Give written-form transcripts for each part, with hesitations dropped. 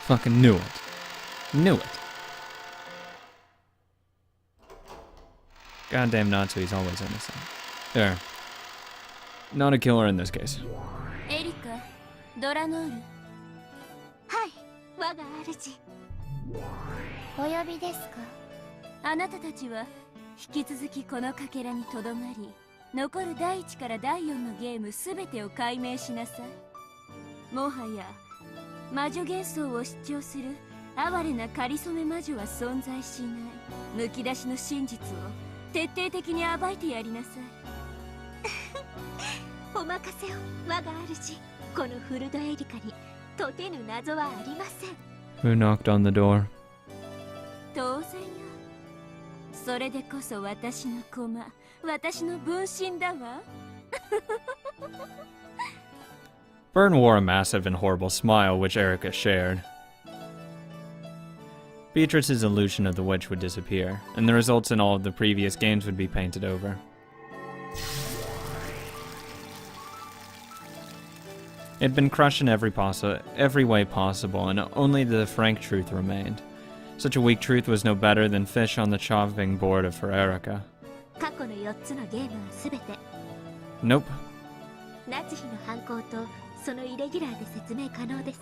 Fucking knew it. Knew it. Goddamn Natsui's always innocent. There. Not a killer in this case. Erika, Doranor. Hi, 我が主。お呼びですか？あなたたちは引き続きこのかけらにとどまり、残る第1から第4のゲームすべてを解明しなさい。もはや魔女幻想を主張する哀れなかりそめ魔女は存在しない。むき出しの真実を徹底的に暴いてやりなさい。お任せを、我が主。このフルドエリカに解けぬ謎はありません。Who knocked on the door? 当然よ。それでこそ私の駒、私の分身だわ。Byrne wore a massive and horrible smile, which Erika shared. Beatrice's illusion of the witch would disappear, and the results in all of the previous games would be painted over. It had been crushed in every way possible, and only the frank truth remained. Such a weak truth was no better than fish on the chopping board of Erika. Nope. 夏日の犯行とそのイレギュラーで説明可能です。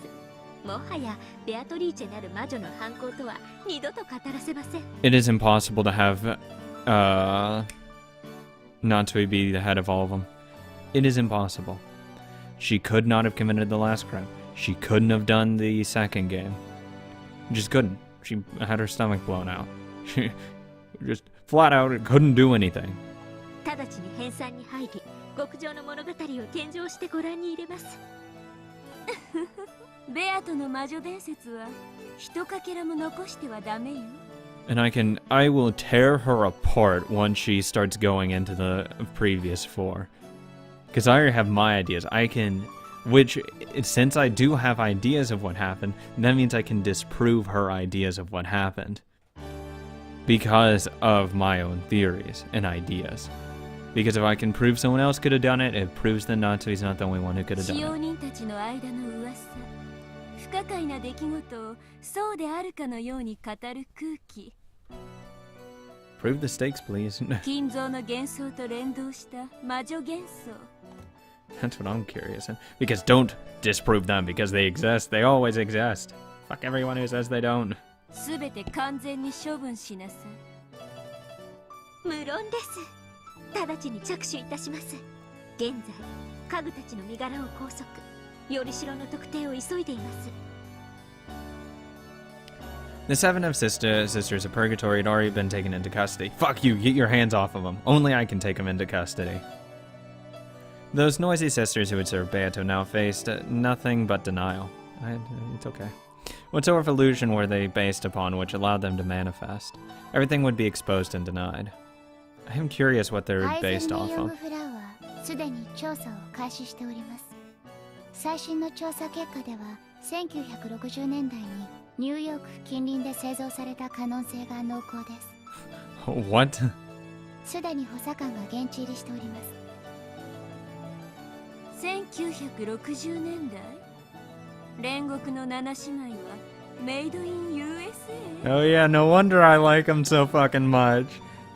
もはやベアトリーチェなる魔女の犯行とは二度と語らせません。It is impossible to have Natsui be the head of all of them. It is impossible. She could not have committed the last crime. She couldn't have done the second game. Just couldn't. She had her stomach blown out. She just flat out couldn't do anything. 直ちに編纂に入り、極上の物語を献上してご覧に入れます。ベアとの魔女伝説は一かけらも残してはダメよ。And I will tear her apart once she starts going into the previous 4. Because I already have my ideas. Since I do have ideas of what happened, that means I can disprove her ideas of what happened. Because of my own theories and ideas. Because if I can prove someone else could have done it, it proves that Natsui's not the only one who could have done it. 不可解な出来事をそうであるかのように語る空気。Prove the stakes, please. 金像の幻想と連動した魔女幻想。That's what I'm curious in. Because don't disprove them because they exist. They always exist. Fuck everyone who says they don't. すべて完全に処分しなさい。無論です。直ちに着手いたします。現在、家具たちの身柄を拘束。よりしろの特定を急いでいます。The 7 of sisters of Purgatory had already been taken into custody. Fuck you, get your hands off of them. Only I can take them into custody. Those noisy sisters who had served Beato now faced nothing but denial. It's okay. What sort of illusion were they based upon which allowed them to manifest? Everything would be exposed and denied. I am curious what they're based off of. すでに調査を開始しております。最新の調査結果では、1960年代にニューヨーク近隣で製造された可能性が濃厚です。What? すでに補佐官が現地入りしております。1960年代煉獄の七姉妹はメイドイン USA? Oh yeah, no wonder I like them so fucking much.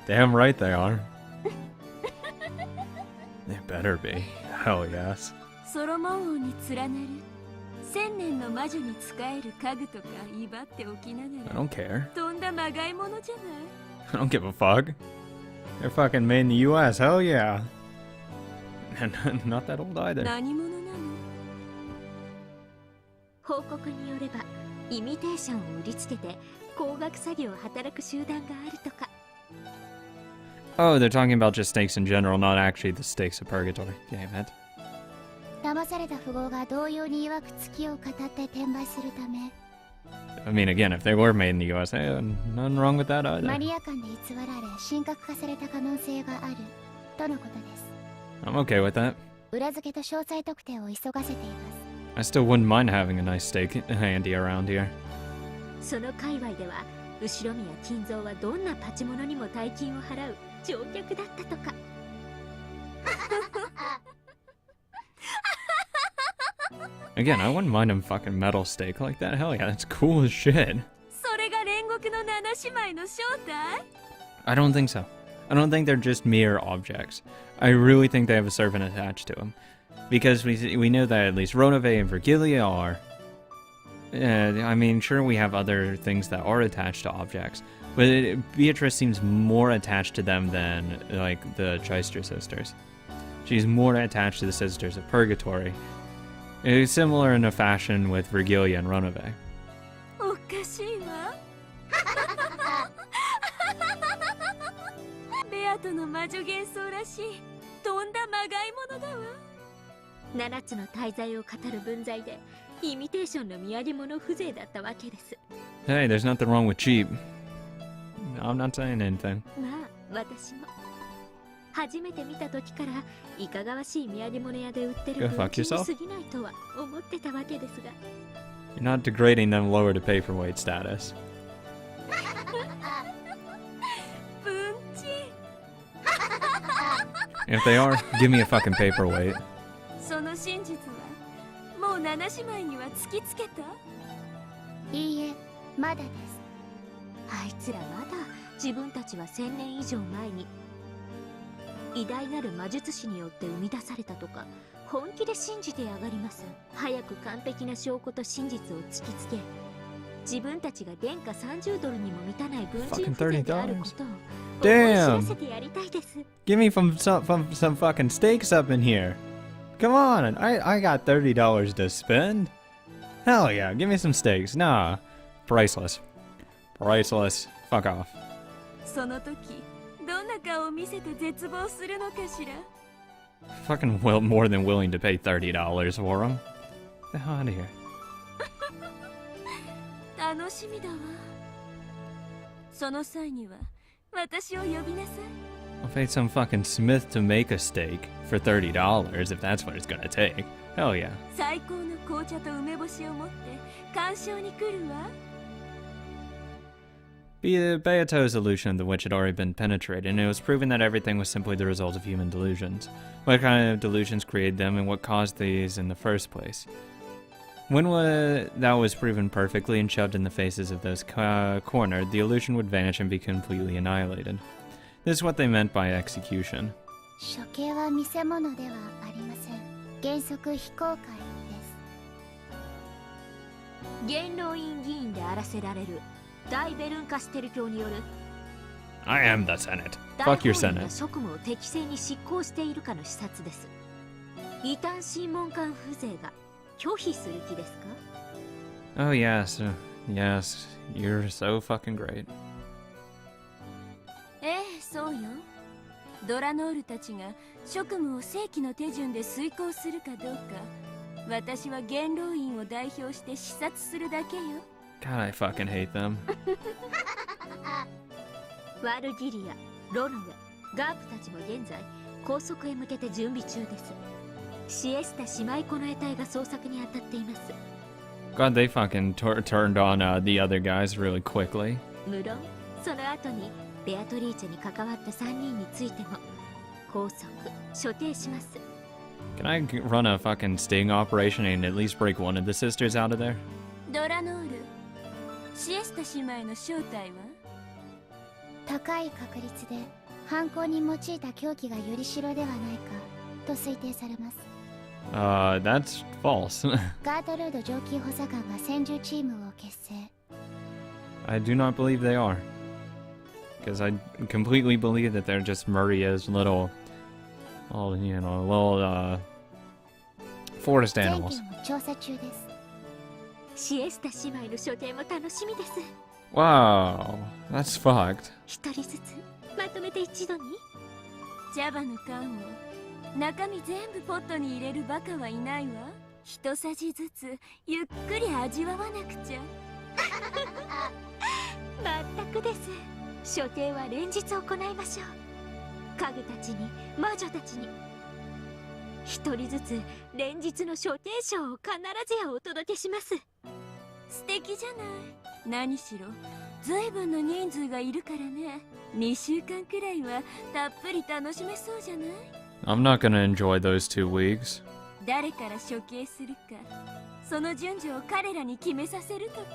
Damn right they are. They better be. Hell yes. ソロモン王に連なる千年の魔女に仕える家具とか威張っておきながら I don't care. とんだまがいものじゃない。 I don't give a fuck. They're fucking made in the US, hell yeah. And not that old either. 何者なの？報告によればイミテーションを売りつけて工学作業を働く集団があるとか。 Oh, they're talking about just stakes in general, not actually the stakes of Purgatory. Damn it. 騙された富豪が同様に曰く月を語って転売するため I mean, again, if they were made in the US, nothing wrong with that マ either. リア間で偽られ神格化された可能性があるとのことです。 I'm okay with that. 裏付けと詳細特定を急がせています。 I still wouldn't mind having a nice steak handy around here. その界隈では後ろ宮金蔵はどんなパチモノにも大金を払う乗客だったとか。Again, I wouldn't mind a fucking metal stake like that. Hell yeah, that's cool as shit. それが煉獄の七姉妹の正体？ I don't think so. I don't think they're just mere objects. I really think they have a servant attached to them. Because we know that at least Ronove and Virgilia are. I mean, sure, we have other things that are attached to objects. But Beatrice seems more attached to them than, like, the Cheister sisters. She's more attached to the Sisters of Purgatory. It's similar in a fashion with Virgilia and Ronove. おかしいわ。ベアとの魔女幻想らしいとんだまがいものだわ。7つの大罪を語る分際でイミテーションの見やり物風情だったわけです。 Hey, there's nothing wrong with cheap. I'm not saying anything. まあ私も初めて見た時からいかがわしい見やり物屋で売ってる Go 文 fuck 鎮に yourself. 過ぎないとは思ってたわけですが。 You're not degrading them lower to paperweight status. 文鎮 If they are, give me a fucking paperweight. その真実はもう七姉妹には突きつけた？いいえ、まだです。あいつらまだ自分たちは1000年以上前に偉大なる魔術師によって生み出されたとか本気で信じてやがります。早く完璧な証拠と真実を突きつけ、自分たちが殿下30ドルにも満たない軍人風情であることを思い知らせてやりたいです。 Give me some fucking steaks up in here. Come on, I got $30 to spend. Hell yeah, give me some steaks. Nah, priceless. Priceless. Fuck off. その時どんな顔を見せて絶望するのかしら。 Fucking more than willing to pay $30 for them. Get the hell out of here. 楽しみだわ。その際には私を呼びなさい。 I'll pay some fucking smith to make a steak for $30 if that's what it's gonna take. Hell yeah. 最高の紅茶と梅干しを持って鑑賞に来るわ。 Beato's illusion of the witch had already been penetrated, and it was proven that everything was simply the result of human delusions. What kind of delusions created them, and what caused these in the first place? When that was proven perfectly and shoved in the faces of those cornered, the illusion would vanish and be completely annihilated. This is what they meant by execution. 処刑は見せ物ではありません。原則非公開です。元老院議員であらせられる大ベルンカステル教による I am the Senate. 大 Fuck your 法院が Senate. 職務を適正に執行しているかの視察です。異端審問官風情が拒否する気ですか？ Oh yes, yes, you're so fucking great. ええ、そうよ。ドラノールたちが職務を正規の手順で遂行するかどうか、私は元老院を代表して視察するだけよ。 God, I fucking hate them. ワルギリア、ロノウェ、ガープたちも現在拘束へ向けて準備中です。シエスタ姉妹子の得体が捜索に当たっています。 God, they fucking turned on the other guys really quickly. 無論、その後にベアトリーチェに関わった3人についても拘束、処刑します。 Can I run a fucking sting operation and at least break one of the sisters out of there? ドラノール、シエスタ姉妹の正体は？高い確率で犯行に用いた凶器がより代ではないかと推定されます。 That's false. ガートルード上級補佐官が専従チームを結成。 I do not believe they are. Because I completely believe that they're just Maria's little forest 全 animals. 件を調査中です。シエスタ姉妹の処刑も楽しみです。 Wow, that's fucked. 一人ずつまとめて一度に。茶葉の缶を中身全部ポットに入れるバカはいないわ。一さじずつゆっくり味わわなくちゃ。まったくです。処刑は連日行いましょう。家具たちに魔女たちに一人ずつ連日の処刑賞を必ずやお届けします。素敵じゃない。何しろずいぶんの人数がいるからね。2週間くらいはたっぷり楽しめそうじゃない？ I'm not gonna enjoy those 2 weeks. 誰から処刑するかその順序を彼らに決めさせるとか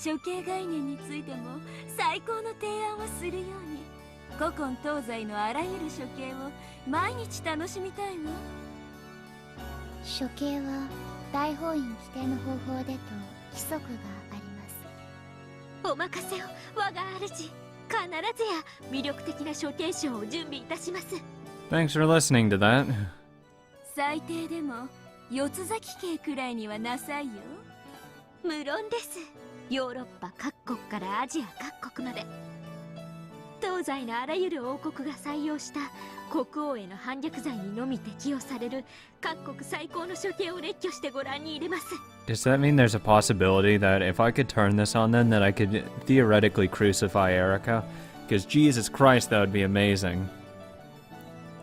処刑概念についても最高の提案をするように古今東西のあらゆる処刑を毎日楽しみたいわ。処刑は大法院規定の方法でと規則があります。お任せを我が主。必ずや魅力的な処刑賞を準備いたします。 Thanks for listening to that. 最低でも四つ咲き刑くらいにはなさいよ。無論です。ヨーロッパ各国からアジア各国まで東西のあらゆる王国が採用した国王への反逆罪にのみ適用される各国最高の処刑を列挙してご覧に入れます。 Does that mean there's a possibility that if I could turn this on then that I could theoretically crucify Erica? Because Jesus Christ, that would be amazing.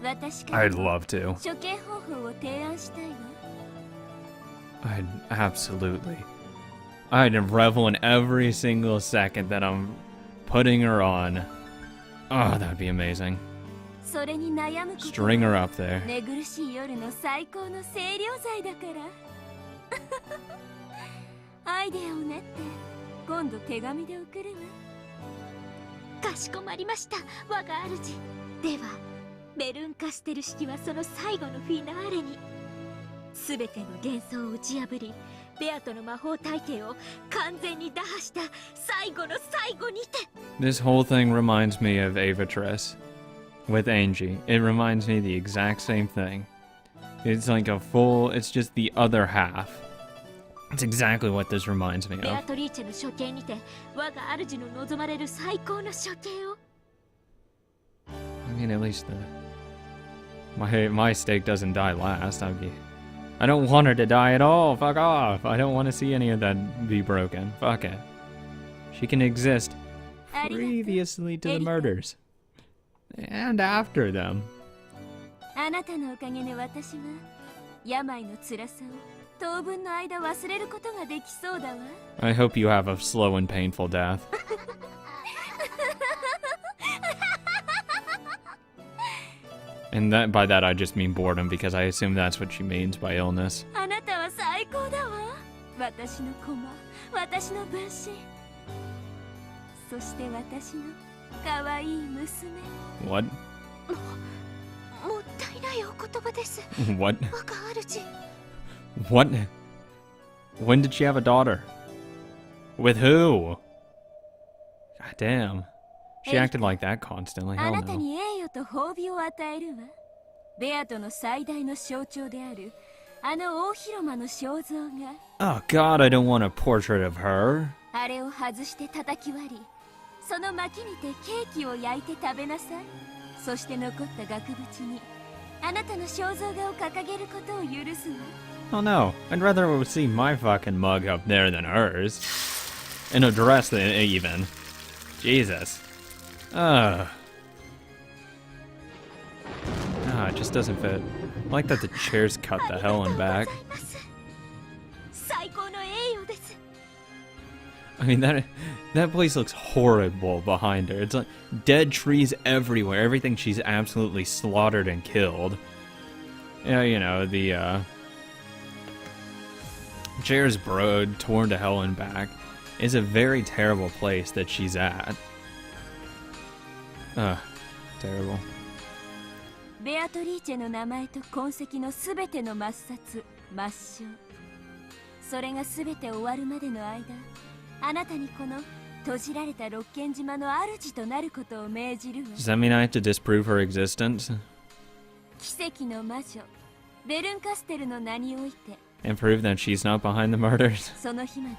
私から I'd love to. 処刑方法を提案したいわ。 I'd absolutely. I'd revel in every single second that I'm putting her on. Oh, that'd be amazing. それに悩むこと String her up there. 寝苦しい夜の最高の清涼剤だからアイデアを練って今度手紙で送るわ。かしこまりました我が主。ではベルンカステル式はその最後のフィナーレに全ての幻想を打ち破りベアとの魔法体系を完全に打破した最後の最後にて。 This whole thing reminds me of Avatress with Angie. It reminds me the exact same thing. It's like a full, it's just the other half. It's exactly what this reminds me ベア of. トリーチェの処刑にて我が主の望まれる最高の処刑を。 I mean, at least my stake doesn't die last. I don't want her to die at all. Fuck off. I don't want to see any of that be broken. Fuck it. She can exist previously to the murders. And after them. あなたのおかげで私は病の辛さを当分の間忘れることができそうだわ。 I hope you have a slow and painful death. And that by that I just mean boredom because I assume that's what she means by illness. あなたは最高だわ。私の駒、私の分身、そして私の可愛い娘。 What? もったいないお言葉です What? 我が主。 What? When did she have a daughter? With who? God damn. She acted like that constantly. あ Hell なた no. に栄誉と褒美を与えるわ。ベアトの最大の象徴であるあの大広間の肖像が Oh god, I don't want a portrait of her. あれを外して叩き割り、その薪にてケーキを焼いて食べなさい。そして残った額縁にあなたの肖像画を掲げることを許すわ。 Oh no, I'd rather see my fucking mug up there than hers. In a dress than even. Jesus. It just doesn't fit. I like that the chairs cut the hell and back. 最高の栄誉です。 I mean, that place looks horrible behind her. It's like dead trees everywhere. Everything she's absolutely slaughtered and killed. Yeah, you know, the chairs torn to hell and back. It's a very terrible place that she's at. Terrible. ベアトリーチェの名前と痕跡のすべての抹殺、抹消。それがすべて終わるまでの間、あなたにこの閉じられた六軒島の主となることを命じるわ。 Does that mean I have to disprove her existence? 奇跡の魔女、ベルンカステルの名において、 And prove that she's not behind the murders? その日まで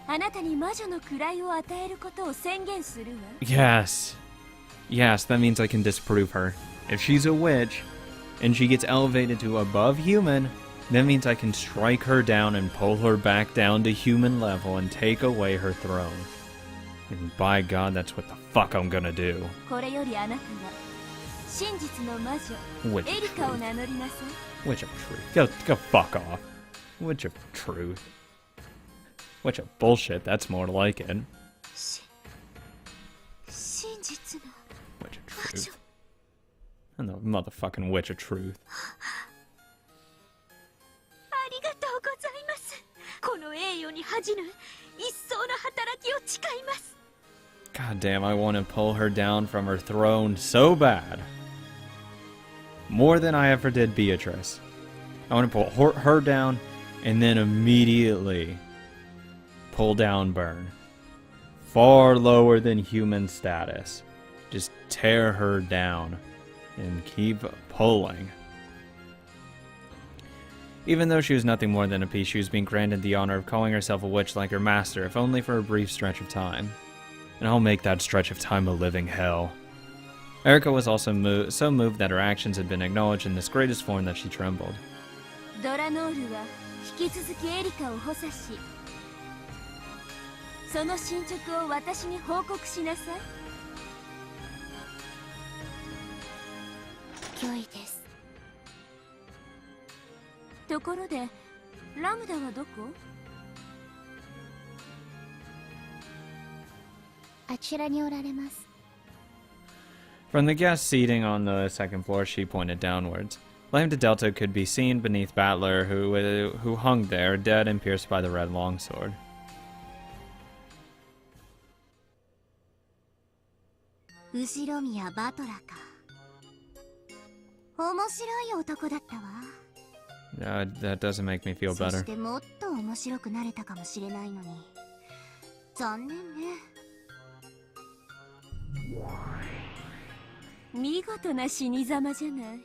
あなたに魔女の位を与えることを宣言するわ。 Yes. Yes, that means I can disprove her. If she's a witch, and she gets elevated to above human, that means I can strike her down and pull her back down to human level and take away her throne. And by God, that's what the fuck I'm gonna do. これよりあなたは真実の魔女 Witch エ of リカを truth. 名乗りなさい。 Witch of truth. Go fuck off. Witch of truth. Witch of bullshit, that's more like it. 真実の Witch of 魔女。 truth. I'm the motherfucking witch of truth. 恥じぬ一層の働きを誓います。 God damn, I want to pull her down from her throne so bad. More than I ever did Beatrice. I want to pull her down and then immediately pull down Burn. Far lower than human status. Just tear her down and keep pulling. Even though she was nothing more than a piece, she was being granted the honor of calling herself a witch like her master, if only for a brief stretch of time. And I'll make that stretch of time a living hell. Erika was also so moved that her actions had been acknowledged in this greatest form that she trembled. ドラノールは引き続きエリカを補佐し、その進捗を私に報告しなさい。脅威です。ところでラムダはどこ？あちらにおられます。 From the guest seating on the second floor, she pointed downwards. Lambda Delta could be seen beneath Battler, who hung there, dead and pierced by the red longsword. 後ろ宮バトラか。面白い男だったわ。That doesn't make me feel そ better. してもっと面白くなれたかもしれないのに。残念ね。見事な死に様じゃない。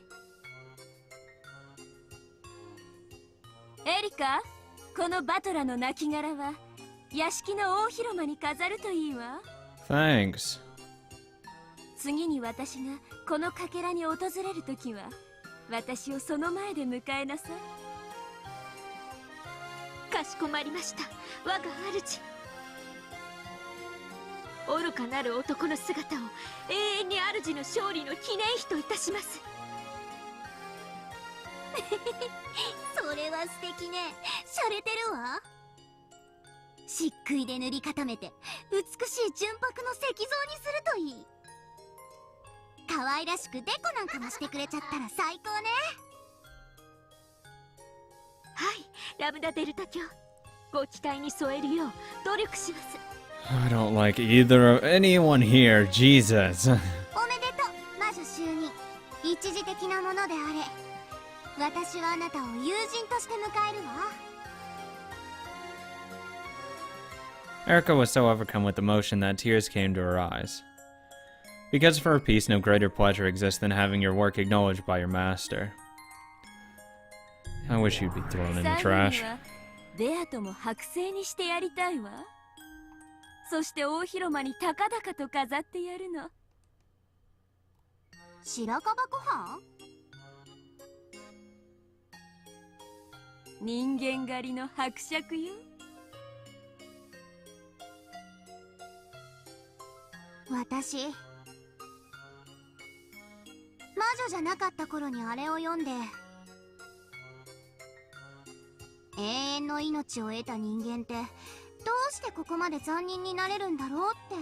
エリカ、このバトラの亡骸は屋敷の大広間に飾るといいわ。 Thanks. 次に私がこのかけらに訪れるときは、私をその前で迎えなさい。かしこまりました、我が主。愚かなる男の姿を永遠に主の勝利の記念碑といたします。それは素敵ね。しゃれてるわ。漆喰で塗り固めて美しい純白の石像にするといい。可愛らしくデコなんかもしてくれちゃったら最高ね。はい、ラムダデルタ卿、ご期待に添えるよう努力します。 I don't like either of anyone here. Jesus. おめでとう、魔女就任。一時的なものであれ。私はあなたを友人として迎えるわ。 Erika was so overcome with emotion that tears came to her eyes. Because for her peace, no greater pleasure exists than having your work acknowledged by your master. I wish you'd be thrown in the 最後 trash. にはベアとも剥製にしてやりたいわ。そして大広間に高々と飾ってやるの。白樺ご飯？人間狩りの伯爵よ。私、魔女じゃなかった頃にあれを読んで、永遠の命を得た人間ってどうしてここまで残忍になれるんだろうって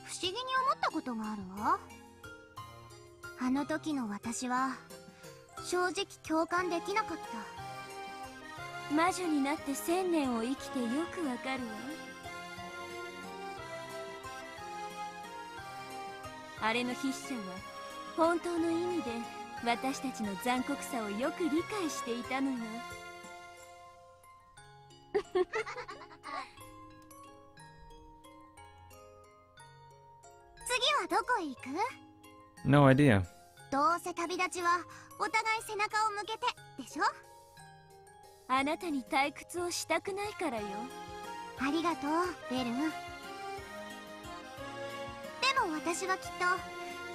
不思議に思ったことがあるわ。あの時の私は正直共感できなかった。魔女になって1000年を生きてよくわかるわ。あれの筆者は本当の意味で私たちの残酷さをよく理解していたのよ。次はどこへ行く？ No idea. どうせ旅立ちはお互い背中を向けてでしょ？あなたに退屈をしたくないからよ。ありがとう、ベルン。でも私はきっと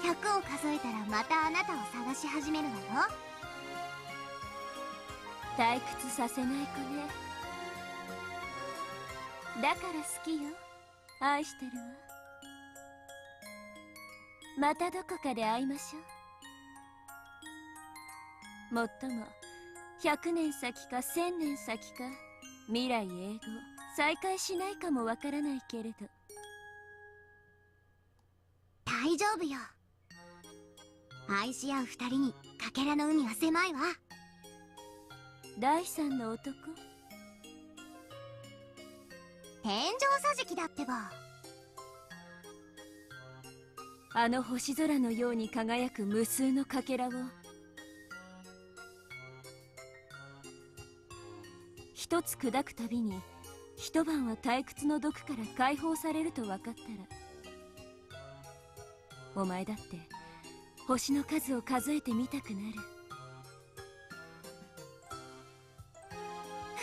100を数えたらまたあなたを探し始めるわよ。退屈させない子ね。だから好きよ。愛してるわ。またどこかで会いましょう。もっとも100年先か1000年先か未来永劫再会しないかもわからないけれど。大丈夫よ。愛し合う二人にかけらの海は狭いわ。第三の男？天井桟敷だってば。あの星空のように輝く無数のかけらを一つ砕くたびに一晩は退屈の毒から解放されると分かったら、お前だって星の数を数えてみたくなる。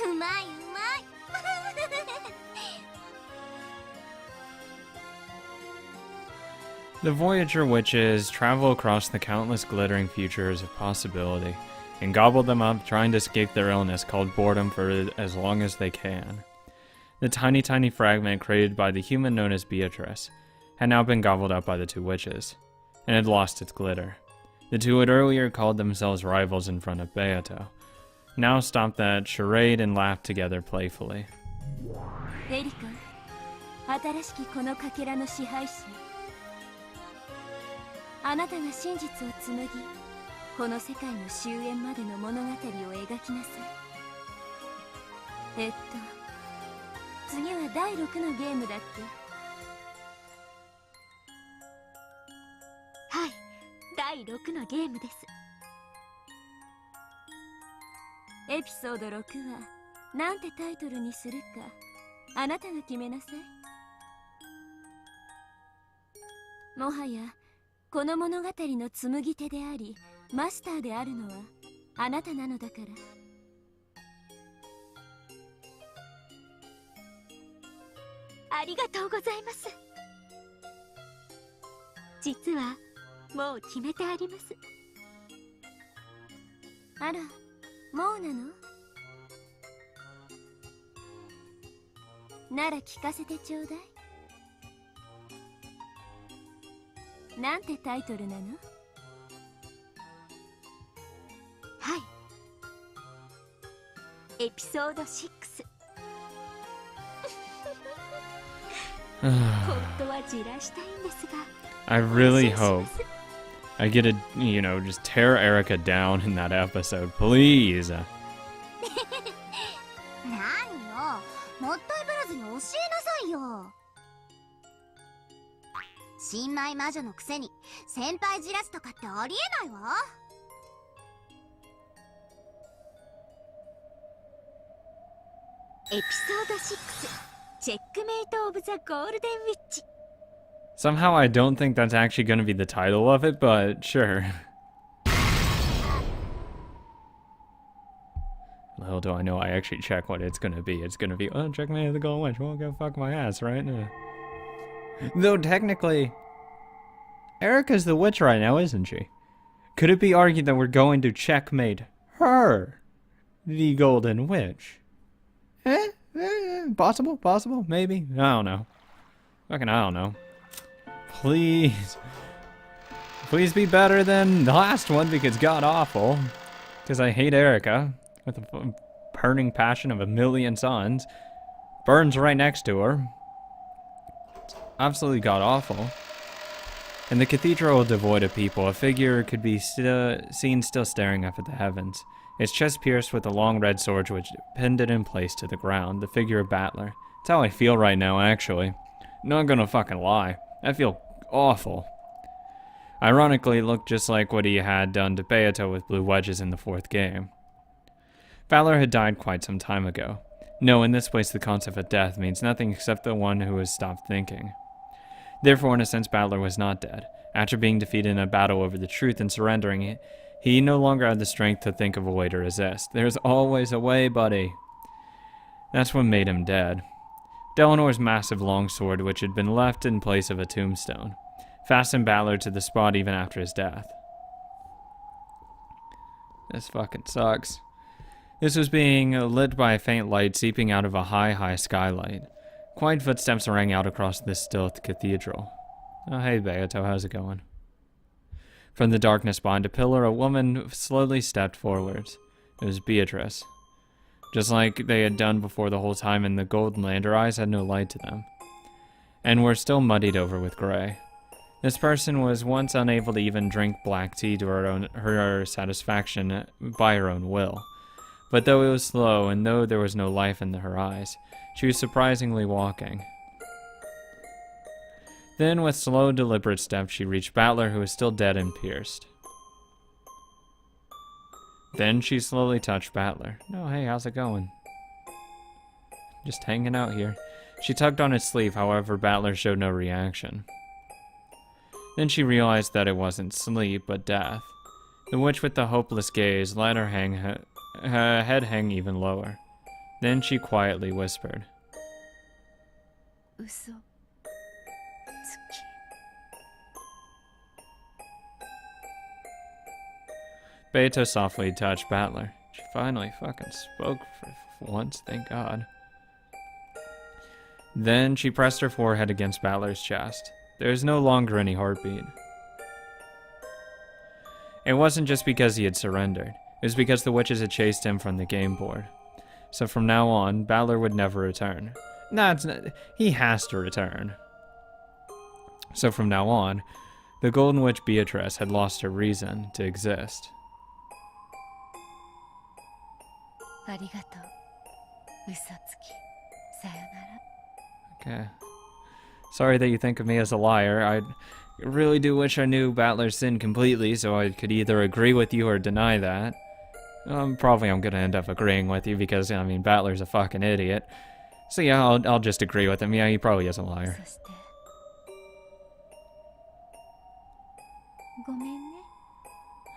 うまいうまい。The Voyager witches travel across the countless glittering futures of possibility and gobble them up, trying to escape their illness called boredom for as long as they can. The tiny fragment created by the human known as Beatrice had now been gobbled up by the two witches, and had lost its glitter. The two had earlier called themselves rivals in front of Beato, now stopped that charade and laughed together playfully. エリカ、新しきこのかけらの支配者。あなたが真実を紡ぎ、この世界の終焉までの物語を描きなさい。次は第6のゲームだっけ？はい、第6のゲームです。エピソード6はなんてタイトルにするかあなたが決めなさい。もはやこの物語の紡ぎ手でありマスターであるのはあなたなのだから。ありがとうございます。実はもう決めてあります。あら、もうなの？なら聞かせてちょうだい。なんてタイトルなの？はい、エピソード6。本当はじらしたいんですが I really hope I get to, just tear Erica down in that episode, please. 何よ、もったいぶらずに教えなさいよ。新米魔女のくせに先輩じらすとかってありえないわ。エピソード6、チェックメイト・オブ・ザ・ゴールデン・ウィッチ。 Somehow I don't think that's actually going to be the title of it, but sure. Little do I know, I actually check what it's going to be. It's going to be, oh, check me the Golden Witch. Well, go fuck my ass, right? Though technically, Erica's the witch right now, isn't she? Could it be argued that we're going to checkmate her, the Golden Witch? Possible, maybe. I don't know. Fucking, I don't know. Please be better than the last one, because god awful. Because I hate Erica with the burning passion of a million suns. Burns right next to her. It's absolutely god awful. In the cathedral devoid of people, a figure could be seen still staring up at the heavens. Its chest pierced with a long red sword which pinned it in place to the ground, the figure of Battler. That's how I feel right now, actually. Not gonna fucking lie. I feel awful. Ironically, it looked just like what he had done to Beato with blue wedges in the 4th game. Battler had died quite some time ago. No, in this place the concept of death means nothing except the one who has stopped thinking. Therefore, in a sense, Battler was not dead. After being defeated in a battle over the truth and surrendering, he no longer had the strength to think of a way to resist. There's always a way, buddy. That's what made him dead. Delanor's massive longsword, which had been left in place of a tombstone, fastened Battler to the spot even after his death. This fucking sucks. This was being lit by a faint light seeping out of a high skylight. Quiet footsteps rang out across the still cathedral. Oh, hey, Beato, how's it going? From the darkness behind a pillar, a woman slowly stepped forwards. It was Beatrice. Just like they had done before the whole time in the Golden Land, her eyes had no light to them, and were still muddied over with gray. This person was once unable to even drink black tea to her satisfaction by her own will, But though it was slow, and though there was no life in her eyes, she was surprisingly walking. Then, with slow, deliberate steps, she reached Battler, who was still dead and pierced. Then she slowly touched Battler. "Oh, hey, how's it going?" "Just hanging out here." She tugged on his sleeve, however, Battler showed no reaction. Then she realized that it wasn't sleep, but death. The witch with the hopeless gaze let her head hang even lower. Then she quietly whispered, "Uso tsuki." Beto softly touched Battler. She finally fucking spoke for once, thank God. Then she pressed her forehead against Battler's chest. There was no longer any heartbeat. It wasn't just because he had surrendered. It was because the witches had chased him from the game board. So from now on, Battler would never return. He has to return. So from now on, the Golden Witch Beatrice had lost her reason to exist. "Arigatou, Usatsuki. Sayonara." Okay. Sorry that you think of me as a liar. I really do wish I knew Battler's sin completely so I could either agree with you or deny that. Probably I'm gonna end up agreeing with you because, I mean, Battler's a fucking idiot. So yeah, I'll just agree with him. Yeah, he probably is a liar. そして、ごめんね。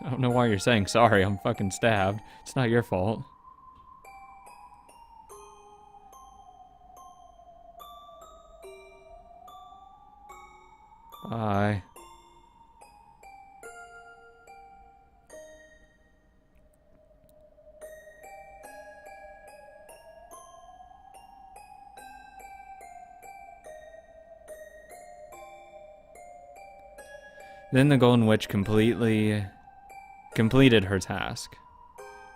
I don't know why you're saying sorry. I'm fucking stabbed. It's not your fault. Bye. Then the Golden Witch completed her task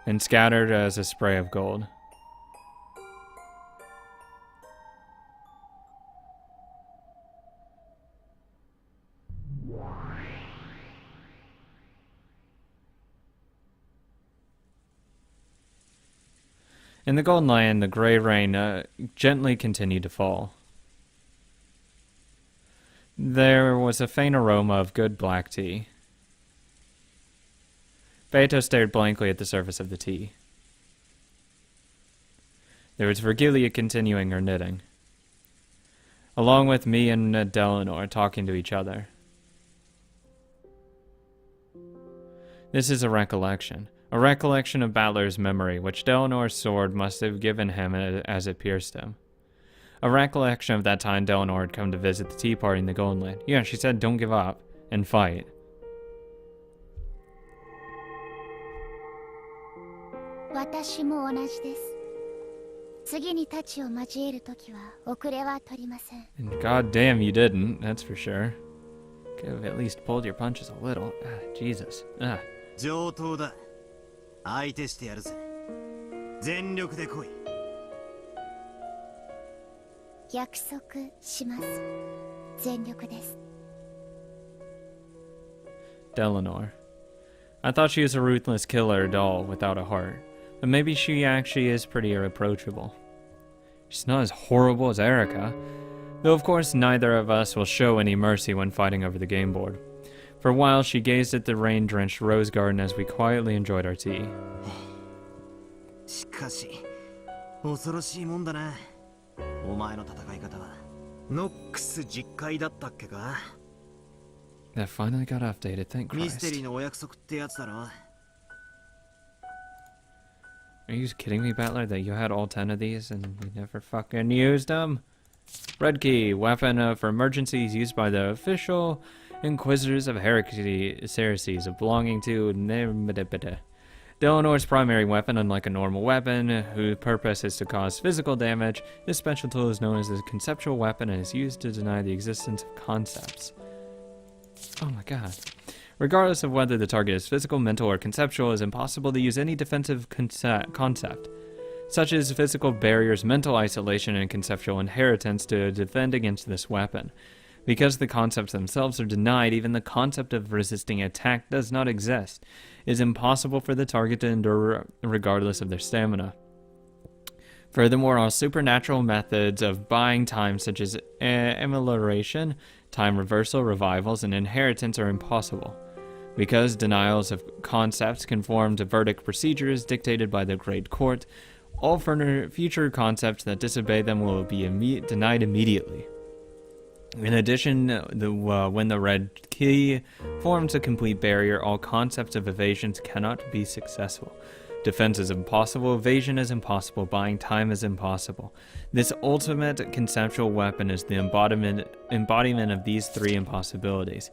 and scattered as a spray of gold. In the Golden Land, the gray rain gently continued to fall. There was a faint aroma of good black tea. Beto stared blankly at the surface of the tea. There was Virgilia continuing her knitting, along with me and Delanor talking to each other. This is a recollection of Battler's memory, which Delanor's sword must have given him as it pierced him. A recollection of that time Delanor had come to visit the tea party in the Golden Land. Yeah, she said don't give up and fight. And goddamn you didn't, that's for sure. Could have at least pulled your punches a little. Jesus. 上等だ。相手してやるぜ。全力で来い。約束します。全力です。 Delanor. I thought she was a ruthless killer doll without a heart, but maybe she actually is pretty irreproachable. She's not as horrible as Erica, though of course neither of us will show any mercy when fighting over the game board. For a while she gazed at the rain-drenched rose garden as we quietly enjoyed our tea. しかし、恐ろしいもんだな。お前の戦い方はノックス10回だったっけか？ That finally got updated, thank Christ. ミステリーのお約束ってやつだろ。 Are you kidding me, Battler, that you had all 10 of these and you never fucking used them? Red key, weapon for emergencies used by the official Inquisitors of Heresies belonging to Delanor's primary weapon. Unlike a normal weapon, whose purpose is to cause physical damage, this special tool is known as a conceptual weapon and is used to deny the existence of concepts. Oh my god. Regardless of whether the target is physical, mental, or conceptual, it is impossible to use any defensive concept, such as physical barriers, mental isolation, and conceptual inheritance to defend against this weapon. Because the concepts themselves are denied, even the concept of resisting attack does not exist. It is impossible for the target to endure regardless of their stamina. Furthermore, all supernatural methods of buying time, such as amelioration, time reversal, revivals, and inheritance, are impossible. Because denials of concepts conform to verdict procedures dictated by the Great Court, all future concepts that disobey them will be denied immediately. In addition, when the red key forms a complete barrier, all concepts of evasions cannot be successful. Defense is impossible, evasion is impossible, buying time is impossible. This ultimate conceptual weapon is the embodiment of these three impossibilities.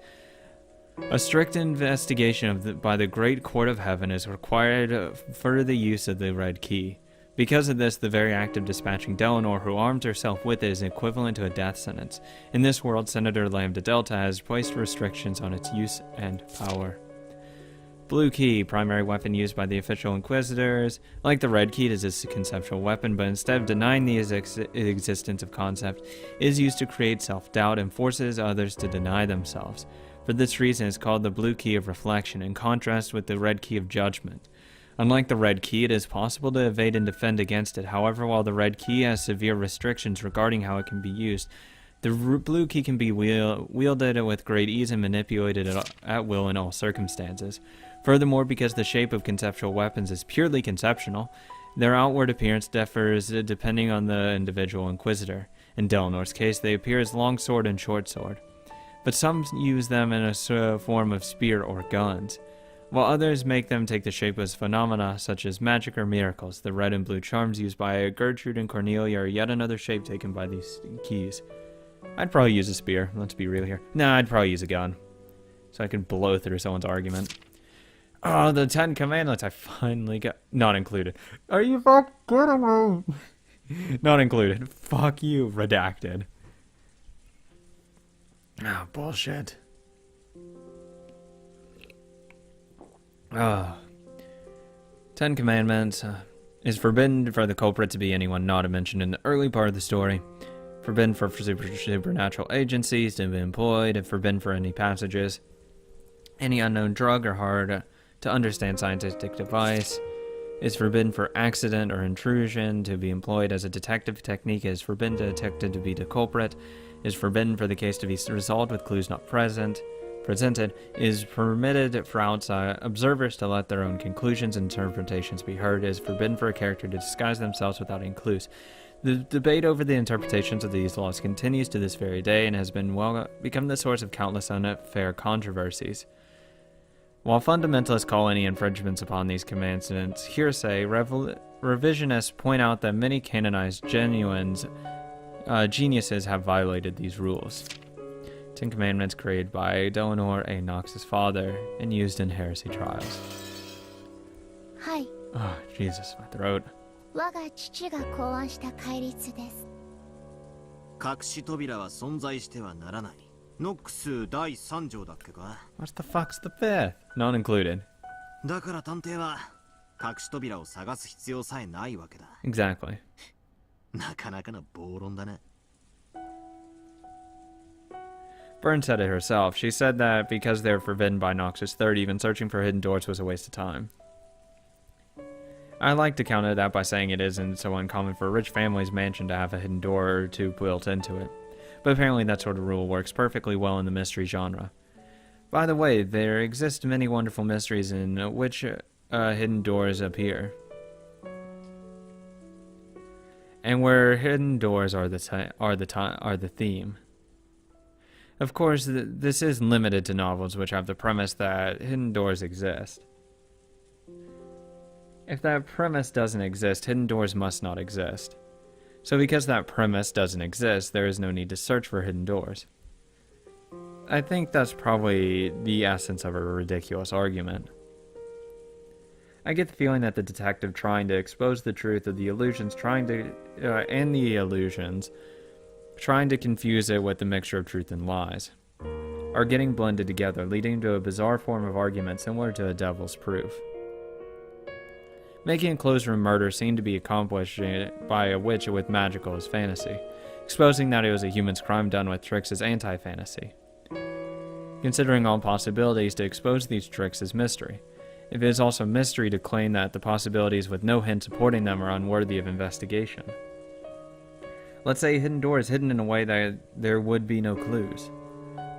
A strict investigation by the Great Court of Heaven is required for the use of the red key. Because of this, the very act of dispatching Delanor, who armed herself with it, is equivalent to a death sentence. In this world, Senator Lambda Delta has placed restrictions on its use and power. Blue key, primary weapon used by the official inquisitors. Like the red key, it is a conceptual weapon, but instead of denying the existence of concept, it is used to create self-doubt and forces others to deny themselves. For this reason, it is called the blue key of reflection, in contrast with the red key of judgment. Unlike the red key, it is possible to evade and defend against it. However, while the red key has severe restrictions regarding how it can be used, the blue key can be wielded with great ease and manipulated at will in all circumstances. Furthermore, because the shape of conceptual weapons is purely conceptual, their outward appearance differs depending on the individual inquisitor. In Delanor's case, they appear as long sword and short sword, but some use them in a form of spear or guns, while others make them take the shape of phenomena such as magic or miracles. The red and blue charms used by Gertrude and Cornelia are yet another shape taken by these keys. I'd probably use a spear, let's be real here. Nah, I'd probably use a gun, so I could blow through someone's argument. Oh, the 10 Commandments I finally got. Not included. Are you fucking kidding me? Not included. Fuck you, redacted. Oh, bullshit. Ah. 10 Commandments is forbidden for the culprit to be anyone not mentioned in the early part of the story. Forbidden for supernatural agencies to be employed, and forbidden for any passages. Any unknown drug or hard to understand scientific device is forbidden for accident or intrusion to be employed as a detective technique. Is forbidden to detective to be the culprit. Is forbidden for the case to be resolved with clues not presented. Is permitted for outside observers to let their own conclusions and interpretations be heard. Is forbidden for a character to disguise themselves without any clues. The debate over the interpretations of these laws continues to this very day and has become the source of countless unfair controversies. While fundamentalists call any infringements upon these commandments hearsay, revisionists point out that many canonized geniuses have violated these rules. 10 Commandments created by Delanor A. Knox's father and used in heresy trials. Hi. Oh, Jesus, my throat. 我が父が考案した戒律です。隠し扉は存在してはならない。ノックス第3条だっけか。 What the fuck's the fifth? Not included. だから探偵は隠し扉を探す必要さえないわけだ。Exactly. なかなかの暴論だな。Byrne said it herself. She said that because they were forbidden by Noxus 30, even searching for hidden doors was a waste of time. I like to counter that by saying it isn't so uncommon for a rich family's mansion to have a hidden door or two built into it. But apparently that sort of rule works perfectly well in the mystery genre. By the way, there exist many wonderful mysteries in which hidden doors appear. And where hidden doors are the theme. Of course, this is limited to novels which have the premise that hidden doors exist. If that premise doesn't exist, hidden doors must not exist. So because that premise doesn't exist, there is no need to search for hidden doors. I think that's probably the essence of a ridiculous argument. I get the feeling that the detective trying to expose the truth of the illusions, trying to confuse it with the mixture of truth and lies, are getting blended together, leading to a bizarre form of argument similar to a devil's proof. Making a closed-room murder seem to be accomplished by a witch with magical as fantasy. Exposing that it was a human's crime done with tricks is anti-fantasy. Considering all possibilities, to expose these tricks is mystery. It is also mystery to claim that the possibilities with no hint supporting them are unworthy of investigation. Let's say a hidden door is hidden in a way that there would be no clues.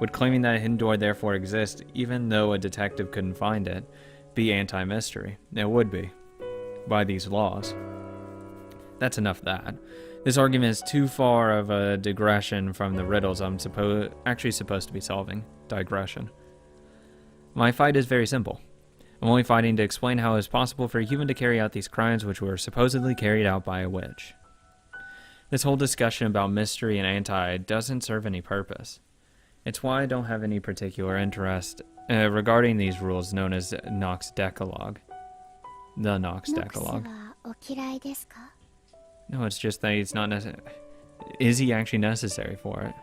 Would claiming that a hidden door therefore exists, even though a detective couldn't find it, be anti-mystery? It would be, by these laws. That's enough of that. This argument is too far of a digression from the riddles I'm actually supposed to be solving. Digression. My fight is very simple. I'm only fighting to explain how it is possible for a human to carry out these crimes which were supposedly carried out by a witch. This whole discussion about mystery and anti doesn't serve any purpose. It's why I don't have any particular interest regarding these rules known as Nox Decalogue. The Nox Decalogue. No, it's just that he's not necessary. Is he actually necessary for it?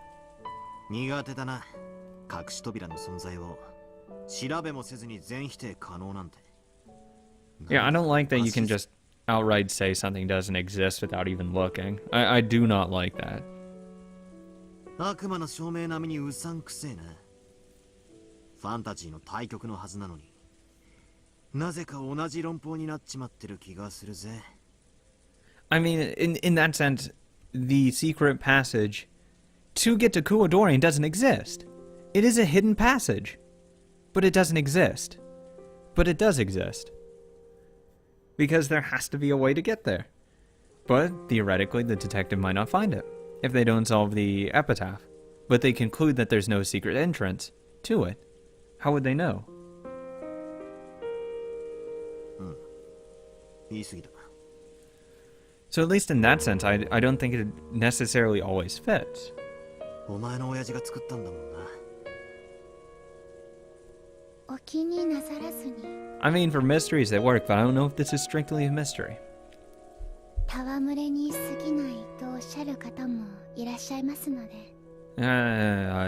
Yeah, I don't like that you can just outright say something doesn't exist without even looking. I do not like that. I mean, in that sense, the secret passage to get to Kuodorian doesn't exist. It is a hidden passage, but it doesn't exist. But it does exist. Because there has to be a way to get there. But, theoretically, the detective might not find it, if they don't solve the epitaph. But they conclude that there's no secret entrance to it. How would they know? So at least in that sense, I don't think it necessarily always fits. I mean, for mysteries they work, but I don't know if this is strictly a mystery. I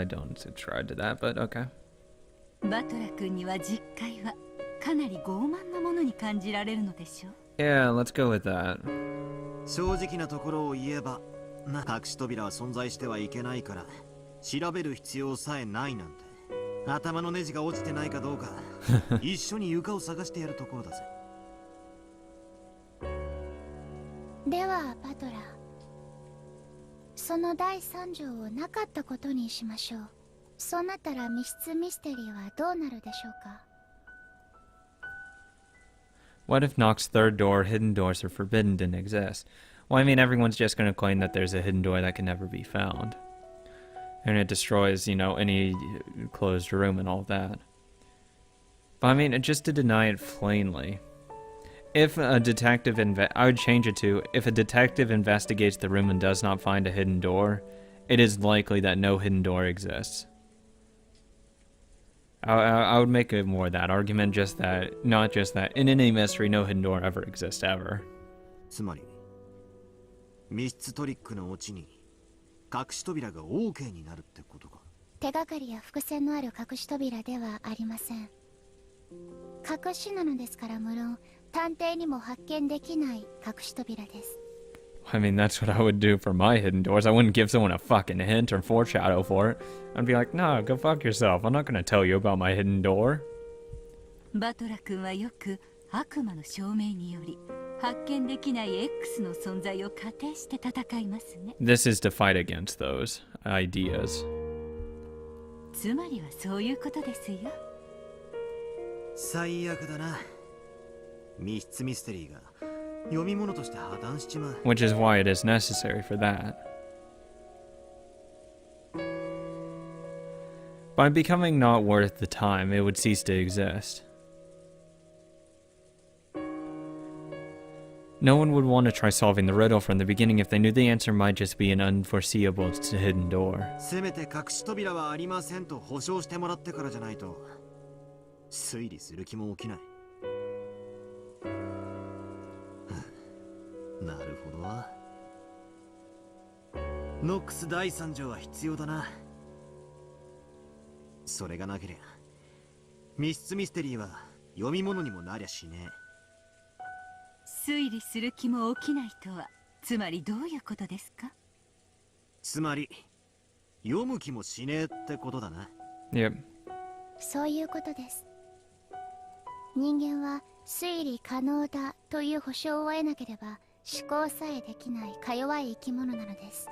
don't subscribe to that, but okay. Yeah, let's go with that. 正直なところを言えば、隠し扉は存在してはいけないから、調べる必要さえないなんて、頭のネジが落ちてないかどうか、一緒に床を探してやるところだぜ。では、パトラ、その第3条をなかったことにしましょう。そうなったら密室ミステリーはどうなるでしょうか。What if Nox's third door, hidden doors are forbidden, didn't exist? Well, I mean, everyone's just going to claim that there's a hidden door that can never be found. And it destroys, any closed room and all that. But I mean, just to deny it plainly. If a detective I would change it to, if a detective investigates the room and does not find a hidden door, it is likely that no hidden door exists. I would make it more that argument, just that, not just that, in any mystery, no hidden door ever exists ever. つまり、密室トリックのオチに隠し扉が OK になるってことか。手がかりや伏線のある隠し扉ではありません。隠しなのですから無論、探偵にも発見できない隠し扉です。I mean, that's what I would do for my hidden doors. I wouldn't give someone a fucking hint or foreshadow for it. I'd be like, no, go fuck yourself. I'm not gonna tell you about my hidden door. バトラ君はよく悪魔の証明により発見できない X の存在を仮定して戦いますね。This is to fight against those ideas. つまりはそういうことですよ。最悪だな。密室ミステリーが読み物として破綻しちまう。Which is why it is necessary for that. By becoming not worth the time, it would cease to exist. No one would want to try solving the riddle from the beginning if they knew the answer might just be an unforeseeable hidden door. せめて隠し扉はありませんと保証してもらってからじゃないと推理する気も起きない。なるほどな。ノックス第3条は必要だな。それがなけりゃ密室ミステリーは読み物にもなりゃしねえ。推理する気も起きないとは、つまりどういうことですか？つまり読む気もしねえってことだな。 Yep. そういうことです。人間は推理可能だという保証を得なければ思考さえできないか弱い生き物なのです。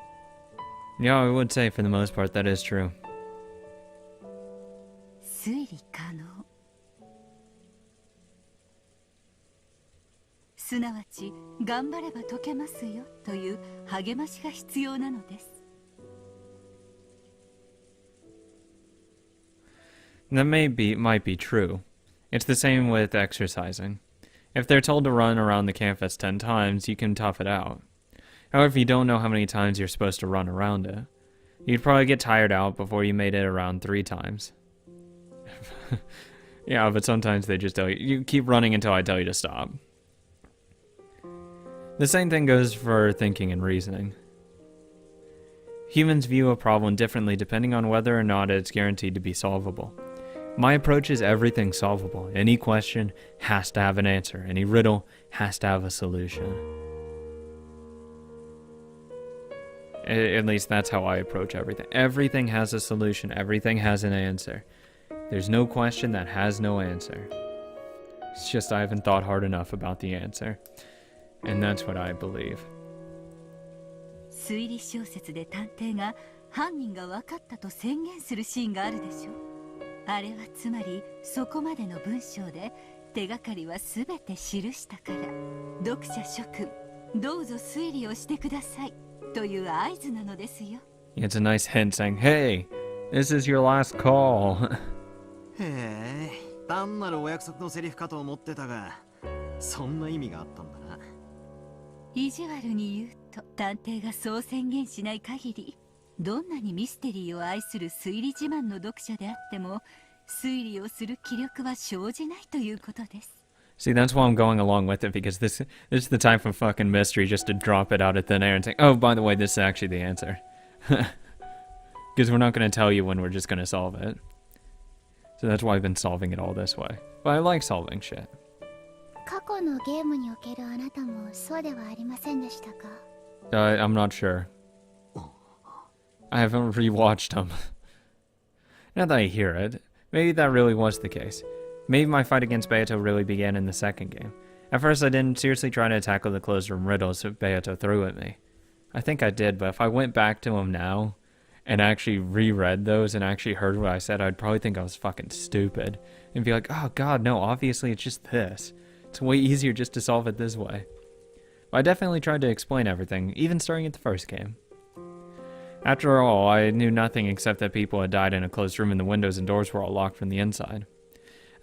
Yeah, I would say for the most part that is true. 推理可能、すなわち頑張れば解けますよという励ましが必要なのです。 That might be true. It's the same with exercising. If they're told to run around the campus 10 times, you can tough it out. However, if you don't know how many times you're supposed to run around it, you'd probably get tired out before you made it around 3 times. Yeah, but sometimes they just tell you keep running until I tell you to stop. The same thing goes for thinking and reasoning. Humans view a problem differently depending on whether or not it's guaranteed to be solvable. My approach is everything solvable. Any question has to have an answer. Any riddle has to have a solution. At least that's how I approach everything. Everything has a solution. Everything has an answer. There's no question that has no answer. It's just I haven't thought hard enough about the answer. And that's what I believe. 推理小説で探偵が犯人が分かったと宣言するシーンがあるでしょ。あれはつまりそこまでの文章で手がかりは全て記したから、読者諸君どうぞ推理をしてくださいという合図なのですよ。 It's a nice hint saying, hey, this is your last call. へえ、単なるお約束のセリフかと思ってたが、そんな意味があったんだな。意地悪に言うと、探偵がそう宣言しない限り、どんなにミステリーを愛する推理自慢の読者であっても、推理をする気力は生じないということです。 See, that's why I'm going along with it, because this is the type of fucking mystery just to drop it out of thin air and say, oh, by the way, this is actually the answer. Because we're not going to tell you when we're just going to solve it. So that's why I've been solving it all this way. But I like solving shit. 過去のゲームにおけるあなたもそうではありませんでしたか？ I'm not sure. I haven't rewatched them. Now that I hear it, maybe that really was the case. Maybe my fight against Beato really began in the second game. At first I didn't seriously try to tackle the closed room riddles that Beato threw at me. I think I did, but if I went back to him now and actually reread those and actually heard what I said, I'd probably think I was fucking stupid. And be like, oh god, no, obviously it's just this. It's way easier just to solve it this way. But I definitely tried to explain everything, even starting at the first game. After all, I knew nothing except that people had died in a closed room and the windows and doors were all locked from the inside.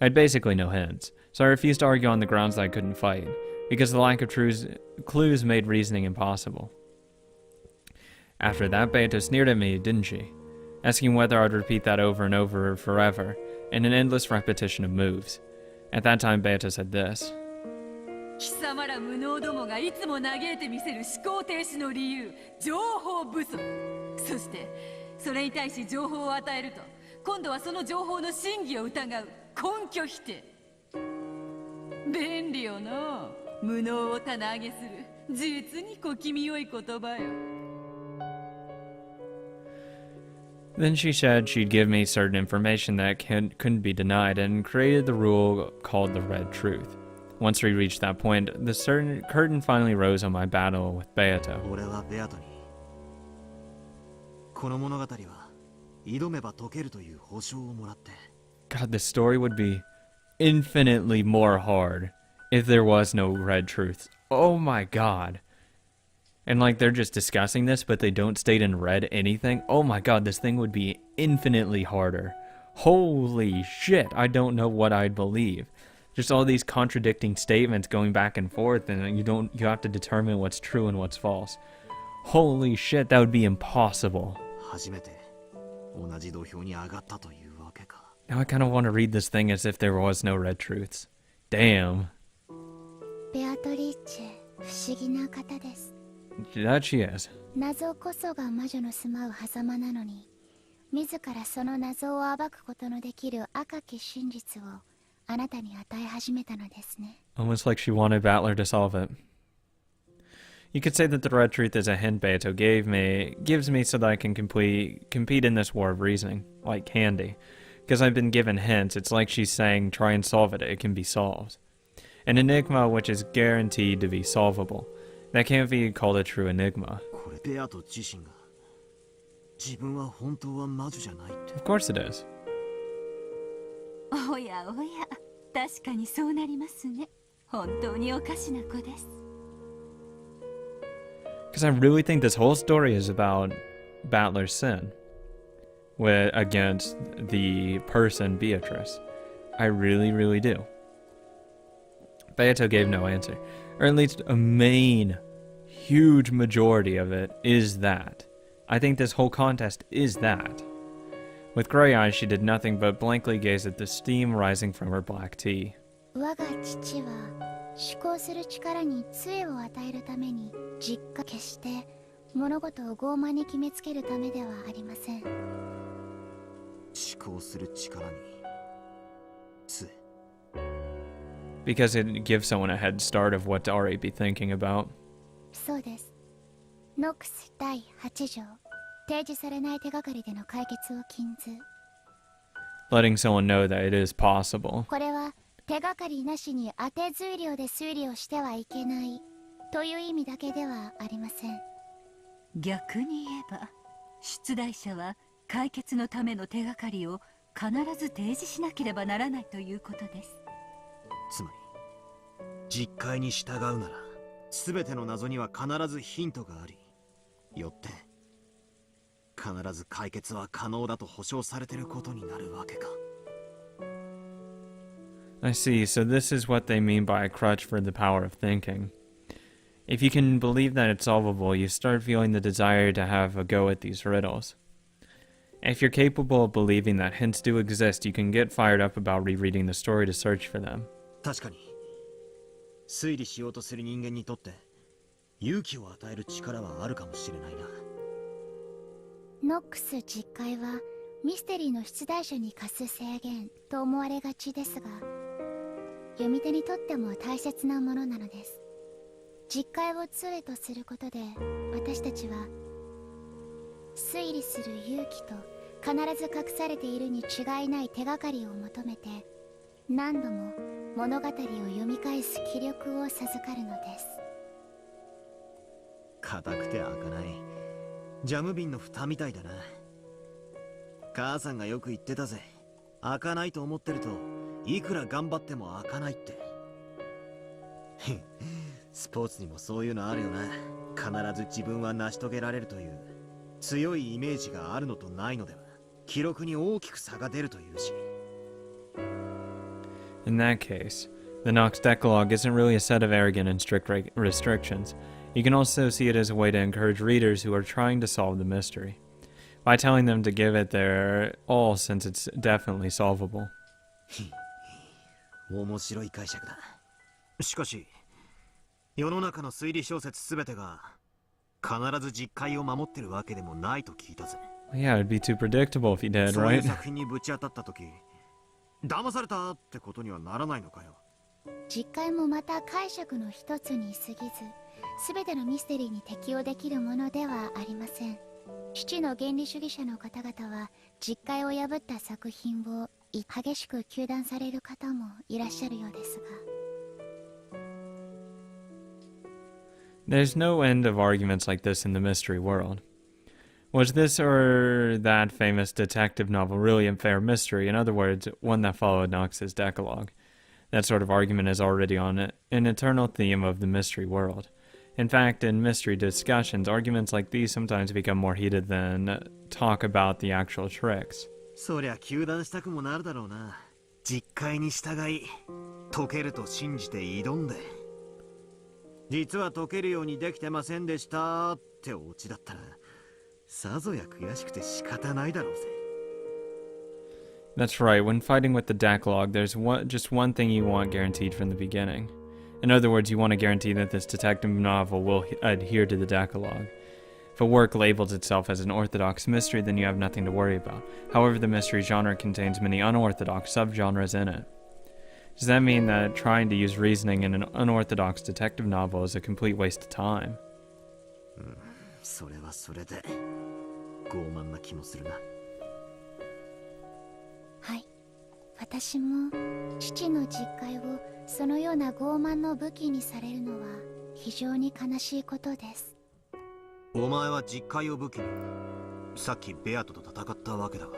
I had basically no hints, so I refused to argue on the grounds that I couldn't fight, because the lack of clues made reasoning impossible. After that, Beato sneered at me, didn't she? Asking whether I'd repeat that over and over forever, in an endless repetition of moves. At that time, Beato said this. 貴様ら無能どもがいつも嘆いてみせる思考停止の理由、情報不足。そして、それに対し情報を与えると、今度はその情報の真偽を疑う根拠否定。便利よな。無能を棚上げする実に小気味よい言葉よ。 Then she said she'd give me certain information that couldn't be denied and created the rule called the Red Truth. Once we reached that point, the curtain finally rose on my battle with Beato. 俺はベアトにこの物語は挑めば解けるという保証をもらって。 God, this story would be infinitely more hard if there was no Red Truth. Oh my god. And like they're just discussing this, but they don't state in red anything. Oh my god, this thing would be infinitely harder. Holy shit, I don't know what I'd believe. Just all these contradicting statements going back and forth, and you have to determine what's true and what's false. Holy shit, that would be impossible. 初めて同じ土俵に上がったというわけか。 Now I kind of want to read this thing as if there was no red truths. Damn. ベアトリッチェ、不思議な方です。 That she is. 謎こそが魔女の住まう狭間なのに、自らその謎を暴くことのできる赤き真実をあなたに与え始めたのですね。 Almost like she wanted Battler to solve it. You could say that the red truth is a hint Beato gives me so that I can compete in this war of reasoning, like candy. Because I've been given hints, it's like she's saying, try and solve it, it can be solved. An enigma which is guaranteed to be solvable. That can't be called a true enigma. Of course it is. おやおや、確かにそうなりますね。本当におかしな子です。Because I really think this whole story is about Battler's sin against the person Beatrice. I really, really do. Beato gave no answer. Or at least a main, huge majority of it is that. I think this whole contest is that. With gray eyes, she did nothing but blankly gaze at the steam rising from her black tea. 我が父は思考する力に杖を与えるために実家決して物事を傲慢に決めつけるためではありません。思考する力に杖 Because it gives someone a head start of what to already be thinking about. そうです。ノックス第8条。提示されない手がかりでの解決を禁ず。Letting someone know that it is possible. これは手がかりなしに当て推理で推理をしてはいけないという意味だけではありません。逆に言えば、出題者は解決のための手がかりを必ず提示しなければならないということです。つまり、実戒に従うなら、すべての謎には必ずヒントがあり、よって必ず解決は可能だと保証されていることになるわけか。I see, so this is what they mean by a crutch for the power of thinking. If you can believe that it's solvable, you start feeling the desire to have a go at these riddles. If you're capable of believing that hints do exist, you can get fired up about rereading the story to search for them. 確かに、推理しようとする人間にとって勇気を与える力はあるかもしれないな。ノックス実戒はミステリーの出題者に課す制限と思われがちですが、読み手にとっても大切なものなのです。実戒を杖とすることで、私たちは推理する勇気と必ず隠されているに違いない手がかりを求めて、何度も物語を読み返す気力を授かるのです。硬くて開かないジャム瓶の蓋みたいだな。母さんがよく言ってたぜ。開かないと思ってるといくら頑張っても開かないって。スポーツにもそういうのあるよな。必ず自分は成し遂げられるという強いイメージがあるのとないのでは記録に大きく差が出るというし。In that case, the Nox Decalogue isn't really a set of arrogant and strict restrictions. You can also see it as a way to encourage readers who are trying to solve the mystery, by telling them to give it their all since it's definitely solvable. 面白い解釈だ。しかし、世の中の推理小説すべてが必ず実戒を守ってるわけでもないと聞いたぜ。Yeah, it'd be too predictable if you did, そういう right? 作品にぶち当たった時、騙されたってことにはならないのかよ。実戒もまた解釈の一つに過ぎず、すべてのミステリーに適用できるものではありません。父の原理主義者の方々は実戒を破った作品を激しく糾弾される方もいらっしゃるようですが。There's no end of arguments like this in the mystery world. Was this or that famous detective novel really a fair mystery? In other words, one that followed Nox's Decalogue. That sort of argument is already on an eternal theme of the mystery world. In fact, in mystery discussions, arguments like these sometimes become more heated than talk about the actual tricks. そりゃ糾弾したくもなるだろうな。実戒に従い、解けると信じて挑んで。実は解けるようにできてませんでしたってオチだったら、さぞや悔しくて仕方ないだろうぜ。That's right, when fighting with the Decalogue, there's just one thing you want guaranteed from the beginning. In other words, you want to guarantee that this detective novel will adhere to the Decalogue. If a work labels itself as an orthodox mystery, then you have nothing to worry about. However, the mystery genre contains many unorthodox subgenres in it. Does that mean that trying to use reasoning in an unorthodox detective novel is a complete waste of time? それはそれで傲慢な気もするな。はい、私も父の実家をそのような傲慢の武器にされるのは非常に悲しいことです。お前は実家を武器にさっきベアトと戦ったわけだが。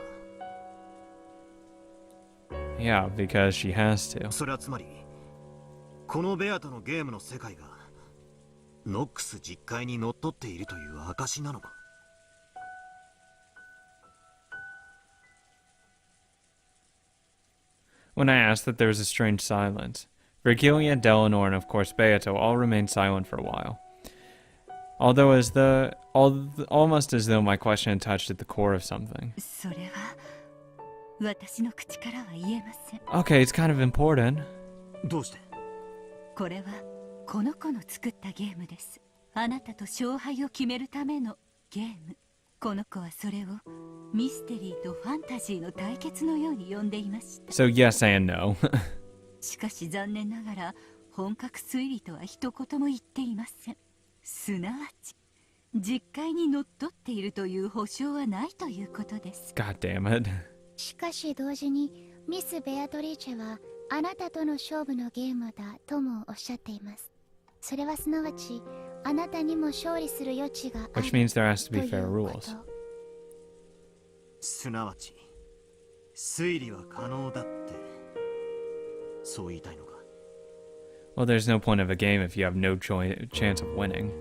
Yeah, because she has to. それはつまりこのベアトのゲームの世界がノックス実界にのっとっているという証なのか。When I asked that, there was a strange silence. Virgilia, Delanor, and of course Beato all remained silent for a while. Although almost as though my question had touched at the core of something. それは私の口からは言えません。 Okay, it's kind of important. どうして？これはこの子の作ったゲームです。あなたと勝敗を決めるためのゲーム。この子はそれをミステリーとファンタジーの対決のように呼んでいました。 So yes and no. しかし残念ながら本格推理とは一言も言っていません。すなわち実界にのっとっているという保証はないということです。 God damn it. しかし同時にミス・ベアトリーチェはあなたとの勝負のゲームだともおっしゃっています。それはすなわちあなたにも勝利する余地がある Which means there has to と be い fair うこと。 rules. すなわち推理は可能だってそう言いたいのか。 Well, there's no point of a game if you have no chance of winning.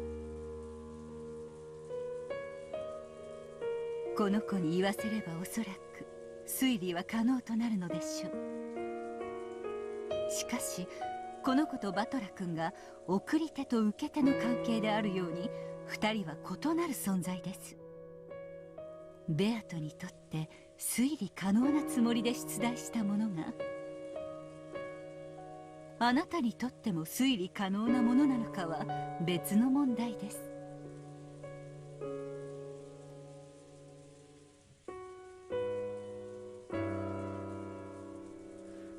この子に言わせればおそらく推理は可能となるのでしょう。しかしこの子とバトラ君が送り手と受け手の関係であるように二人は異なる存在です。ベアトにとって推理可能なつもりで出題したものがあなたにとっても推理可能なものなのかは別の問題です。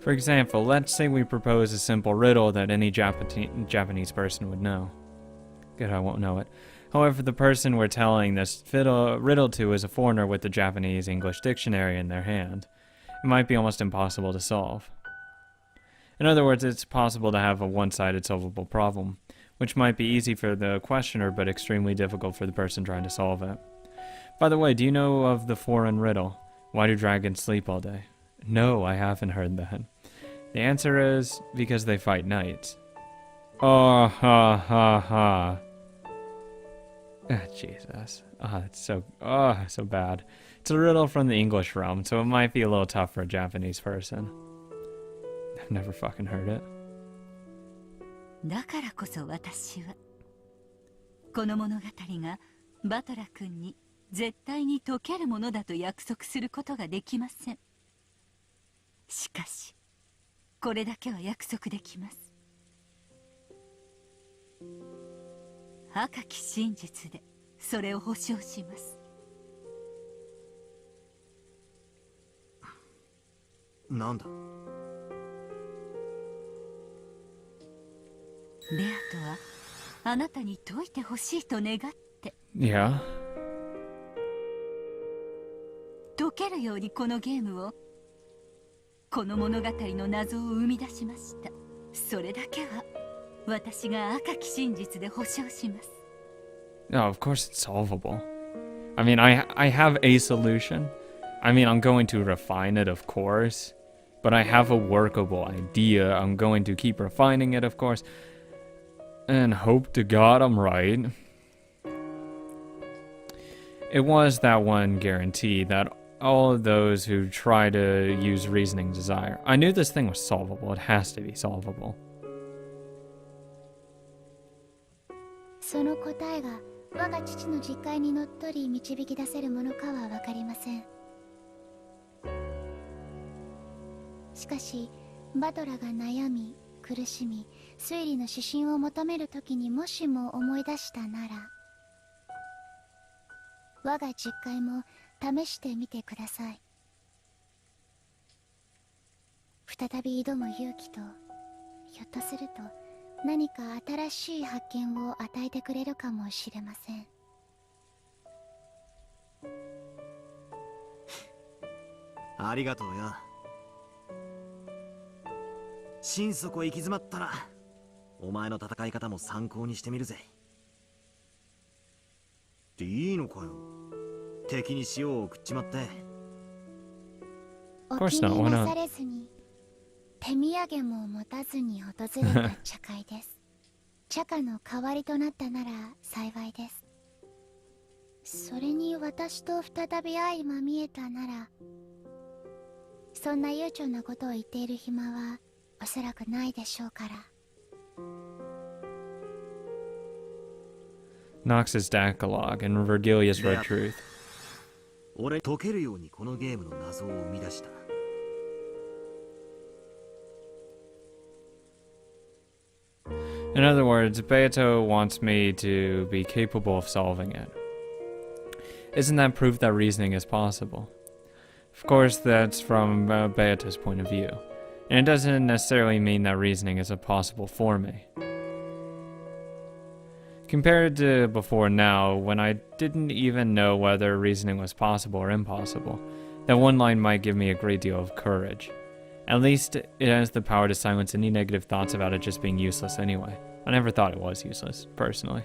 For example, let's say we propose a simple riddle that any Japanese person would know. Good, I won't know it. However, the person we're telling this riddle to is a foreigner with the Japanese-English dictionary in their hand. It might be almost impossible to solve. In other words, it's possible to have a one-sided solvable problem, which might be easy for the questioner but extremely difficult for the person trying to solve it. By the way, do you know of the foreign riddle? Why do dragons sleep all day? No, I haven't heard that. The answer is because they fight knights. Oh, ha, ha, ha. Ah, Jesus. It's so bad. It's a riddle from the English realm, so it might be a little tough for a Japanese person. I've never fucking heard it. だからこそ私はこの物語がバトラ君に絶対に解けるものだと約束することができません。しかしこれだけは約束できます。赤き真実でそれを保証します。なんだ。ベアとはあなたに解いてほしいと願って Yeah. 解けるようにこのゲームをこの物語の謎を生み出しました。それだけは私が赤き真実で保証します。 No, of course it's solvable. I mean, I have a solution. I mean, I'm going to refine it, of course. But I have a workable idea. I'm going to keep refining it, of course. And hope to God I'm right. It was that one guarantee that all of those who try to use reasoning desire. I knew this thing was solvable. It has to be solvable. その答えが我が父の実戒にのっとり導き出せるものかは分かりません。しかしバトラが悩み苦しみ推理の指針を求めるときにもしも思い出したなら我が実戒も試してみてください。再び挑む勇気とひょっとすると何か新しい発見を与えてくれるかもしれません。ありがとうよ。心底行き詰まったらお前の戦い方も参考にしてみるぜ。っていいのかよ、敵に塩を送っちまって。お気になされずに手土産も持たずに訪れた茶会です。茶花の代わりとなったなら幸いです。それに私と再び相まみえたなら、そんな悠長なことを言っている暇はおそらくないでしょうから。Nox's Decalogue and Virgilia's Red Truth. 俺解けるようにこのゲームの謎を生み出した。In other words, Beato wants me to be capable of solving it. Isn't that proof that reasoning is possible? Of course, that's from Beato's point of view, and it doesn't necessarily mean that reasoning is impossible for me. Compared to before now, when I didn't even know whether reasoning was possible or impossible, that one line might give me a great deal of courage. At least it has the power to silence any negative thoughts about it just being useless anyway. I never thought it was useless, personally.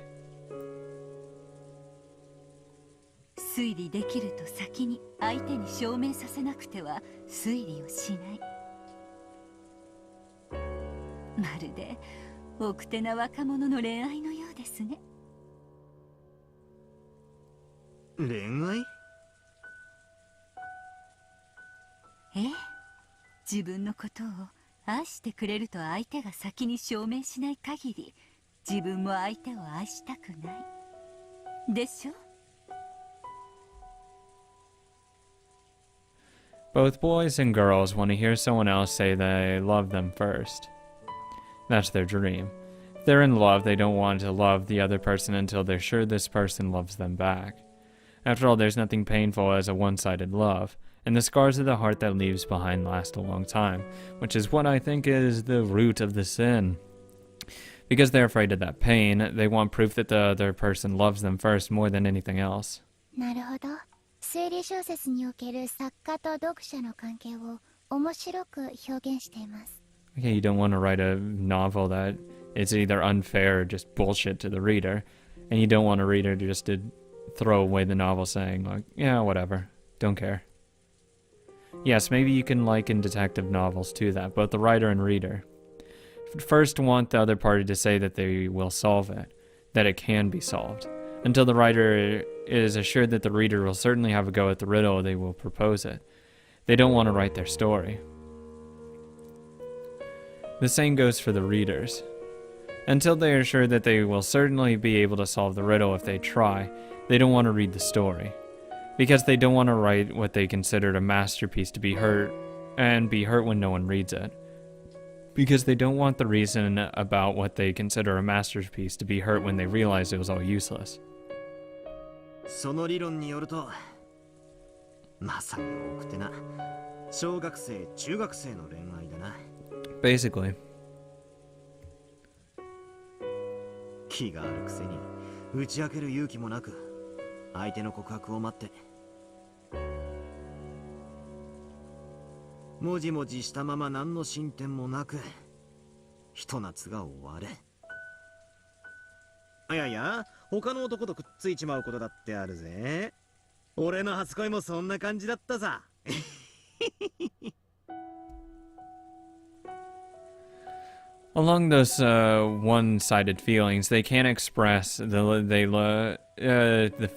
推理できると先に相手に証明させなくては推理をしない。まるで奥手な若者の恋愛のようですね。恋愛？ええ、自分のことを愛してくれると相手が先に証明しない限り、自分も相手を愛したくない。でしょ？ Both boys and girls want to hear someone else say they love them first. That's their dream. If they're in love, they don't want to love the other person until they're sure this person loves them back. After all, there's nothing painful as a one-sided love, and the scars of the heart that leaves behind last a long time, which is what I think is the root of the sin. Because they're afraid of that pain, they want proof that the other person loves them first more than anything else. なるほど。推理小説における作家と読者の関係を面白く表現しています。Okay, you don't want to write a novel that is either unfair or just bullshit to the reader, and you don't want a reader just to throw away the novel saying, like, yeah, whatever, don't care. Yes, maybe you can liken detective novels to that, both the writer and reader. First want the other party to say that they will solve it, that it can be solved. Until the writer is assured that the reader will certainly have a go at the riddle, they will propose it. They don't want to write their story. The same goes for the readers. Until they are sure that they will certainly be able to solve the riddle if they try, they don't want to read the story. Because they don't want to write what they considered a masterpiece to be hurt, and be hurt when no one reads it. Because they don't want the reason about what they consider a masterpiece to be hurt when they realize it was all useless. その理論によると、まさに奥手な小学生、中学生の恋愛だな。Basically. 気があるくせに打ち明ける勇気もなく、相手の告白を待って、もじもじしたまま何の進展もなく、ひと夏が終われ。いやいや、他の男とくっついちまうことだってあるぜ。俺の初恋もそんな感じだったさ。Along those one-sided feelings, they can't express the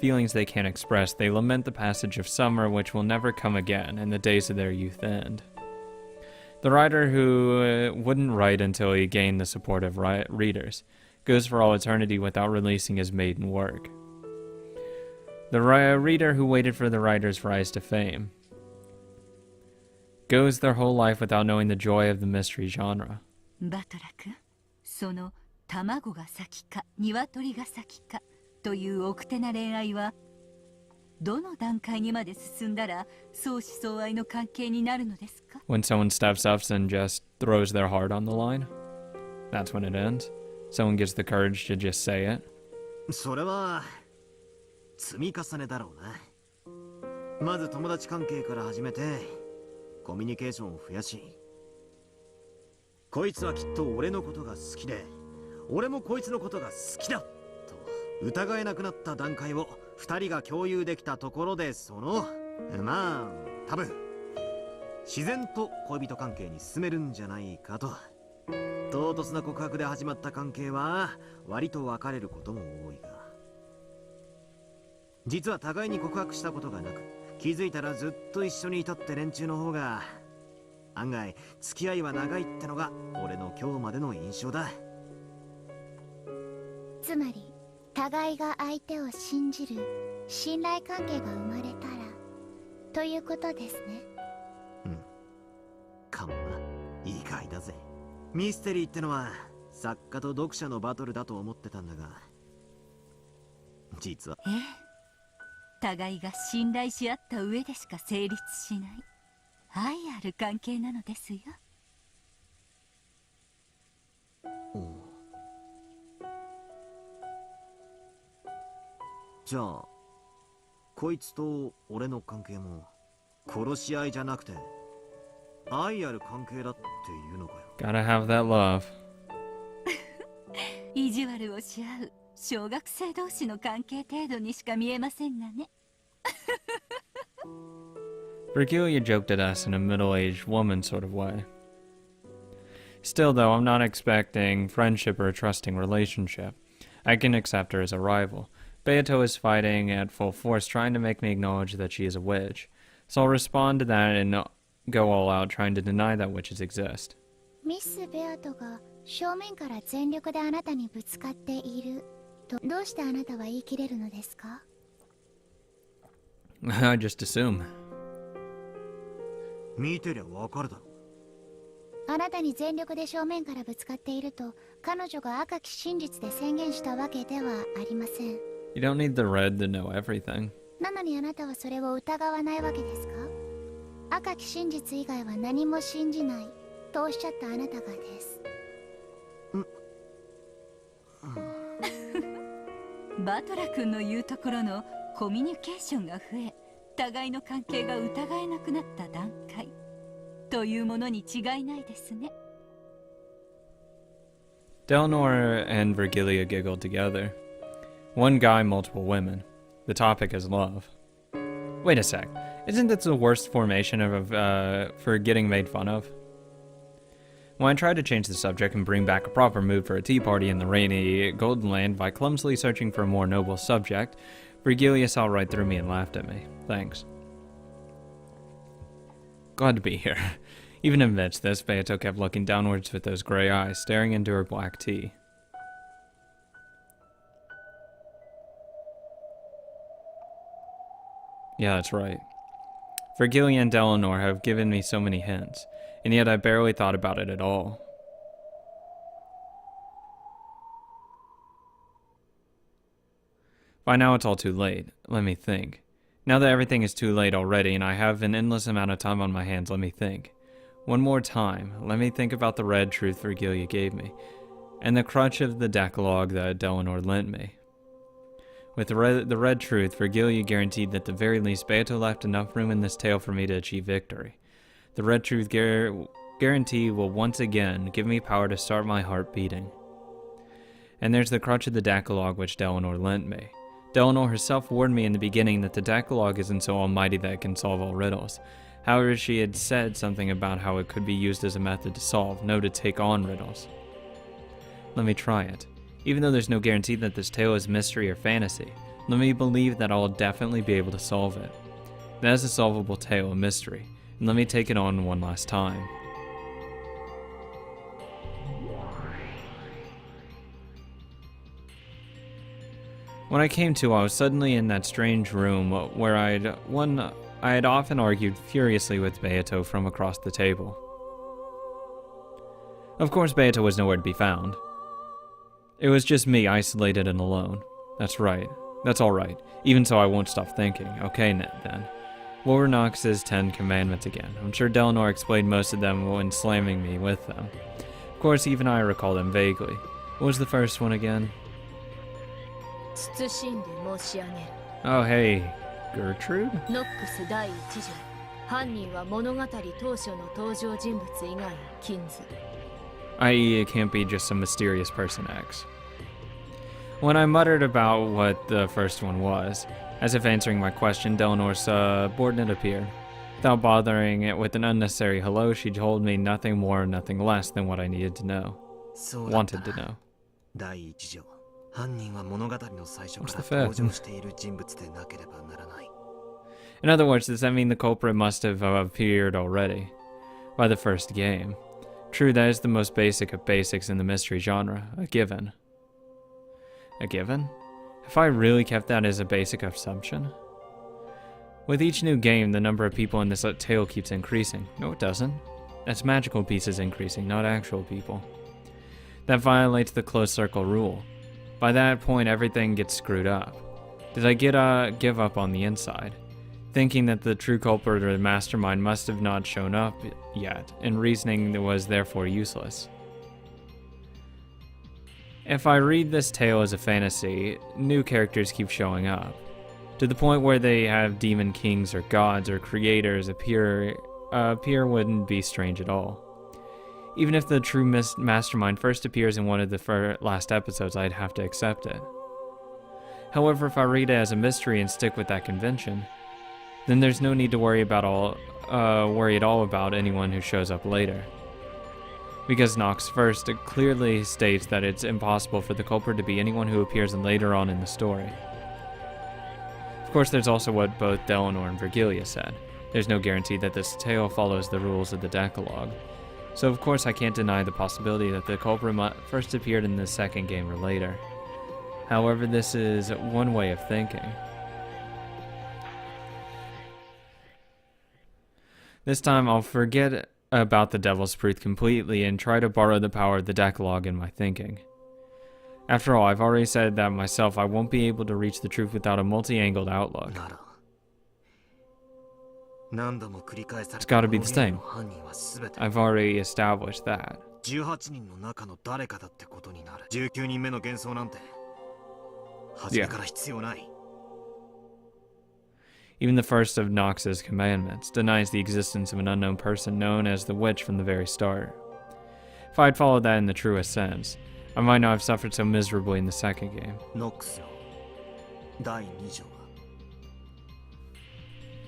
feelings they can't express. They lament the passage of summer, which will never come again, and the days of their youth end. The writer who wouldn't write until he gained the support of readers goes for all eternity without releasing his maiden work. The reader who waited for the writer's rise to fame goes their whole life without knowing the joy of the mystery genre. バトラ君、その卵が先か鶏が先かという奥手な恋愛はどの段階にまで進んだら相思相愛の関係になるのですか？ When someone steps up and just throws their heart on the line, that's when it ends. Someone gets the courage to just say it. それは積み重ねだろうな。まず友達関係から始めて、コミュニケーションを増やし、こいつはきっと俺のことが好きで、俺もこいつのことが好きだと疑えなくなった段階を2人が共有できたところで、まあ多分自然と恋人関係に進めるんじゃないかと。唐突な告白で始まった関係は割と別れることも多いが、実は互いに告白したことがなく、気づいたらずっと一緒にいたって連中の方が案外付き合いは長いってのが俺の今日までの印象だ。つまり互いが相手を信じる信頼関係が生まれたらということですね。かもな。意外だぜ。ミステリーってのは作家と読者のバトルだと思ってたんだが、実は互いが信頼し合った上でしか成立しない愛ある関係なのですよ。じゃあこいつと俺の関係も殺し合いじゃなくて愛ある関係だっていうのかよ。 Gotta have that love. 意地悪をし合う小学生同士の関係程度にしか見えませんがね。Virgilia joked at us in a middle-aged woman sort of way. Still, though, I'm not expecting friendship or a trusting relationship. I can accept her as a rival. Beato is fighting at full force, trying to make me acknowledge that she is a witch. So I'll respond to that and go all out, trying to deny that witches exist. ミス・ベアトが正面から全力であなたにぶつかっているとどうしてあなたは言い切れるのですか？ I just assume. 見てりゃわかるだろ。あなたに全力で正面からぶつかっていると彼女が赤き真実で宣言したわけではありません。 You don't need the red to know everything. なのにあなたはそれを疑わないわけですか？赤き真実以外は何も信じないとおっしゃったあなたがです。バトラ君の言うところのコミュニケーションが増え、互いの関係が疑えなくなった段階というものに違いないですね。Delnor and Virgilia giggled together. One guy, multiple women. The topic is love. Wait a sec. Isn't this the worst formation for getting made fun of? When I tried to change the subject and bring back a proper mood for a tea party in the rainy Golden Land by clumsily searching for a more noble subject, Virgilia saw right through me and laughed at me. Thanks. Glad to be here. Even amidst this, Beato kept looking downwards with those gray eyes, staring into her black tea. Yeah, that's right. Virgilia and Delnor have given me so many hints, and yet I barely thought about it at all. By now it's all too late. Let me think. Now that everything is too late already and I have an endless amount of time on my hands, let me think. One more time, let me think about the red truth Virgilia gave me, and the crutch of the Decalogue that Delnor lent me. With the red truth, Virgilia guaranteed that at the very least Beato left enough room in this tale for me to achieve victory. The red truth guarantee will once again give me power to start my heart beating. And there's the crutch of the Decalogue which Delnor lent me. Delnor herself warned me in the beginning that the Decalogue isn't so almighty that it can solve all riddles. However, she had said something about how it could be used as a method to solve, no to take on riddles. Let me try it. Even though there's no guarantee that this tale is mystery or fantasy, let me believe that I'll definitely be able to solve it. That is a solvable tale, a mystery, and let me take it on one last time. When I came to, I was suddenly in that strange room where I had often argued furiously with Beato from across the table. Of course, Beato was nowhere to be found. It was just me, isolated and alone. That's right. That's alright. Even so, I won't stop thinking. Okay, then. What were Nox's 10 commandments again? I'm sure Delnor explained most of them when slamming me with them. Of course, even I recall them vaguely. What was the first one again? Oh, hey, Gertrude? 犯人は物語当初の登場人物以外を禁ず。 i.e., it can't be just some mysterious person X. When I muttered about what the first one was, as if answering my question, Delanor's subordinate appeared. Without bothering it with an unnecessary hello, she told me nothing more, nothing less than what I needed to know. Wanted to know. 第一条、犯人は物語の最初 What's か the ら fifth? 登場している人物でなければならない。 In other words, does that mean the culprit must have appeared already by the first game? True, that is the most basic of basics in the mystery genre, a given. A given? Have I really kept that as a basic assumption? With each new game, the number of people in this tale keeps increasing. No, it doesn't. That's magical pieces increasing, not actual people. That violates the closed circle rule. By that point, everything gets screwed up. Did I give up on the inside, thinking that the true culprit or the mastermind must have not shown up yet, and reasoning that was therefore useless? If I read this tale as a fantasy, new characters keep showing up, to the point where they have demon kings or gods or creators appear wouldn't be strange at all. Even if the true mastermind first appears in one of the last episodes, I'd have to accept it. However, if I read it as a mystery and stick with that convention, then there's no need to worry at all about anyone who shows up later. Because Nox first clearly states that it's impossible for the culprit to be anyone who appears later on in the story. Of course, there's also what both Delanor and Virgilia said. There's no guarantee that this tale follows the rules of the Decalogue. So of course I can't deny the possibility that the culprit first appeared in the second game or later. However, this is one way of thinking. This time I'll forget about the Devil's Truth completely and try to borrow the power of the Decalogue in my thinking. After all, I've already said that myself, I won't be able to reach the truth without a multi-angled outlook. It's gotta be the same. I've already established that. 18人の中の誰かだってことになる。19人目の幻想なんて初めから必要ない。 Even the first of Nox's commandments denies the existence of an unknown person known as the Witch from the very start. If I'd followed that in the truest sense, I might not have suffered so miserably in the second game. Nox の第2条は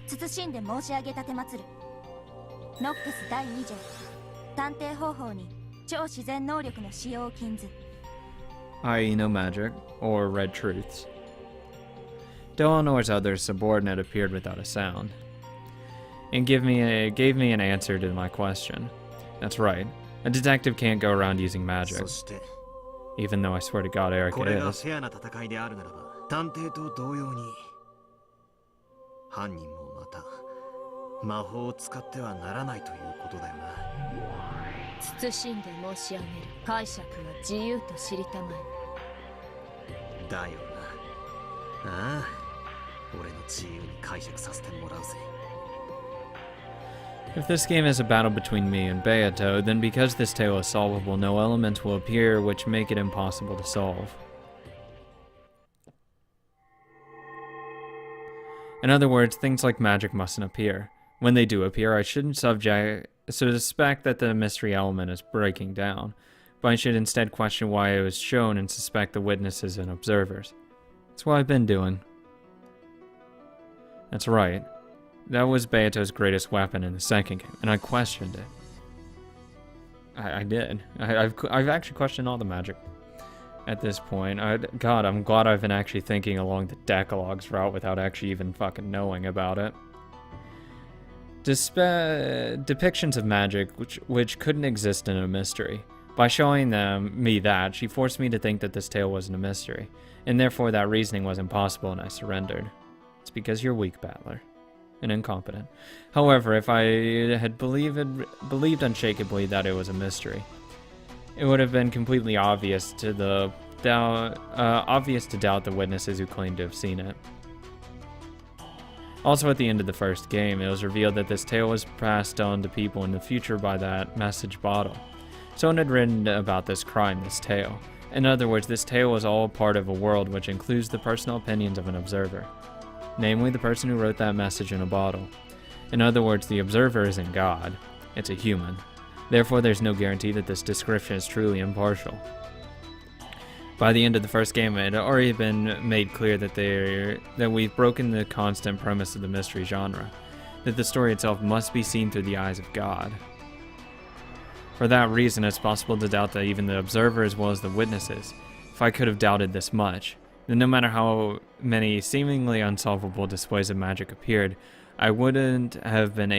謹んで申し上げたてまつる。ノックス第2条、探偵方法に超自然能力の使用を禁ず。i.e. no magic, or red truths. Delanor's other subordinate appeared without a sound, and gave me an answer to my question. That's right, a detective can't go around using magic, そして even though I swear to God Eric これが is. フェアな戦いであるならば、探偵と同様に犯人もまた魔法を使ってはならないということだよな。謹んで申し上げる。解釈は自由と知りたまえ。だよな。ああ、俺の自由に解釈させてもらうぜ。 If this game is a battle between me and Beato, then because this tale is solvable, no elements will appear which make it impossible to solve. In other words, things like magic mustn't appear. When they do appear, I shouldn't suspect that the mystery element is breaking down, but I should instead question why it was shown and suspect the witnesses and observers. That's what I've been doing. That's right. That was Beato's greatest weapon in the second game, and I questioned it. I did. I've actually questioned all the magic at this point. God, I'm glad I've been actually thinking along the Decalogue's route without actually even fucking knowing about it. Depictions of magic which couldn't exist in a mystery. By showing me that, she forced me to think that this tale wasn't a mystery, and therefore that reasoning was impossible and I surrendered. It's because you're weak, Battler. And incompetent. However, if I had believed unshakably that it was a mystery, it would have been completely obvious to doubt the witnesses who claimed to have seen it. Also, at the end of the first game, it was revealed that this tale was passed on to people in the future by that message bottle. Someone had written about this crime, this tale. In other words, this tale was all part of a world which includes the personal opinions of an observer. Namely, the person who wrote that message in a bottle. In other words, the observer isn't God, it's a human. Therefore, there's no guarantee that this description is truly impartial. By the end of the first game, it had already been made clear that we've broken the constant premise of the mystery genre, that the story itself must be seen through the eyes of God. For that reason, it's possible to doubt that even the observer as well as the witnesses. If I could have doubted this much, then no matter how many seemingly unsolvable displays of magic appeared, I wouldn't have had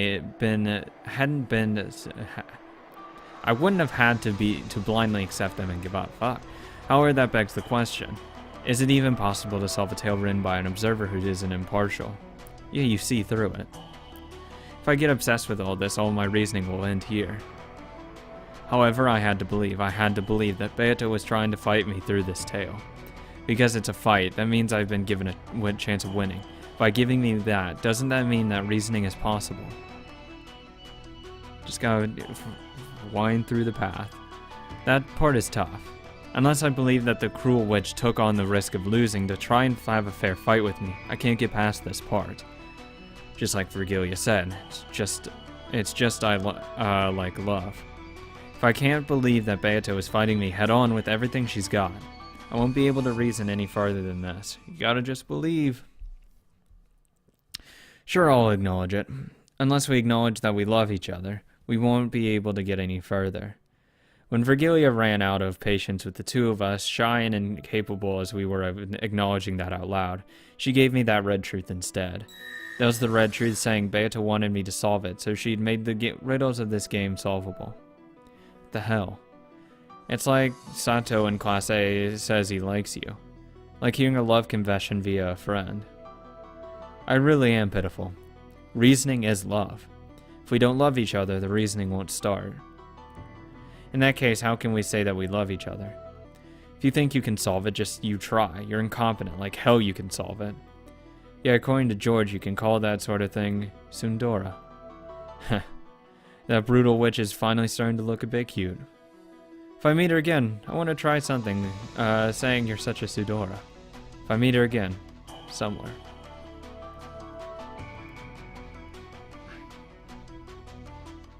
to blindly accept them and give up. Fuck. However, that begs the question: is it even possible to solve a tale written by an observer who isn't impartial? Yeah, you see through it. If I get obsessed with all this, all my reasoning will end here. However, I had to believe that Beato was trying to fight me through this tale. Because it's a fight, that means I've been given a chance of winning. By giving me that, doesn't that mean that reasoning is possible? Just gotta wind through the path. That part is tough. Unless I believe that the cruel witch took on the risk of losing to try and have a fair fight with me, I can't get past this part. Just like Virgilia said, it's just like love. If I can't believe that Beato is fighting me head-on with everything she's got, I won't be able to reason any farther than this. You gotta just believe. Sure, I'll acknowledge it. Unless we acknowledge that we love each other, we won't be able to get any further. When Virgilia ran out of patience with the two of us, shy and incapable as we were of acknowledging that out loud, she gave me that red truth instead. That was the red truth saying Beato wanted me to solve it, so she'd made the riddles of this game solvable. What the hell? It's like Sato in Class A says he likes you. Like hearing a love confession via a friend. I really am pitiful. Reasoning is love. If we don't love each other, the reasoning won't start. In that case, how can we say that we love each other? If you think you can solve it, just you try. You're incompetent, like hell you can solve it. Yeah, according to George, you can call that sort of thing Sundora. Heh. That brutal witch is finally starting to look a bit cute. If I meet her again, I want to try something, saying you're such a Sudora. If I meet her again, somewhere.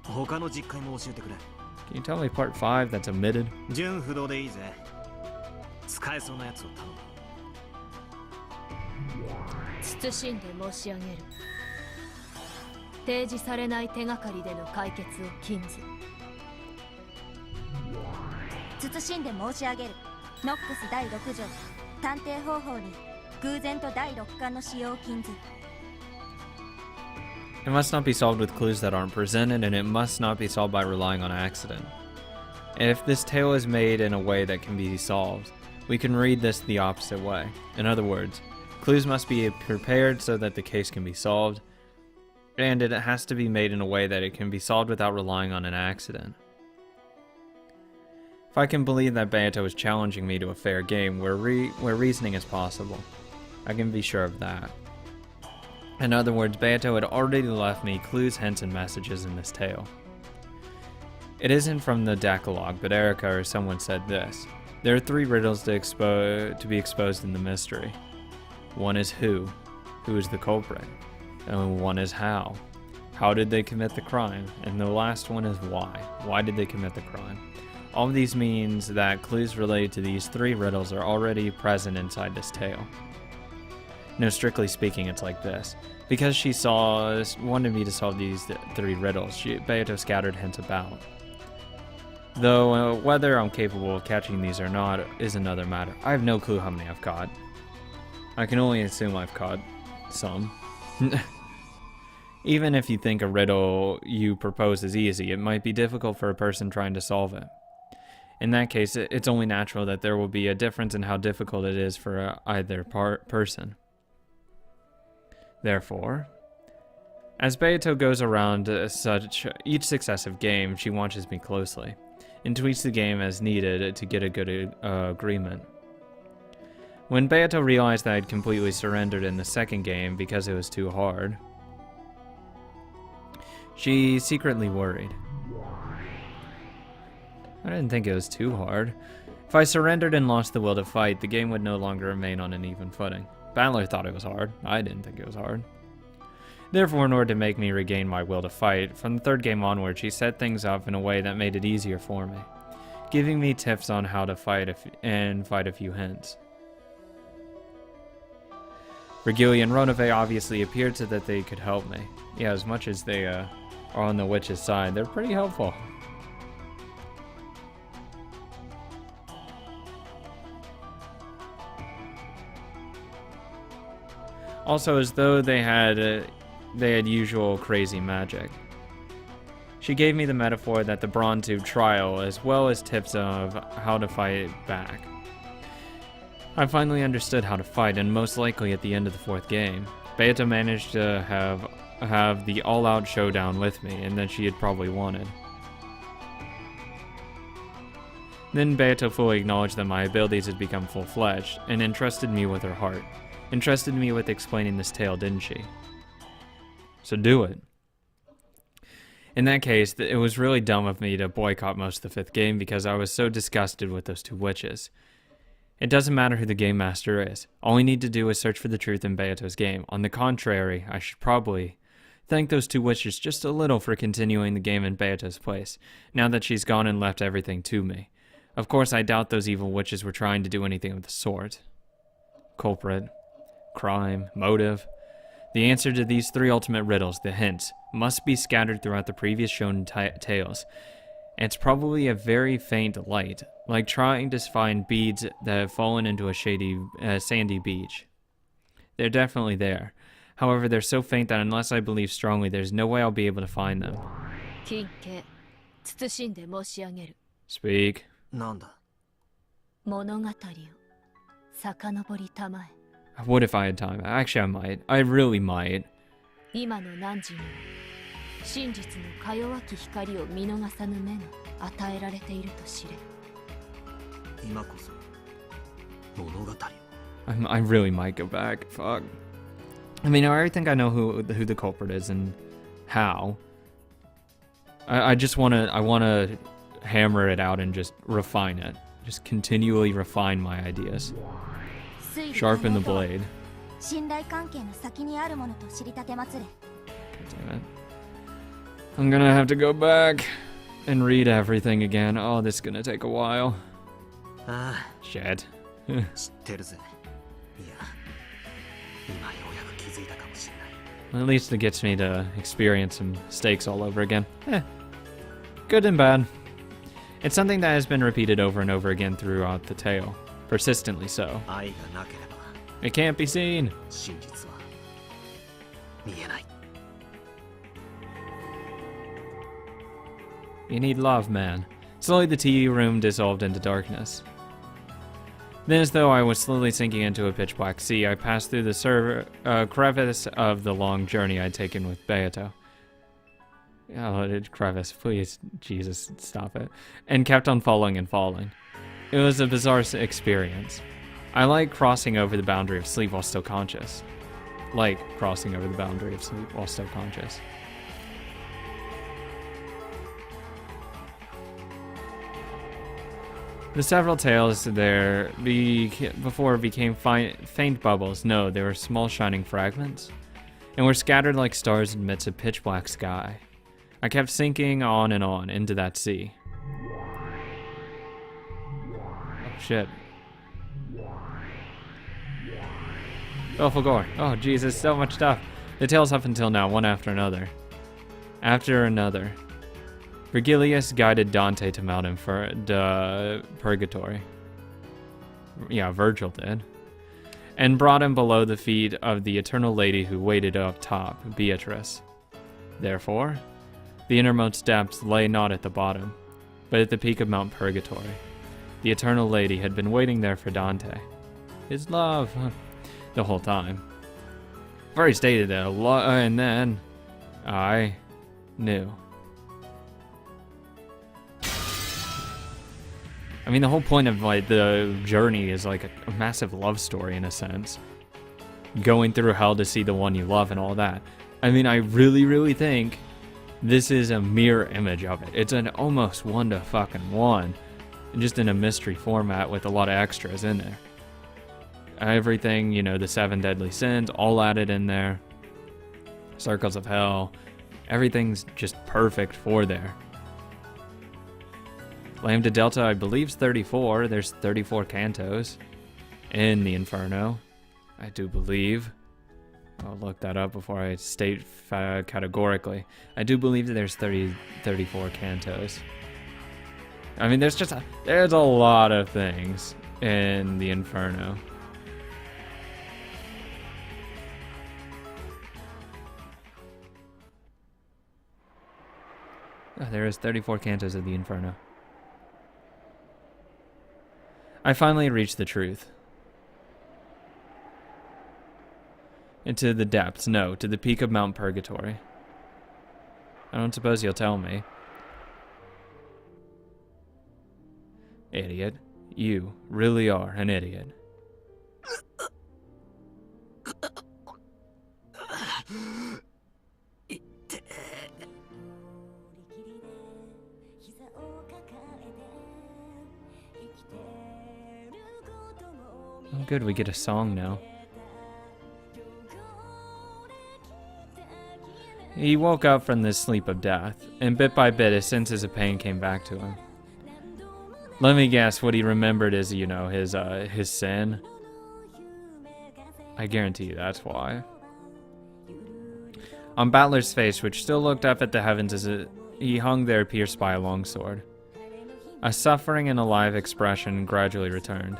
Can you tell me part 5 that's omitted? 純不動でいいぜ。使えそうなやつを頼む。謹んで申し上げる。提示されない手がかりでの解決を禁ず。謹んで申し上げる。ノックス第6条探偵方法に偶然と第6巻の使用を禁ず。 It must not be solved with clues that aren't presented, and it must not be solved by relying on accident. If this tale is made in a way that can be solved, we can read this the opposite way. In other words, clues must be prepared so that the case can be solved, and it has to be made in a way that it can be solved without relying on an accident. If I can believe that Beato is challenging me to a fair game where reasoning is possible, I can be sure of that. In other words, Beato had already left me clues, hints, and messages in this tale. It isn't from the Decalogue, but Erica or someone said this. There are 3 riddles to be exposed in the mystery. One is who is the culprit, and one is how did they commit the crime, and the last one is why did they commit the crime. All of these means that clues related to these 3 riddles are already present inside this tale. No, strictly speaking, it's like this. Because she wanted me to solve these 3 riddles, Beato scattered hints about. Though, whether I'm capable of catching these or not is another matter. I have no clue how many I've caught. I can only assume I've caught some. Even if you think a riddle you propose is easy, it might be difficult for a person trying to solve it. In that case, it's only natural that there will be a difference in how difficult it is for either person. Therefore, as Beato goes around each successive game, she watches me closely, and tweaks the game as needed to get a good agreement. When Beato realized that I'd completely surrendered in the second game because it was too hard, she secretly worried. I didn't think it was too hard. If I surrendered and lost the will to fight, the game would no longer remain on an even footing. Battler thought it was hard. I didn't think it was hard. Therefore, in order to make me regain my will to fight, from the third game onward, she set things up in a way that made it easier for me, giving me tips on how to fight and a few hints. Virgilia and Ronove obviously appeared so that they could help me. Yeah, as much as they are on the witch's side, they're pretty helpful. Also, as though they had usual crazy magic. She gave me the metaphor that the Brawn Tube trial, as well as tips of how to fight back. I finally understood how to fight, and most likely at the end of the fourth game, Beata managed to have the all-out showdown with me, and that she had probably wanted. Then Beata fully acknowledged that my abilities had become full-fledged, and entrusted me with her heart. Entrusted me with explaining this tale, didn't she? So do it. In that case, it was really dumb of me to boycott most of the fifth game because I was so disgusted with those two witches. It doesn't matter who the game master is. All we need to do is search for the truth in Beato's game. On the contrary, I should probably thank those two witches just a little for continuing the game in Beato's place, now that she's gone and left everything to me. Of course, I doubt those evil witches were trying to do anything of the sort. Culprit, crime, motive. The answer to these three ultimate riddles, the hints, must be scattered throughout the previous shown tales. It's probably a very faint light, like trying to find beads that have fallen into a shady, sandy beach. They're definitely there. However, they're so faint that unless I believe strongly, there's no way I'll be able to find them. Speak. なんだ What if I had time? Actually, I might. I really might. 今の汝に真実のか弱き光を見逃さぬ目が与えられていると知れ。今こそ物語を I really might go back. Fuck. I mean, I already think I know who the culprit is and how. I just wanna hammer it out and just refine it. Just continually refine my ideas. Sharpen the blade. 信頼関係の先にあるものと知りたてまつれ。 God damn it. I'm gonna have to go back and read everything again. Oh, this is gonna take a while. ああ Shit. 知ってるぜいや今ようやく気づいたかもしれない At least it gets me to experience some stakes all over again. Good and bad. It's something that has been repeated over and over again throughout the tale. Persistently so. 愛がなければ It can't be seen. 真実は見えない You need love, man. Slowly the TV room dissolved into darkness. Then, as though I was slowly sinking into a pitch black sea, I passed through the crevice of the long journey I'd taken with Beato. Oh, crevice, please, Jesus, stop it. And kept on falling and falling. It was a bizarre experience. I like crossing over the boundary of sleep while still conscious. Like crossing over the boundary of sleep while still conscious. The several tales there before became faint bubbles. No, they were small shining fragments, and were scattered like stars amidst a pitch black sky. I kept sinking on and on into that sea. Oh shit. Oh, Fulgore. Oh, Jesus, so much stuff. The tales up until now, one after another. After another. Virgilius guided Dante to Mount Purgatory. Yeah, Virgil did. And brought him below the feet of the eternal lady who waited up top, Beatrice. Therefore, the innermost depths lay not at the bottom, but at the peak of Mount Purgatory. The eternal lady had been waiting there for Dante. His love. The whole time. I've already stated that and then I knew. I mean, the whole point of like the journey is like a massive love story in a sense. Going through hell to see the one you love and all that. I mean, I really think this is a mirror image of it. It's an almost 1-to-1, just in a mystery format with a lot of extras in there. Everything, you know, the 7 deadly sins, all added in there. Circles of Hell. Everything's just perfect for there. Lambda Delta, I believe, is 34. There's 34 cantos in the Inferno, I do believe. I'll look that up before I state categorically. I do believe that there's 34 cantos. I mean, there's a lot of things in the Inferno. Oh, there is 34 cantos of the Inferno. I finally reached the truth. Into the depths, no, to the peak of Mount Purgatory. I don't suppose you'll tell me. Idiot. You really are an idiot. Oh good, we get a song now. He woke up from this sleep of death, and bit by bit his senses of pain came back to him. Let me guess, what he remembered is, you know, his sin. I guarantee you that's why. On Battler's face, which still looked up at the heavens as he hung there pierced by a longsword, a suffering and alive expression gradually returned.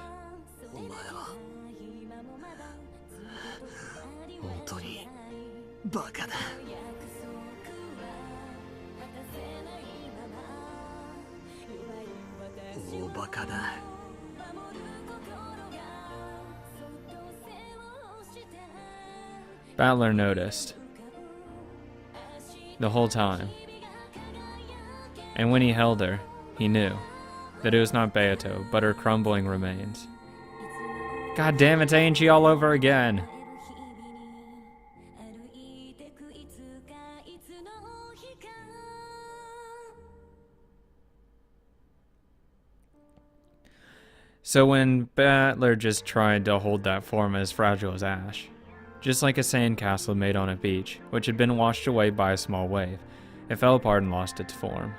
Battler noticed the whole time, and when he held her, he knew that it was not Beato, but her crumbling remains. God damn it, ain't she all over again? So when Battler just tried to hold that form as fragile as ash, just like a sandcastle made on a beach, which had been washed away by a small wave, it fell apart and lost its form.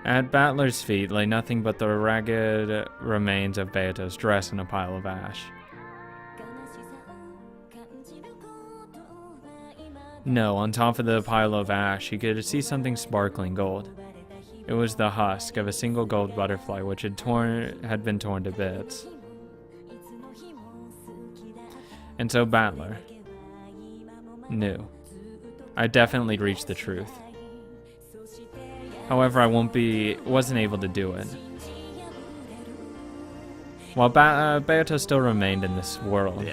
At Battler's feet lay nothing but the ragged remains of Beato's dress in a pile of ash. No, on top of the pile of ash, he could see something sparkling gold. It was the husk of a single gold butterfly which had been torn to bits. And so Battler knew. I definitely reached the truth. However, I wasn't able to do it. While Beato still remained in this world.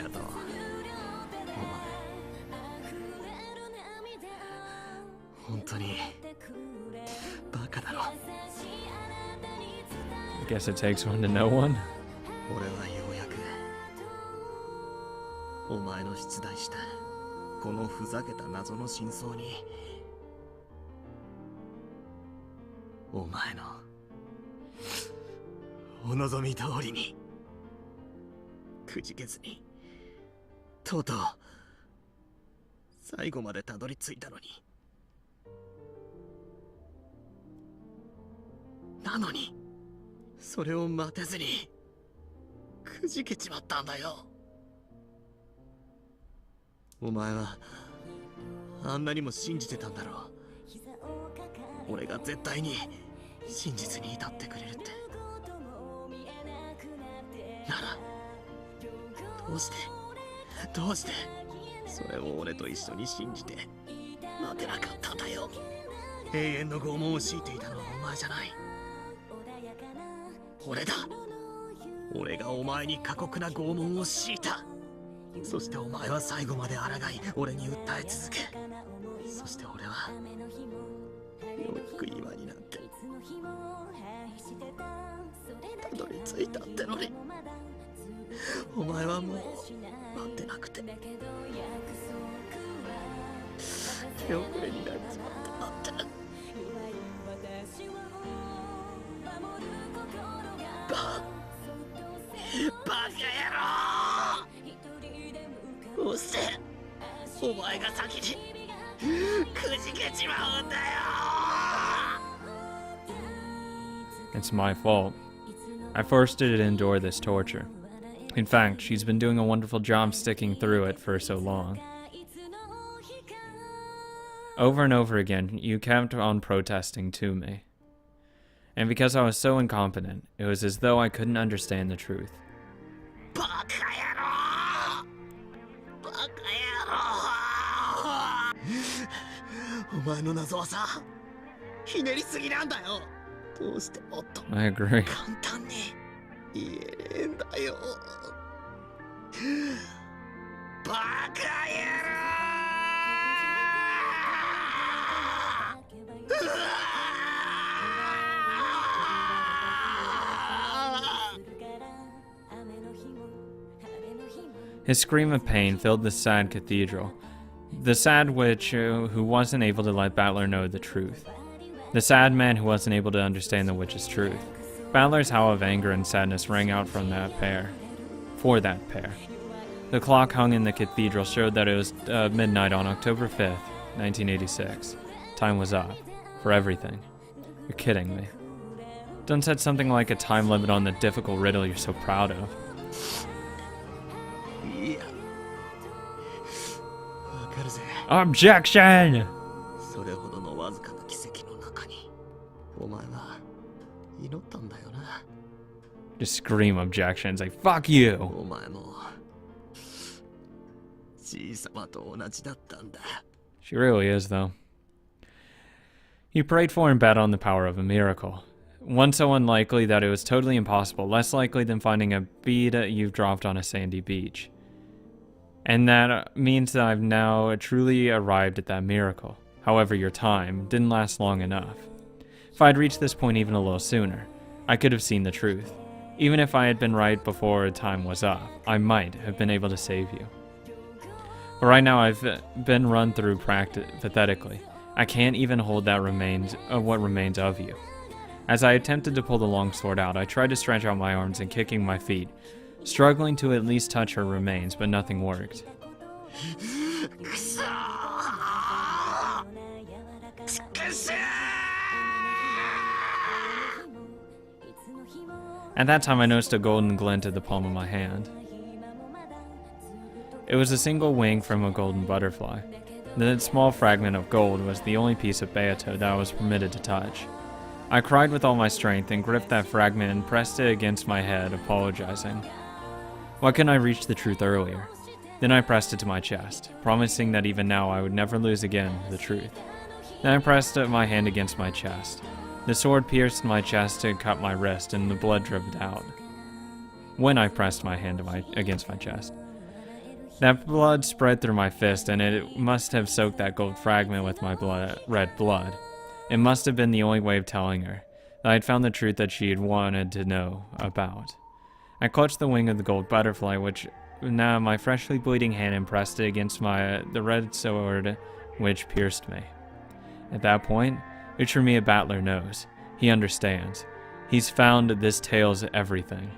I guess it takes one to know one. 俺はようやくお前の出題したこのふざけた謎の真相にお前のお望み通りにくじけずにとうとう最後までたどり着いたのになのにそれを待てずにくじけちまったんだよ。お前はあんなにも信じてたんだろう。俺が絶対に真実に至ってくれるってならどうしてそれを俺と一緒に信じて待てなかったんだよ。永遠の拷問を強いていたのはお前じゃない、俺だ。俺がお前に過酷な拷問を強いた。そしてお前は最後まで抗い俺に訴え続け、そして俺はようやく今になってたどり着いたってのにお前はもう待ってなくて手遅れになっちまったってバカ野郎どうしてお前が先にくじけちまうんだよ。 It's my fault. I forced her to endure this torture. In fact, she's been doing a wonderful job sticking through it for so long. Over and over again, you kept on protesting to me. And because I was so incompetent, it was as though I couldn't understand the truth. バカ野郎バカ野郎お前の謎はさひねりすぎなんだよ。どうしてもっと I agree. 簡単に言えねえんだよ。バカ野郎 His scream of pain filled the sad cathedral. The sad witch who wasn't able to let Battler know the truth. The sad man who wasn't able to understand the witch's truth. Battler's howl of anger and sadness rang out from that pair. For that pair. The clock hung in the cathedral showed that it was midnight on October 5th, 1986. Time was up. For everything. You're kidding me. Don't set something like a time limit on the difficult riddle you're so proud of. いやわかるぜ。 Objection! それほどのわずかな奇跡の中にお前は祈ったんだよな。 Just scream objections like, fuck you! お前もじいさまと同じだったんだ。 She really is, though. You prayed for and bet on the power of a miracle. One so unlikely that it was totally impossible, less likely than finding a bead you've dropped on a sandy beach. And that means that I've now truly arrived at that miracle. However, your time didn't last long enough. If I'd reached this point even a little sooner, I could have seen the truth. Even if I had been right before time was up, I might have been able to save you. But right now I've been run through pathetically. I can't even hold that what remains of you. As I attempted to pull the long sword out, I tried to stretch out my arms and kicking my feet, struggling to at least touch her remains, but nothing worked. At that time, I noticed a golden glint at the palm of my hand. It was a single wing from a golden butterfly. That small fragment of gold was the only piece of Beato that I was permitted to touch. I cried with all my strength and gripped that fragment and pressed it against my head, apologizing. Why couldn't I reach the truth earlier? Then I pressed it to my chest, promising that even now I would never lose again the truth. Then I pressed my hand against my chest. The sword pierced my chest and cut my wrist, and the blood dripped out. When I pressed my hand against my chest, that blood spread through my fist, and it must have soaked that gold fragment with my red blood. It must have been the only way of telling her that I had found the truth that she had wanted to know about. I clutched the wing of the gold butterfly, which now my freshly bleeding hand, and pressed it against the red sword which pierced me. At that point, Uchimiya Battler knows. He understands. He's found this tale's everything.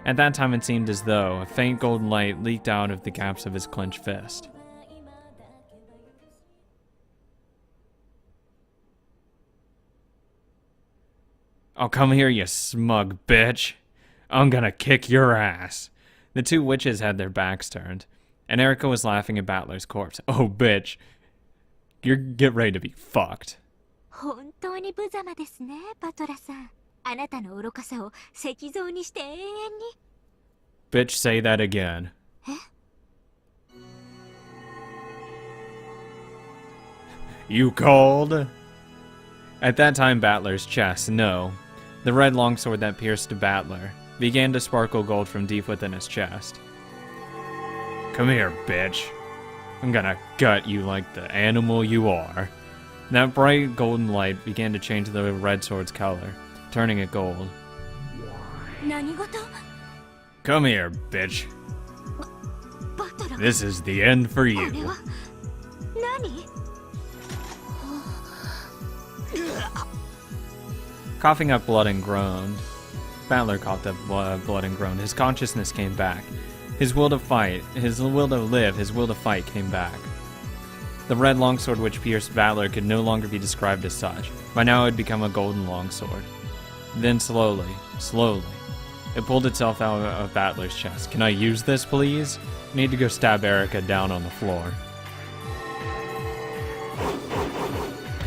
At that time, it seemed as though a faint golden light leaked out of the gaps of his clenched fist. Oh, come here, you smug bitch. I'm gonna kick your ass. The two witches had their backs turned, and Erika was laughing at Battler's corpse. Oh, bitch. Get ready to be fucked. 本当に無様ですね、バトラさん。あなたの愚かさを石像にして永遠に。Bitch, say that again. You called? At that time, Battler's chest, no, the red longsword that pierced Battler, began to sparkle gold from deep within his chest. Come here, bitch. I'm gonna gut you like the animal you are. That bright golden light began to change the red sword's color, turning it gold. 何事? Come here, bitch. バトラ。 This is the end for こ you. れは何? Coughing up blood and groaned, Battler caught the blood and groaned. His consciousness came back. His will to fight, his will to live, his will to fight came back. The red longsword which pierced Battler could no longer be described as such. By now it had become a golden longsword. Then slowly, it pulled itself out of Battler's chest. Can I use this, please? I need to go stab Erica down on the floor.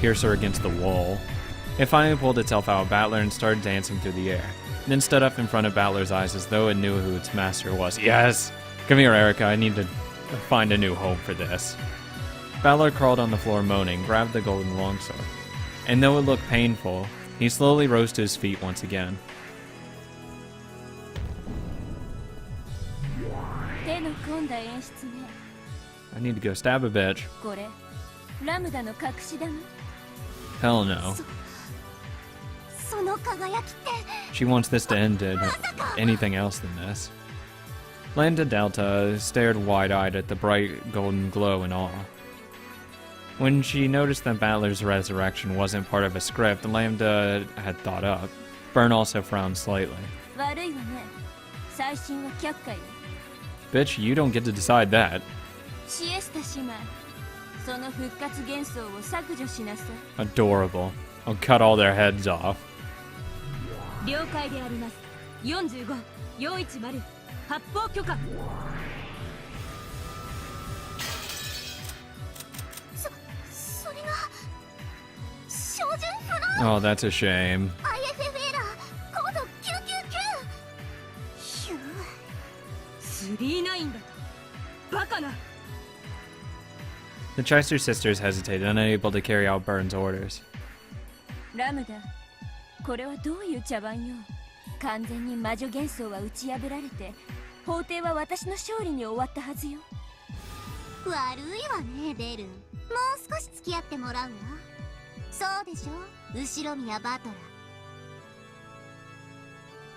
Pierce her against the wall. It finally pulled itself out of Battler and started dancing through the air. Then stood up in front of Battler's eyes as though it knew who its master was. Yes! Come here, Erica. I need to find a new home for this. Battler crawled on the floor moaning, grabbed the golden longsword. And though it looked painful, he slowly rose to his feet once again. I need to go stab a bitch. Hell no. She wants this to end anything else than this. Lambda Delta stared wide-eyed at the bright golden glow in awe. When she noticed that Battler's resurrection wasn't part of a script Lambda had thought up, Byrne also frowned slightly. Bitch, you don't get to decide that. Adorable. I'll cut all their heads off. Oh, that's a shame. The Chester sisters hesitated, unable to carry out Byrne's orders. ラムダ、これはどういう茶番よ。完全に魔女幻想は打ち破られて、法廷は私の勝利に終わったはずよ。悪いわね、ベルン。もう少し付き合ってもらうわ。そうでしょ、後宮バト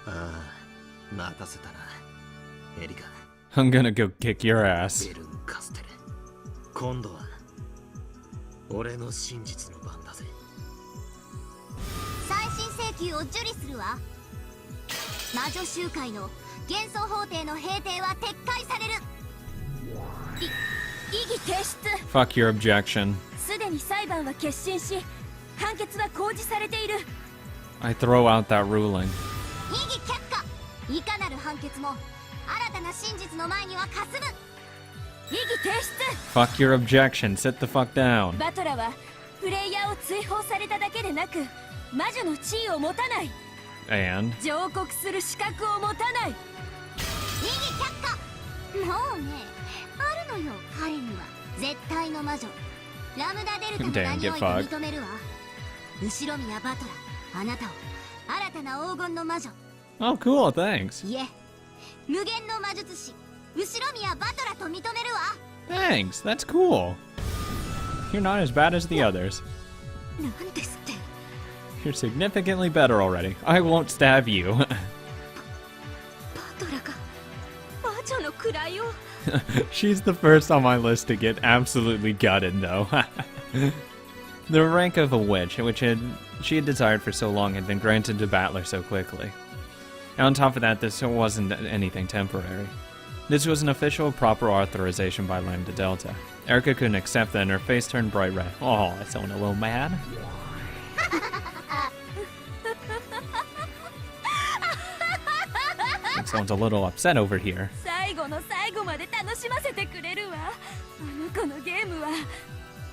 ラー。ああ、待たせたな、エリカ。I'm gonna go kick your ass. ベルン・カステル。今度は俺の真実の番だぜ。再審請求を受理するわ。魔女集会の幻想法廷の閉廷は撤回される。異議提出。 Fuck your objection. すでに裁判は決審し、判決は公示されている。I throw out that ruling. 異議却下。いかなる判決も新たな真実の前にはかすむ。異議提出。 Fuck your objection. Sit the fuck down. バトラはプレイヤーを追放されただけでなく、魔女の地位を持たない。And 上告する資格を持たない。異議却下。もうね、あるのよ、彼には絶対の魔女ラムダデルタの名において認めるわ。後宮バトラ、あなたを新たな黄金の魔女。 Oh, cool. Thanks. いえ、無限の魔術師後宮バトラと認めるわ。 Thanks. That's cool. You're not as bad as the others. なんですって。 You're significantly better already. I won't stab you. バトラが魔女の位を。She's the first on my list to get absolutely gutted, though. The rank of a witch, she had desired for so long, had been granted to Battler so quickly. And on top of that, this wasn't anything temporary. This was an official, proper authorization by Lambda Delta. Erica couldn't accept that, and her face turned bright red. Oh, I sound a little mad. It sounds a little upset over here. 最後の最後まで楽しませてくれるわ。あの子のゲームは。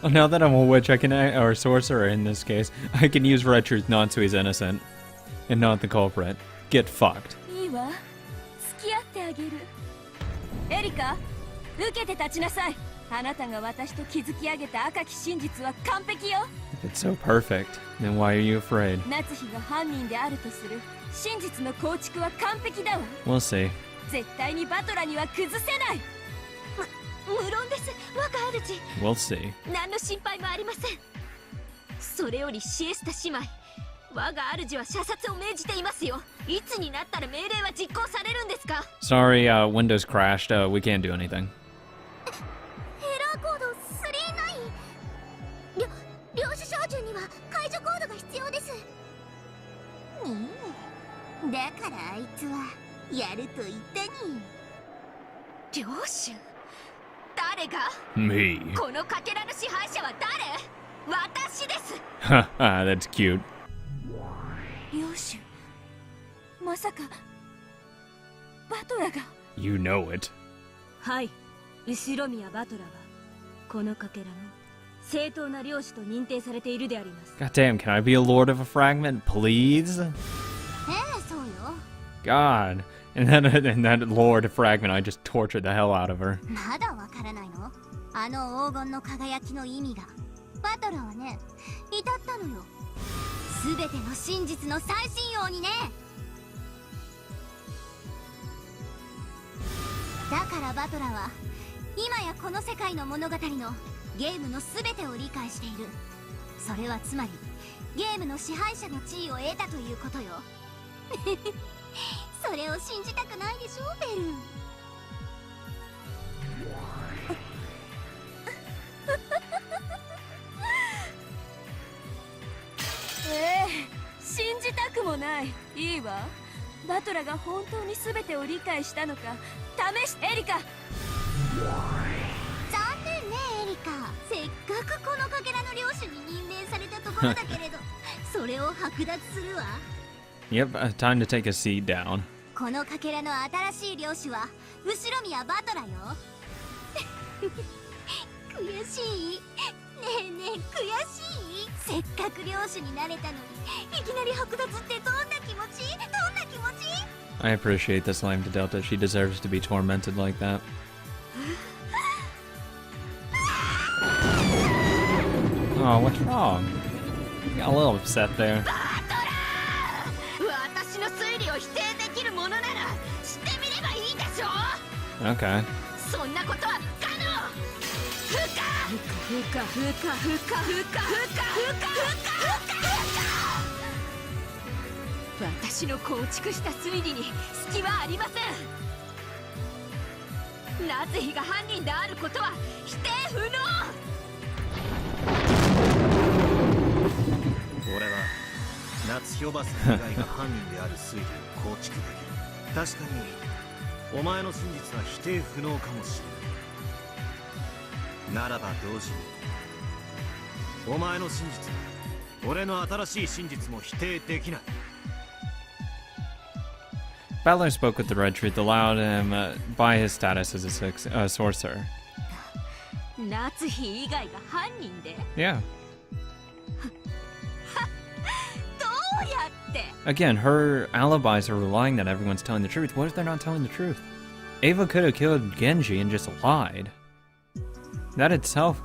Now that I'm a witch, I can, or sorcerer in this case, I can use red truth not so he's innocent, and not the culprit. Get fucked. いいわ。付き合ってあげる。エリカ、受けて立ちなさい。あなたが私と築き上げた赤き真実は完璧よ。 If it's so perfect, then why are you afraid? 夏日が犯人であるとする真実の構築は完璧だわ。 We'll see. 絶対にバトラには崩せない。無論です、我が主。 We'll see. 何の心配もありません。それよりシエスタ姉妹、我が主は射殺を命じていますよ。いつになったら命令は実行されるんですか？ Sorry, Windows crashed. We can't do anything. エラーコード39。領主照準には解除コードが必要です。だからあいつはやると言ったに。領主誰が Me. このかけらの支配者は誰？私です。 Haha, that's cute. 領主、まさかバトラが。 You know it. はい、後ろ宮バトラはこのかけらの正当な領主と認定されているであります。 God damn, can I be a lord of a fragment, please? ええ、そうよ。 God. And that lord of fragment, I just tortured the hell out of her. まだわからないの？あの黄金の輝きの意味が。バトラはね、至ったのよ。すべての真実の最新王にね。だからバトラは今やこの世界の物語のゲームのすべてを理解している。それはつまりゲームの支配者の地位を得たということよ。それを信じたくないでしょ、ベルン。信じたくもない。いいわ。バトラが本当に全てを理解したのか試し。エリカ、残念ね、エリカ。せっかくこのかけらの領主に任命されたところだけれどそれを剥奪するわ。 Yep, time to take a seat down. このかけらの新しい領主は後ろ宮バトラよ。悔しい？ねえねえ、悔しい？せっかく領主になれたのにいきなり剥奪ってどんな気持ち？どんな気持ち？ I appreciate this lame to Delta. She deserves to be tormented like that. Oh, what's wrong? You got a little upset there. 私の推理を否定できるものなら知ってみればいいでしょ。 Okay. そんなことは不可能。ふかふかふかふかふかふかふかふかふか。私の構築した推理に隙はありません。ナツヒが犯人であることは否定不能。俺は夏日おばさん以外が犯人である推理を構築できる。確かにお前の真実は否定不能かもしれない。ならば同時にお前の真実は俺の新しい真実も否定できない。 Battler spoke with the red truth, allowed him by his status as a sorcerer. ナツヒ以外が犯人で？ Yeah. どうやって？ Again, her alibis are relying that everyone's telling the truth. What if they're not telling the truth? Ava could have killed Genji and just lied. That itself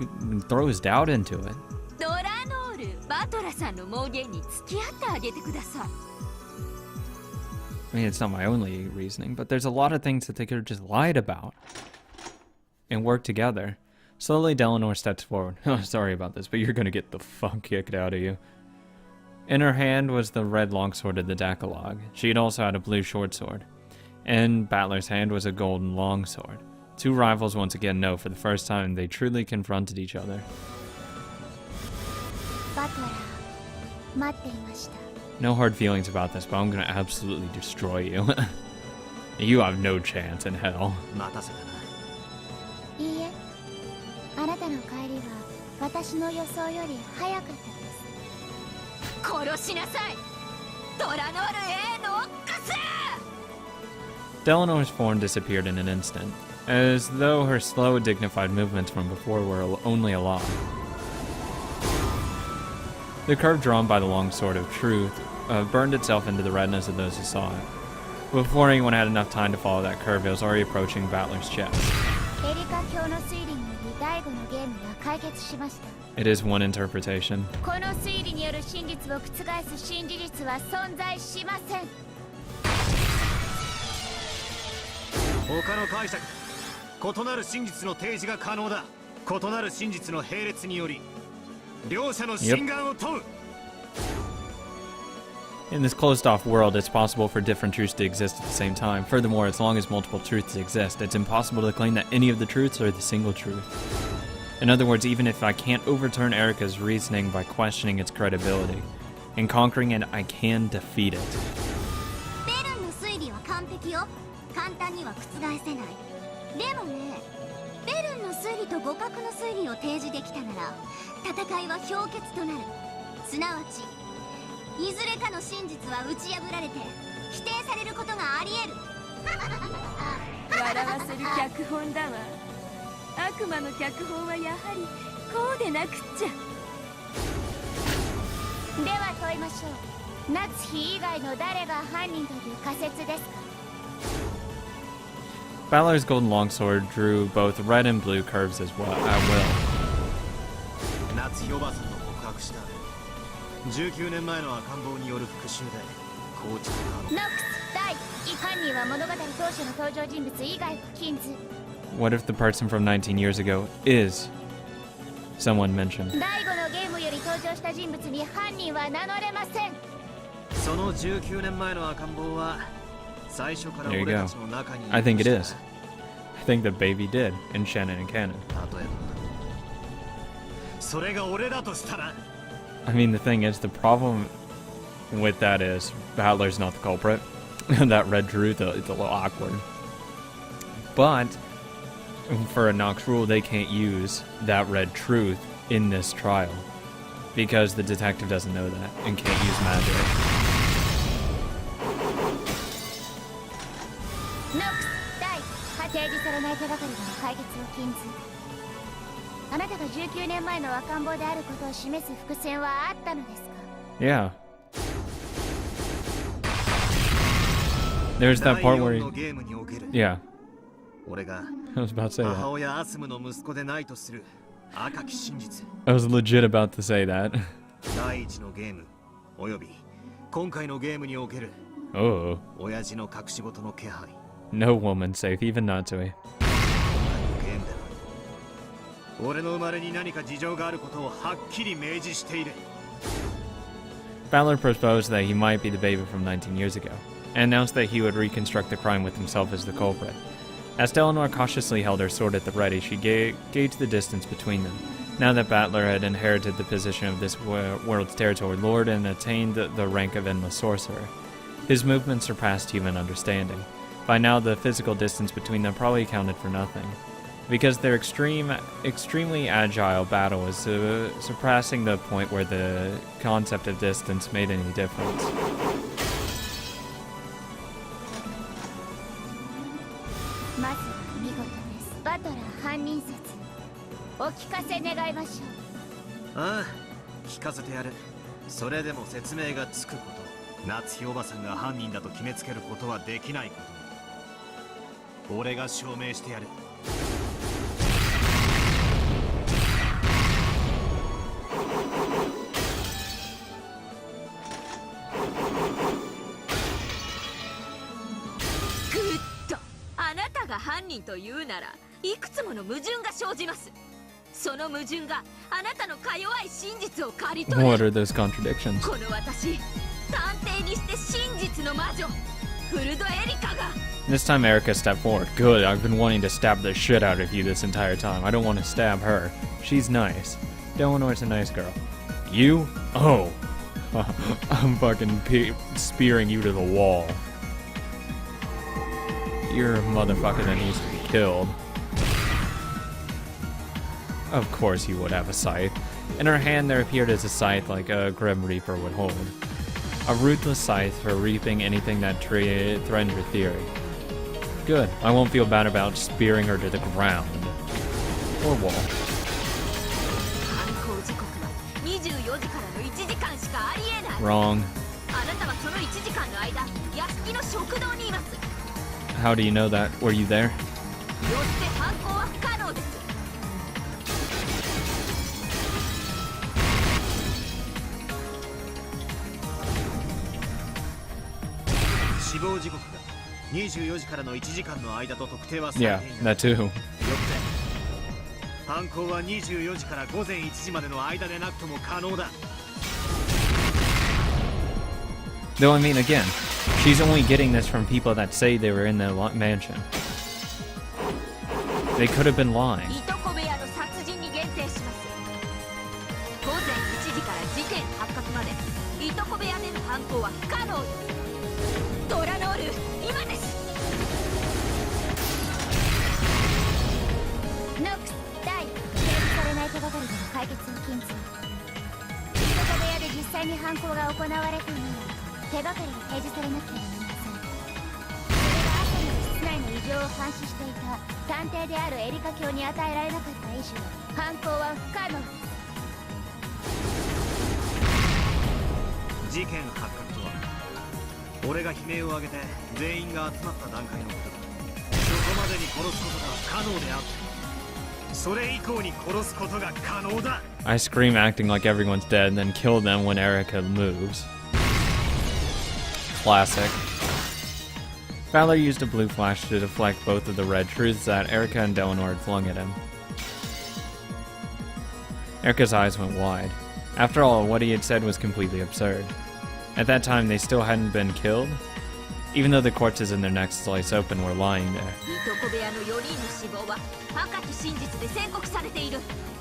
throws doubt into it. ドラノール、バトラさんの妄言に付き合ってあげてください。 I mean, it's not my only reasoning, but there's a lot of things that they could have just lied about and worked together. Slowly, Delanor steps forward. Oh, sorry about this, but you're gonna get the fuck kicked out of you. In her hand was the red longsword of the Decalogue. She had also had a blue short sword. In Battler's hand was a golden longsword. Two rivals once again know for the first time they truly confronted each other. バトラー、待っていました。 No hard feelings about this, but I'm gonna absolutely destroy you. You have no chance in hell. 待たせたな。いいえ、あなたの帰りは私の予想より早かったです。殺しなさい。ドラノール A ノックス。 Delanor's form disappeared in an instant, as though her slow, dignified movements from before were only a lie. The curve drawn by the long sword of truth burned itself into the retinas of those who saw it. Before anyone had enough time to follow that curve, it was already approaching Battler's chest. エリカ教の推理により第5のゲームは解決しました。 It is one interpretation. この推理による真実を覆す新事実は存在しません。他の解釈、異なる真実の提示が可能だ。異なる真実の並列により両者の真贋を問う。 In this closed-off world, it's possible for different truths to exist at the same time. Furthermore, as long as multiple truths exist, it's impossible to claim that any of the truths are the single truth. In other words, even if I can't overturn Erica's reasoning by questioning its credibility, in conquering it, I can defeat it. ベよ。簡単には覆せない。でもね、ベルンの推理と互角の推理を提示できたなら戦いは氷結となる。すなわちいずれかの真実は打ち破られて否定されることがあり得る。笑わせる脚本だわ。悪魔の脚本はやはりこうでなくっちゃ。では問いましょう。夏日以外の誰が犯人という仮説ですか？ Balor's golden longsword drew both red and blue curves as well at will. 夏日おばさんの告白した19年前の赤ん坊による復讐でコーチのノックス、ダイ、犯人は物語当初の登場人物以外不禁図。 What if the person from 19 years ago is someone mentioned? 第5のゲームより登場した人物に犯人は名乗れません。その19年前の赤ん坊は最初から There you 俺 go. たちの中にいる I think it とし is. た I think the baby did in Shannon and Canon. 例えばそれが俺だとしたら I mean, the thing is, the problem with that is Balor's not the culprit. That red truth, it's a little awkward. But for a Nox rule, they can't use that red truth in this trial because the detective doesn't know that and can't use magic. ノックス、ダイ、提示されない手がかりでの解決を禁ず。あなたが19年前の赤ん坊であることを示す伏線はあったのですか？ Yeah. There's that part where 第4の he... ゲームにおける Yeah. 俺が I was about to say 母 that. 親アスムの息子でないとする赤き真実 I was legit about to say that. 第1のゲームおよび今回のゲームにおける Oh. 親父の隠し事の気配 No woman safe, even Natsui. ゲームでは俺の生まれに何か事情があることをはっきり明示している Balor proposed that he might be the baby from 19 years ago, and announced that he would reconstruct the crime with himself as the culprit. As Eleanor cautiously held her sword at the ready, she gauged the distance between them. Now that Balor had inherited the position of this world's territory lord and attained the rank of endless sorcerer, his movements surpassed human understanding. By now, the physical distance between them probably accounted for nothing, because their extremely agile battle was surpassing the point where the concept of distance made any difference. まずは見事です。バトラー犯人説、お聞かせ願いましょう。ああ聞かせてやるそれでも説明がつくこと夏日おばさんが犯人だと決めつけることはできないこと俺が証明してやるぐっとあなたが犯人というならいくつもの矛盾が生じます。その矛盾があなたのか弱い真実を刈り取る。 What are those contradictions? この私探偵にして真実の魔女フルドエリカが This time Erica stepped forward. Good, I've been wanting to stab the shit out of you this entire time. I don't want to stab her. She's nice. Delanor's a nice girl. You? Oh. I'm fucking spearing you to the wall. You're a motherfucker that needs to be killed. Of course you would have a scythe. In her hand there appeared as a scythe like a Grim Reaper would hold. A ruthless scythe for reaping anything that threatened her theory. Good. I won't feel bad about spearing her to the ground. Or wall. 犯行時刻は24時からの1時間しかありえない。 Wrong. あなたはその1時間の間屋敷の食堂にいます。 How do you know that? Were you there? よって犯行は不可能です。 死亡時刻が24時からの1時間の間と特定はされ Yeah, ていない that too. よって犯行は24時から午前1時までの間でなくとも可能だ Though I mean, again, she's only getting this from people that say they were in the mansion. They could have been lying. いとこ部屋の殺人に限定します。午前1時から事件発覚までいとこ部屋での犯行は不可能です。ドラノール、今です。解決を禁ずる。人影部屋で実際に犯行が行われたのは手がかりが提示されなければなりません。それが朝の室内の異常を監視していた探偵であるエリカ卿に与えられなかった以上、犯行は不可能です。事件発覚とは俺が悲鳴を上げて全員が集まった段階のことだ。そこまでに殺すことが可能であって、それ以降に殺すことが可能だ。 I scream acting like everyone's dead and then kill them when Erica moves. Classic. Fowler used a blue flash to deflect both of the red truths that Erica and Delano had flung at him. Erica's eyes went wide. After all, what he had said was completely absurd. At that time, they still hadn't been killed, even though the corpses in their next slice open were lying there.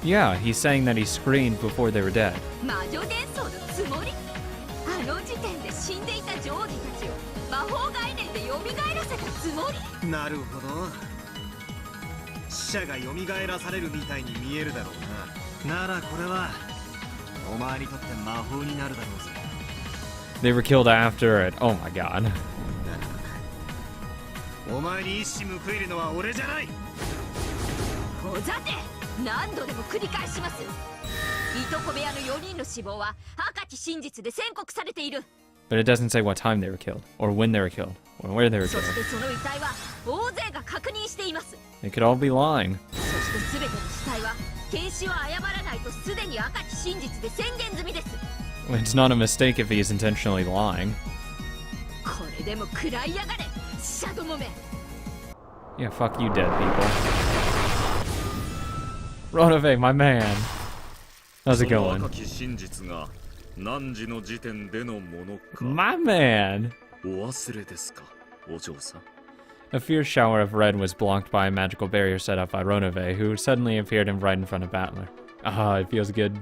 Yeah, he's saying that he screamed before they were dead. They were killed after it. Oh my god. お前に一矢報いるのは俺じゃない。ほざて、何度でも繰り返します。いとこ部屋の4人の死亡は赤き真実で宣告されている。But it doesn't say what time they were killed, or when they were killed, or where they were そ killed. してその遺体は大勢が確認しています。 They could all be lying. そして全ての死体は検視を誤らないとすでに赤き真実で宣言済みです。 It's not a mistake if he's intentionally lying. これでも食らいやがれ、シャドもめ。 Yeah, fuck you, dead people. Ronove, my man. How's it going? My man! A fierce shower of red was blocked by a magical barrier set up by Ronove, who suddenly appeared right in front of Battler. Ah, it feels good.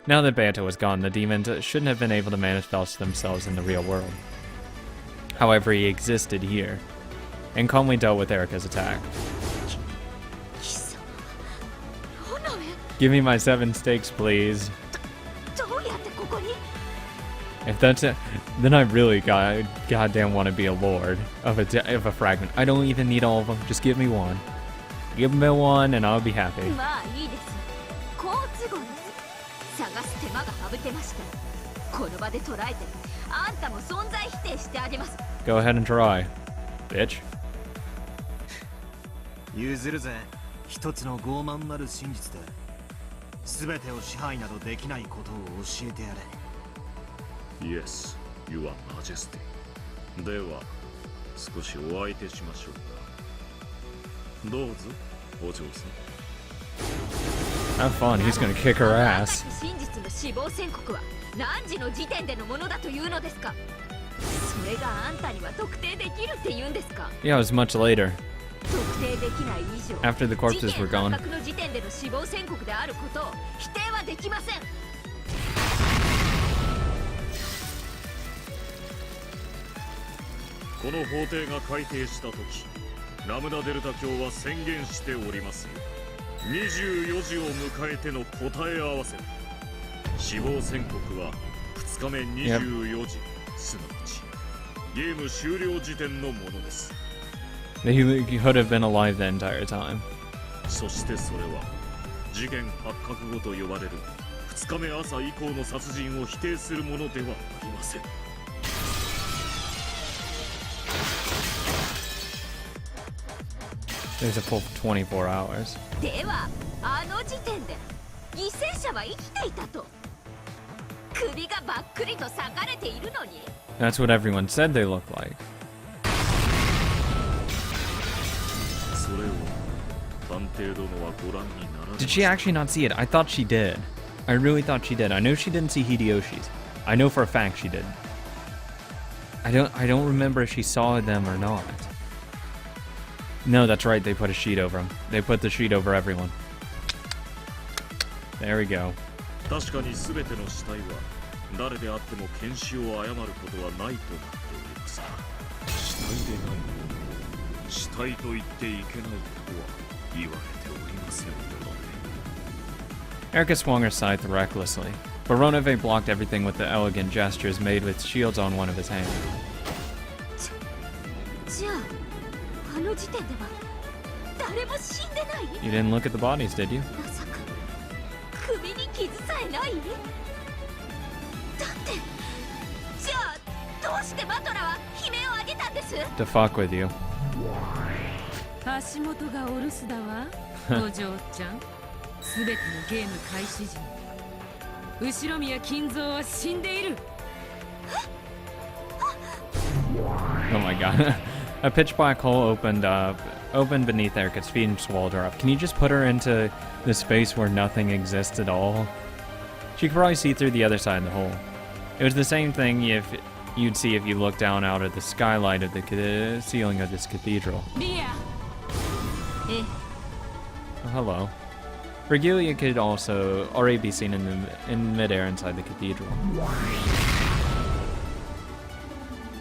Now that Beato was gone, the demons shouldn't have been able to manifest themselves in the real world. However, he existed here, and calmly dealt with Erica's attack. Give me my 7 steaks, please. If that's it, then I really goddamn want to be a lord of a fragment. I don't even need all of them. Just give me one. Give me one, and I'll be happy. Go ahead and try, bitch. 譲るぜ。一つの傲慢なる真実で全てを支配などできないことを教えてやれ。Yes, Your Majesty. では、少しお相手しましょうか。どうぞ、お嬢さん。Have fun, he's gonna kick her ass. 真実の死亡宣告は何時の時点でのものだというのですか。それがあんたには特定できるって言うんですか。 Yeah, it was much later. 特定できない以上、 After the corpses were gone. 事件発覚の時点での死亡宣告であることを否定はできません。この法廷が改定したとき、ラムダデルタ教は宣言しておりますよ。24時を迎えての答え合わせ。死亡宣告は2日目24時、すなわちゲーム終了時点のものです。He could have been alive the entire time. そしてそれは事件発覚後と呼ばれる2日目朝以降の殺人を否定するものではありません。There's a full 24 hours. では、あの時点で犠牲者は生きていたと。首がばっくりと裂かれているのに。That's what everyone said they looked like. それを探偵殿はご覧にならない。 Did she actually not see it? I thought she did. I really thought she did. I know she didn't see Hideyoshi's. I know for a fact she did. I don't remember if she saw them or not. No, that's right. They put a sheet over him. They put the sheet over everyone. There we go. 確かに全ての死体は誰であっても検視を誤ることはないとなっております。死体でない。死体と言っていけないことは言われておりませんので。Erica swung her scythe recklessly, but Ronove blocked everything with the elegant gestures made with shields on one of his hands. じゃああの時点では誰も死んでない？ You didn't look at the bodies, did you? まさか首に傷さえない？だってじゃあどうしてバトラは悲鳴を上げたんです？ To fuck with you. 足元がお留守だわ、お嬢ちゃん。すべてのゲーム開始時、後ろ宮金蔵は死んでいる。Oh my god. A pitch black hole opened beneath Erica's feet and swallowed her up. Can you just put her into the space where nothing exists at all? She could probably see through the other side of the hole. It was the same thing you'd see if you looked down out of the skylight of the ceiling of this cathedral. Mia! Oh, hello. Virgilia could also already be seen in midair inside the cathedral.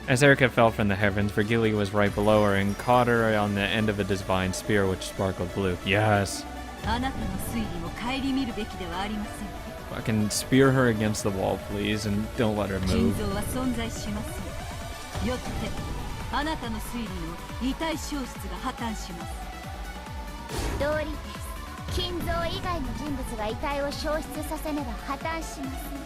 As Erica fell from the heavens, Virgilia was right below her and caught her on the end of a divine spear which sparkled blue. Yes. あなたの推理も顧みるべきではありません。 Fucking spear her against the wall, please, and don't let her 金 move. 蔵は存在しません。よってあなたの推理の遺体消失が破綻します。道理です。金蔵以外の人物が遺体を消失させねば破綻します。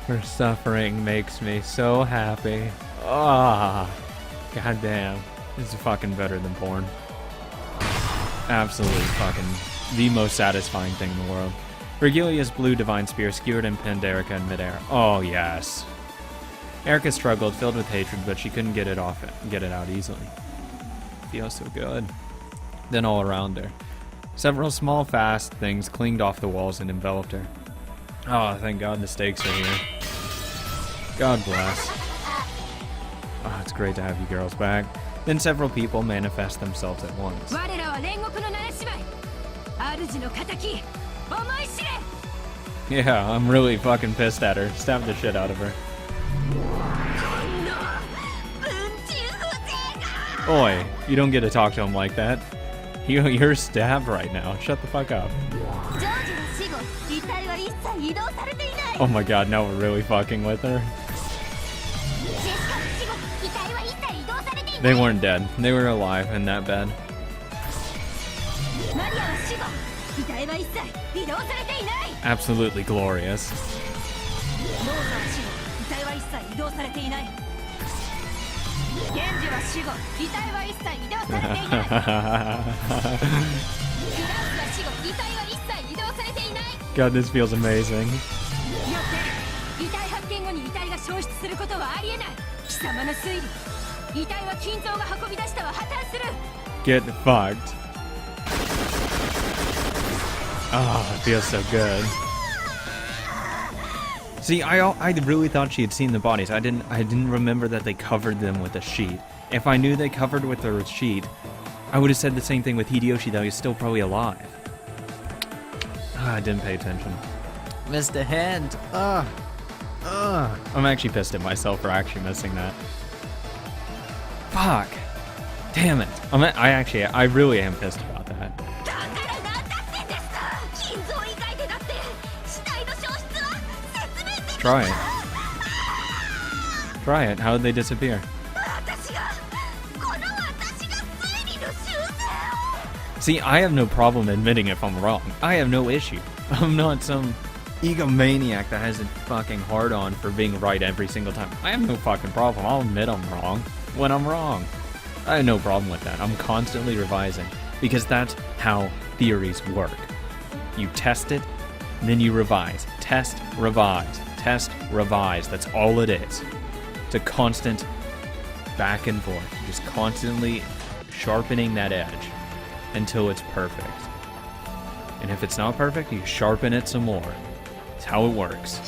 Her suffering makes me so happy. Ah, goddamn, this is fucking better than porn. Absolutely fucking the most satisfying thing in the world. Virgilia's blue divine spear skewered and pinned Erica in midair. Oh yes. Erica struggled, filled with hatred, but she couldn't get it out easily. Feels so good. Then all around her, several small, fast things clinged off the walls and enveloped her. Oh, thank God the stakes are here. God bless. Oh, it's great to have you girls back. Then several people manifest themselves at once. 我らは煉獄の七姉妹。主の敵、思い知れ。 Yeah, I'm really fucking pissed at her. Stab the shit out of her. Oi, you don't get to talk to him like that. You're stabbed right now. Shut the fuck up. Oh my god, now we're really fucking with her. They weren't dead. They were alive in that bed. Absolutely glorious. God, this feels amazing. Get fucked. Oh, it feels so good. See, I really thought she had seen the bodies. I didn't remember that they covered them with a sheet. If I knew they covered with a sheet, I would have said the same thing with Hideyoshi that he's still probably alive. I didn't pay attention. Missed a hint. I'm actually pissed at myself for actually missing that. Fuck. Damn it. I really am pissed about that. Try it. Try it. How did they disappear? See, I have no problem admitting if I'm wrong. I have no issue. I'm not some egomaniac that has a fucking hard-on for being right every single time. I have no fucking problem. I'll admit I'm wrong when I'm wrong. I have no problem with that. I'm constantly revising because that's how theories work. You test it, then you revise. Test, revise. Test, revise. That's all it is. It's a constant back and forth. You're just constantly sharpening that edge until it's perfect. And if it's not perfect, you sharpen it some more. It's how it works.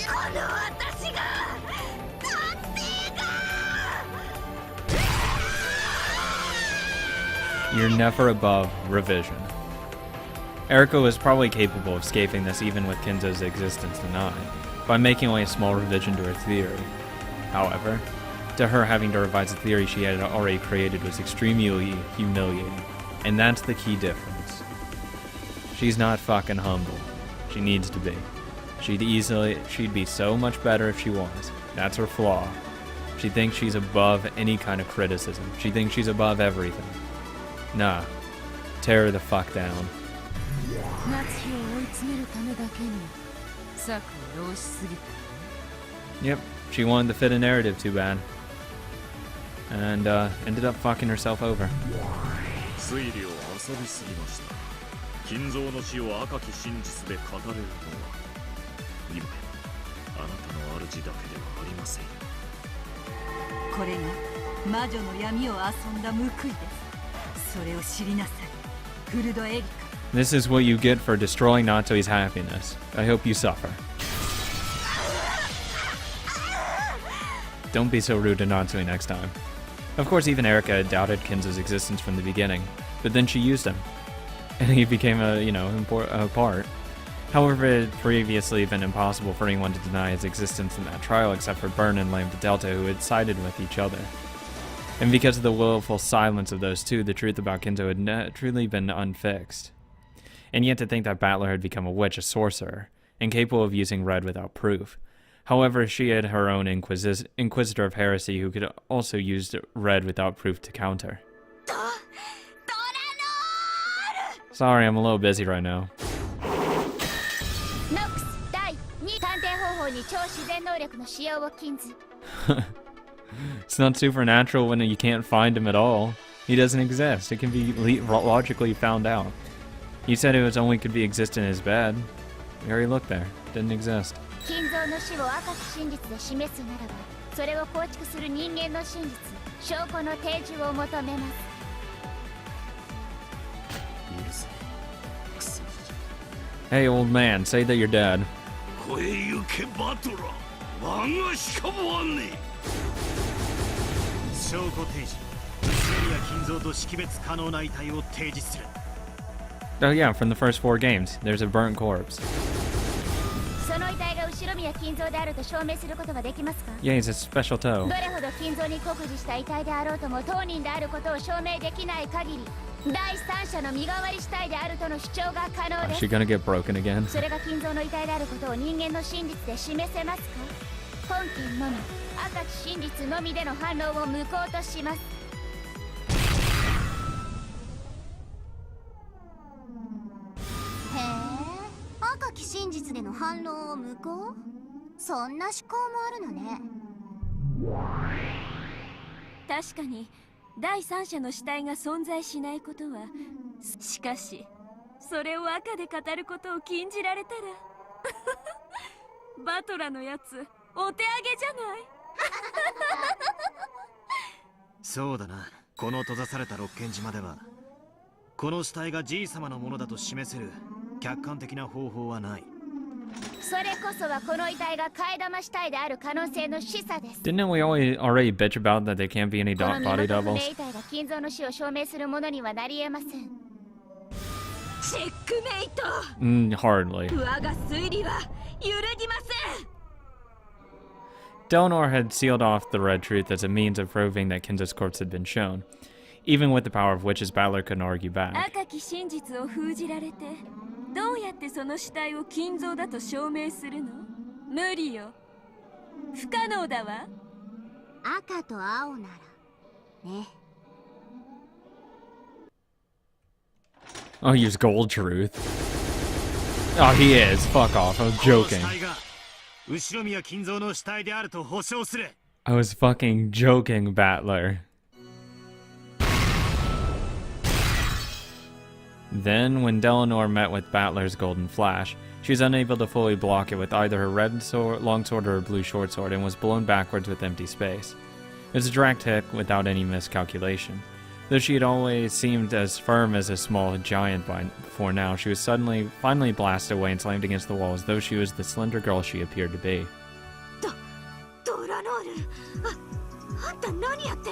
You're never above revision. Eriko was probably capable of escaping this even with Kinzo's existence denied. by making only a small revision to her theory. However, to her, having to revise a theory she had already created was extremely humiliating, and that's the key difference. She's not fucking humble. She needs to be. She'd be so much better if she was. That's her flaw. She thinks she's above any kind of criticism. She thinks she's above everything. Nah. Tear her the fuck down. Yep, she wanted to fit a narrative too bad. And ended up fucking herself over. 推理を遊びすぎました。金蔵の死を赤き真実で語れるのは今やあなたの主だけではありません。これが魔女の闇を遊んだ報いです。それを知りなさい、フルドエリカ。 This is what you get for destroying Natoi's happiness. I hope you suffer. Don't be so rude to Natoi next time. Of course, even Erika had doubted Kinzo's existence from the beginning, but then she used him, and he became a part. However, it had previously been impossible for anyone to deny his existence in that trial except for Burn and Lambda Delta, who had sided with each other. And because of the willful silence of those two, the truth about Kinzo had truly been unfixed. And yet to think that Battler had become a witch, a sorcerer, incapable of using red without proof. However, she had her own Inquisitor of Heresy who could also use red without proof to counter. Sorry, I'm a little busy right now. It's not supernatural when you can't find him at all. He doesn't exist. It can be logically found out. He said it only could exist in his bed. We already looked there. Didn't exist. 金蔵の死を赤き真実で示すならば、それを構築する人間の真実、証拠の提示を求めます。 Hey, old man, say that you're dead. こえゆけバトラ我がしかもあんね証拠提示。セリア金蔵と識別可能な遺体を提示する。 Oh yeah, from the first 4 games, there's a burnt corpse. その遺体が後宮金蔵であると証明することはできますか？ Yeah, he's a special toe. どれほど金蔵に酷似した遺体であろうとも当人であることを証明できない限り、第三者の身代わり死体であるとの主張が可能です。 Is she gonna get broken again? それが金蔵の遺体であることを人間の真実で示せますか？本件のみ赤き真実のみでの反論を無効とします。へえ、赤き真実での反論を無効？そんな思考もあるのね。確かに第三者の死体が存在しないことは、しかしそれを赤で語ることを禁じられたらバトラのやつお手上げじゃないそうだな。この閉ざされた六軒島ではこの死体がじい様のものだと示せる客観的な方法はない。それこそはこの遺体が替え玉死体である可能性の示唆です。 Didn't we already bitch about that there can't be any この body 身元不 doubles? 明遺体が金蔵の死を証明するものにはなり得ません。チェックメイト。 Hardly. 我が推理は揺るぎません。 Delnor had sealed off the red truth as a means of proving that Kinzo's corpse had been shown. Even with the power of witches, Battler couldn't argue back. 赤き真実を封じられて、どうやってその死体を金蔵だと証明するの？無理よ。不可能だわ。赤と青ならね。 Oh, use gold truth. Oh, he is. Fuck off. I was joking. 後宮金蔵の死体であると保証する。 I was fucking joking, Battler. Then, when Delnor met with Battler's golden flash, she was unable to fully block it with either her red longsword or her blue short sword and was blown backwards with empty space. It was a direct hit without any miscalculation. Though she had always seemed as firm as a small giant before now, she was finally blasted away and slammed against the wall as though she was the slender girl she appeared to be.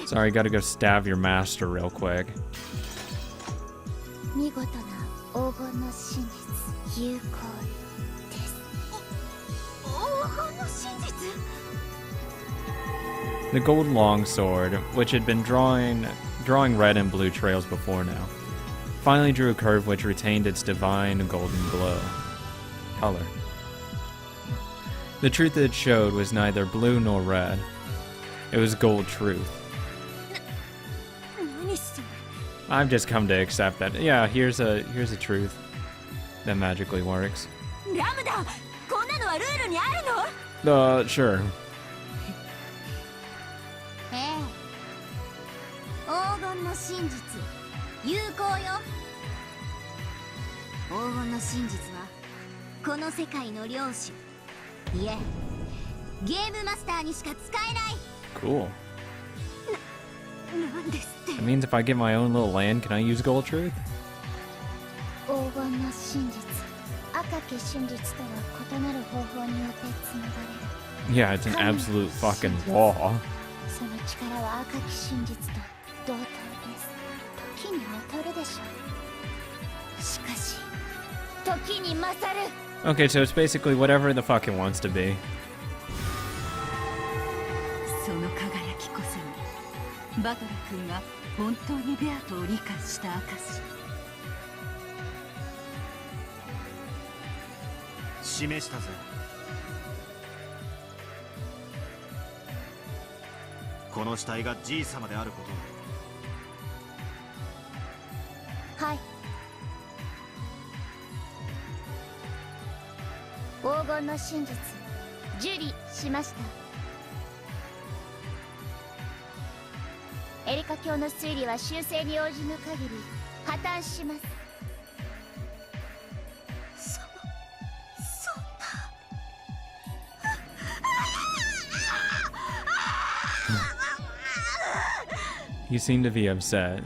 Sorry, gotta go stab your master real quick. 見事な黄金の真実有効です。The gold longsword, which had been drawing red and blue trails before now, finally drew a curve which retained its divine golden color. The truth it showed was neither blue nor red. It was gold truth. I've just come to accept that. Yeah, here's a truth that magically works. Sure. 黄金の真実有効よ。黄金の真実はこの世界の領主、いえゲームマスターにしか使えない。 Cool. なんですって。 That means if I get my own little land, can I use gold truth? 黄金の真実、赤き真実とは異なる方法によって紡がれる。 Yeah, it's an absolute fucking law. その力は赤き真実と同等です。時に劣るでしょう。しかし時に勝る。 Okay, so it's basically whatever the fuck it wants to be. その輝きこそがバトラ君が本当にベアトを理解した証。示したぜ。この死体がじい様であることを。はい。黄金の真実受理しました。エリカ教の推理は修正に応じぬ限り破綻します。You seem to be upset.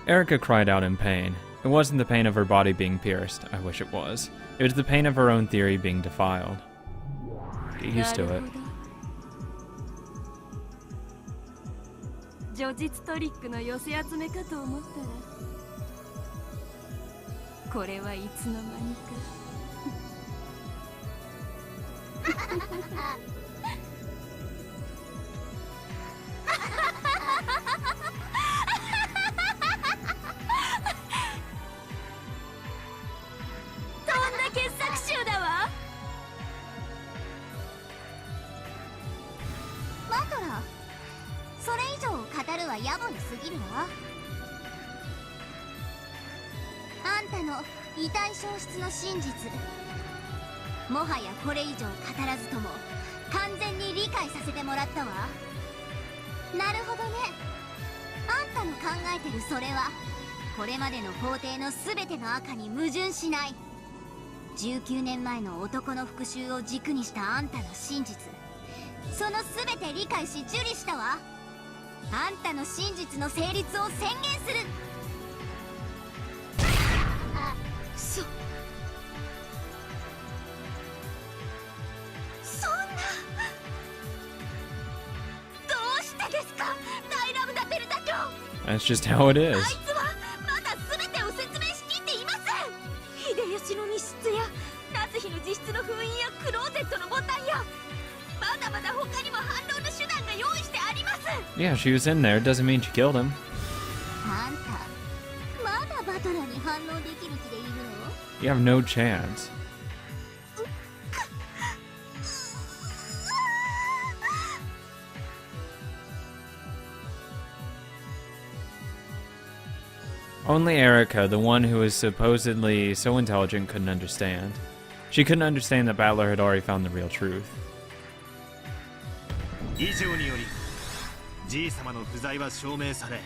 Erica cried out in pain. It wasn't the pain of her body being pierced. I wish it was. It was the pain of her own theory being defiled. Get used to it. 叙述トリックの寄せ集めかと思ったら、これはいつの間にか。野暮に過ぎるわ。あんたの遺体消失の真実、もはやこれ以上語らずとも完全に理解させてもらったわ。なるほどね。あんたの考えてるそれはこれまでの皇帝の全ての赤に矛盾しない。19年前の男の復讐を軸にしたあんたの真実、その全て理解し受理したわ。あんたの真実の成立を宣言する。そんな、どうしてですか、大ラムダデルタ卿。 That's just how it is. あいつはまだ全てを説明しきっていません。秀吉の密室や夏日の自室の封印やクローゼットのボタンやまだまだ他にも反論の手段が用意してあります。 Yeah, she was in there. Doesn't mean she killed him. あんたまだバトラーに反応できる気でいるの？ You have no chance. Only Erica, the one who was supposedly so intelligent, couldn't understand. She couldn't understand that Battler had already found the real truth. 以上によりじい様の不在は証明され、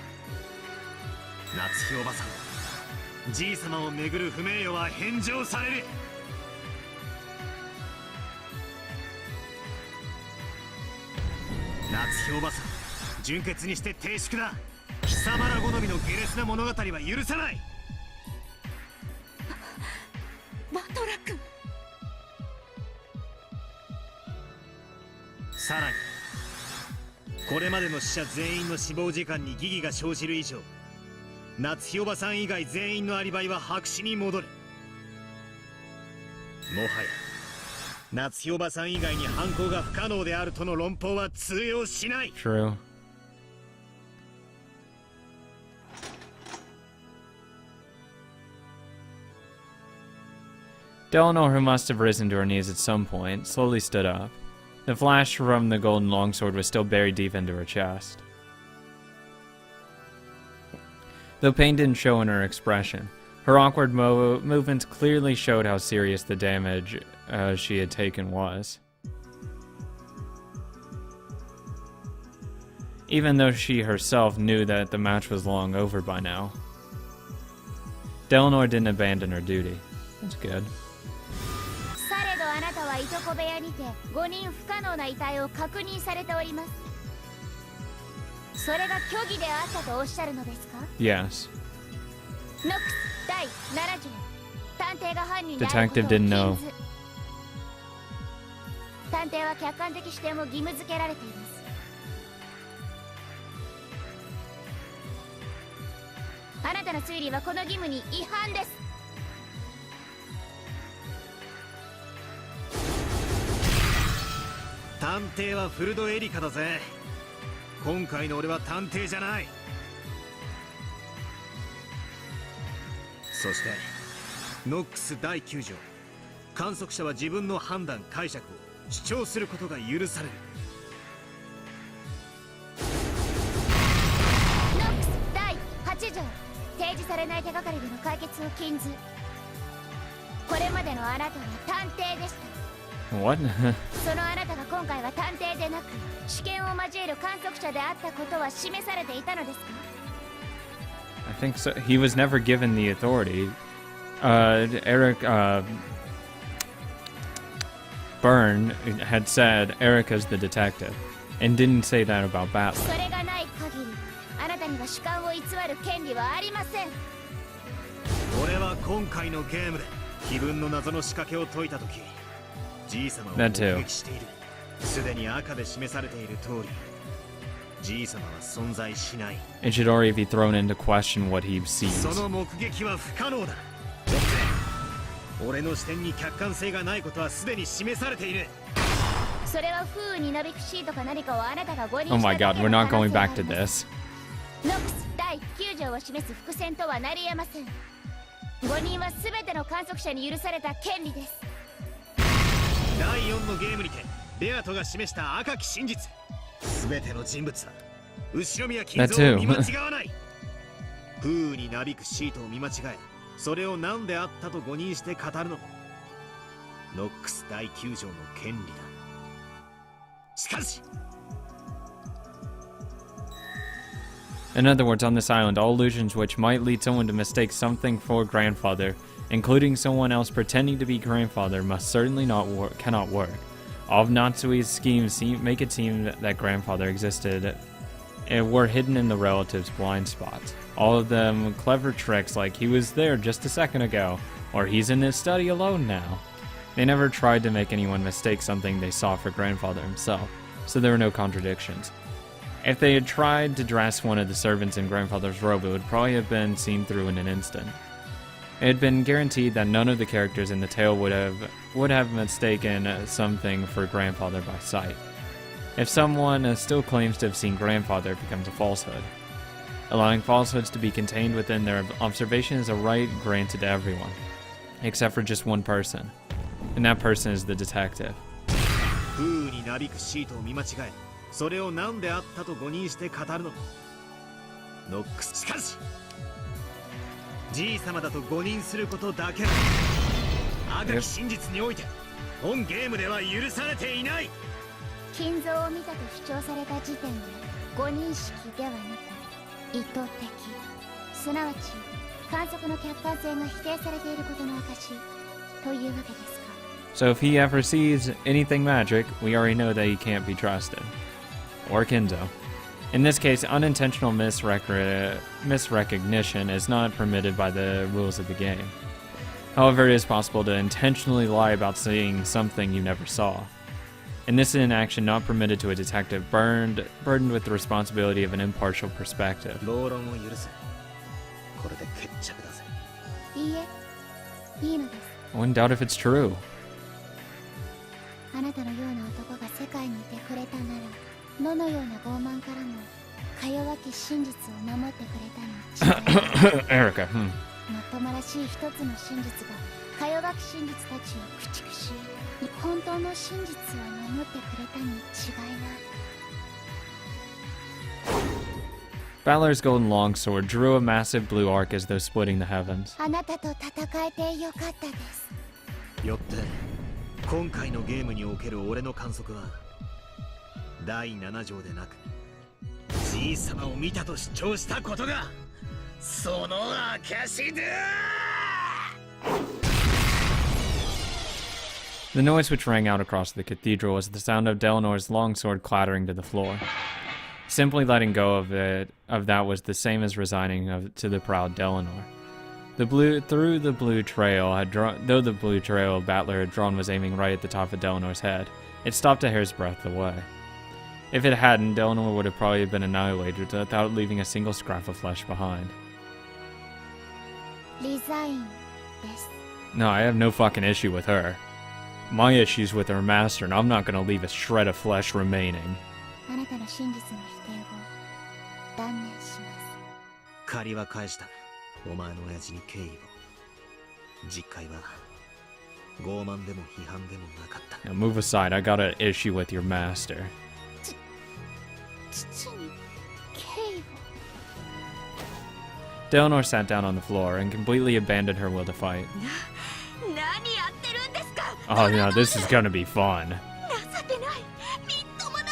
夏日おばさん、じい様をめぐる不名誉は返上される。夏日おばさん、純潔にして停粛だ。貴様ら好みの下劣な物語は許さない。バトラ君。さらにこれまでの死者全員の死亡時間に疑義が生じる以上、夏日おばさん以外全員のアリバイは白紙に戻る。もはや夏日おばさん以外に犯行が不可能であるとの論法は通用しない。 True. Delano, who must have risen to her knees at some point, slowly stood up. The flash from the golden longsword was still buried deep into her chest. Though pain didn't show in her expression, her awkward movements clearly showed how serious the damage she had taken was. Even though she herself knew that the match was long over by now. Delano didn't abandon her duty. That's good. されどあなたはいとこ部屋にて5人不可能な遺体を確認されております。それが虚偽であったとおっしゃるのですか？ Yes. ノックス第7条。探偵が犯人であることを Detective didn't know. 禁ず。探偵は客観的視点を義務付けられています。あなたの推理はこの義務に違反です。探偵はフルドエリカだぜ。今回の俺は探偵じゃない。そしてノックス第9条、観測者は自分の判断解釈を主張することが許される。ノックス第8条、提示されない手がかりでの解決を禁ず。これまでのあなたは探偵でした。 What? そのあなたが今回は探偵でなく試験を交える観測者であったことは示されていたのですか？ I think so. He was never given the authority. Eric Byrne had said Erica's the detective and didn't say that about Batman. それがない限りあなたには主観を偽る権利はありません。俺は今回のゲームで気分の謎の仕掛けを解いた時、じい様を目撃している。すでに赤で示されている通り、じい様は存在しない。 It should already be thrown into question what he sees. その目撃は不可能だ。俺の視点に客観性がないことはすでに示されている。それは風雨になびくシートか何かをあなたが誤認 Oh した my だ god, け we're の not 可能 going 性があ back り to ます。 this. ノックス第9条を示す伏線とはなり得ません。誤認は全ての観測者に許された権利です。第4のゲームにてベアトが示した赤き真実、全ての人物は後ろ宮金蔵を見間違わない。風雨になびくシートを見間違え、それを何であったと誤認して語るのもノックス第9条の権利だ。しかし In other words, on this island, all illusions which might lead someone to mistake something for grandfather, including someone else pretending to be grandfather, must certainly cannot work. All of Natsui's schemes make it seem that grandfather existed and were hidden in the relative's blind spots. All of them clever tricks like he was there just a second ago, or he's in his study alone now. They never tried to make anyone mistake something they saw for grandfather himself, so there were no contradictions. If they had tried to dress one of the servants in grandfather's robe, it would probably have been seen through in an instant. It had been guaranteed that none of the characters in the tale would have mistaken something for grandfather by sight. If someone still claims to have seen grandfather, it becomes a falsehood. Allowing falsehoods to be contained within their observation is a right granted to everyone, except for just one person, and that person is the detective. 風雨になびくシートを見間違え、それを何であったと誤認して語るのもノックス。しかしじい様だと誤認することだけだ。赤き真実において本ゲームでは許されていない。金蔵を見たと主張された時点で誤認識ではなく意図的、すなわち観測の客観性が否定されていることの証というわけですか。 So if he ever sees anything magic, we already know that he can't be trusted. Or Kinzo. In this case, unintentional misrecognition is not permitted by the rules of the game. However, it is possible to intentionally lie about seeing something you never saw. And this is an action not permitted to a detective burdened with the responsibility of an impartial perspective. 暴論を許せ。これで決着だぜ。いいえ、いいのです。 I wouldn't doubt if it's true. あなたのような男が世界にいてくれたなら、どのような傲慢からもか弱き真実を守ってくれたに違いない。Erica, もっともらしい一つの真実がか弱き真実たちを駆逐し、本当の真実を守ってくれたに違いない。Balor's golden longsword drew a massive blue arc as though splitting the heavens. あなたと戦えてよかったです。よって今回のゲームにおける俺の観測は第7条でなく、じい様を見たと主張したことがその証だ。 The noise which rang out across the cathedral was the sound of Delanor's longsword clattering to the floor. Simply letting go of that was the same as resigning to the proud Delanor. Though the blue trail Battler had drawn was aiming right at the top of Delanor's head, it stopped a hair's breadth away. If it hadn't, Delanor would have probably been annihilated without leaving a single scrap of flesh behind. Resign です。 No, I have no fucking issue with her. My issue's with her master, and I'm not gonna leave a shred of flesh remaining. あなたの真実の否定を断念します。借りは返した。お前の親父に敬意を。実戒は傲慢でも批判でもなかった。 Now move aside, I got an issue with your master. 父に敬意を。 Delanor sat down on the floor and completely abandoned her will to fight. 何やってるんですか。 Oh no, this is gonna be fun. 情けない、みっともない、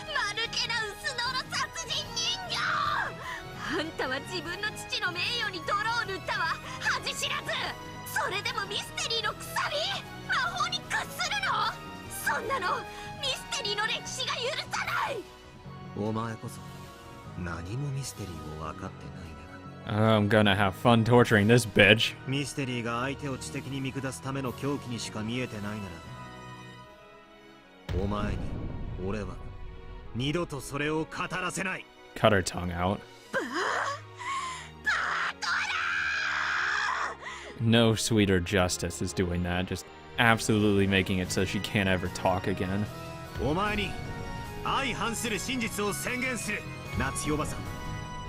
間抜けな薄野の殺人人形。あんたは自分の父の名誉に泥を塗ったわ、恥知らず。それでもミステリーのくさび、魔法に屈するの。そんなのミステリーの歴史が許さない。お前こそ何もミステリーを分かってないな。 I'm gonna have fun torturing this bitch. ミステリーが相手を知的に見下すための狂気にしか見えてないなら、お前に俺は二度とそれを語らせない。 Cut her tongue out. No sweeter justice is doing that, just absolutely making it so she can't ever talk again. お前に相反する真実を宣言する。夏日おばさん、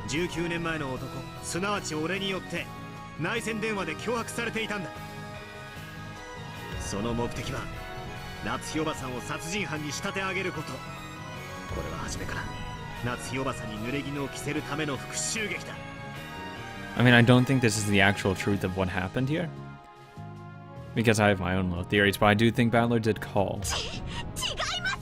19年前の男、すなわち俺によって内戦電話で脅迫されていたんだ。その目的は夏日おばさんを殺人犯に仕立て上げること。これは初めから夏日おばさんに濡れ衣を着せるための復讐劇だ。 I mean, I don't think this is the actual truth of what happened here, because I have my own little theories, but I do think Battler did call. 違います。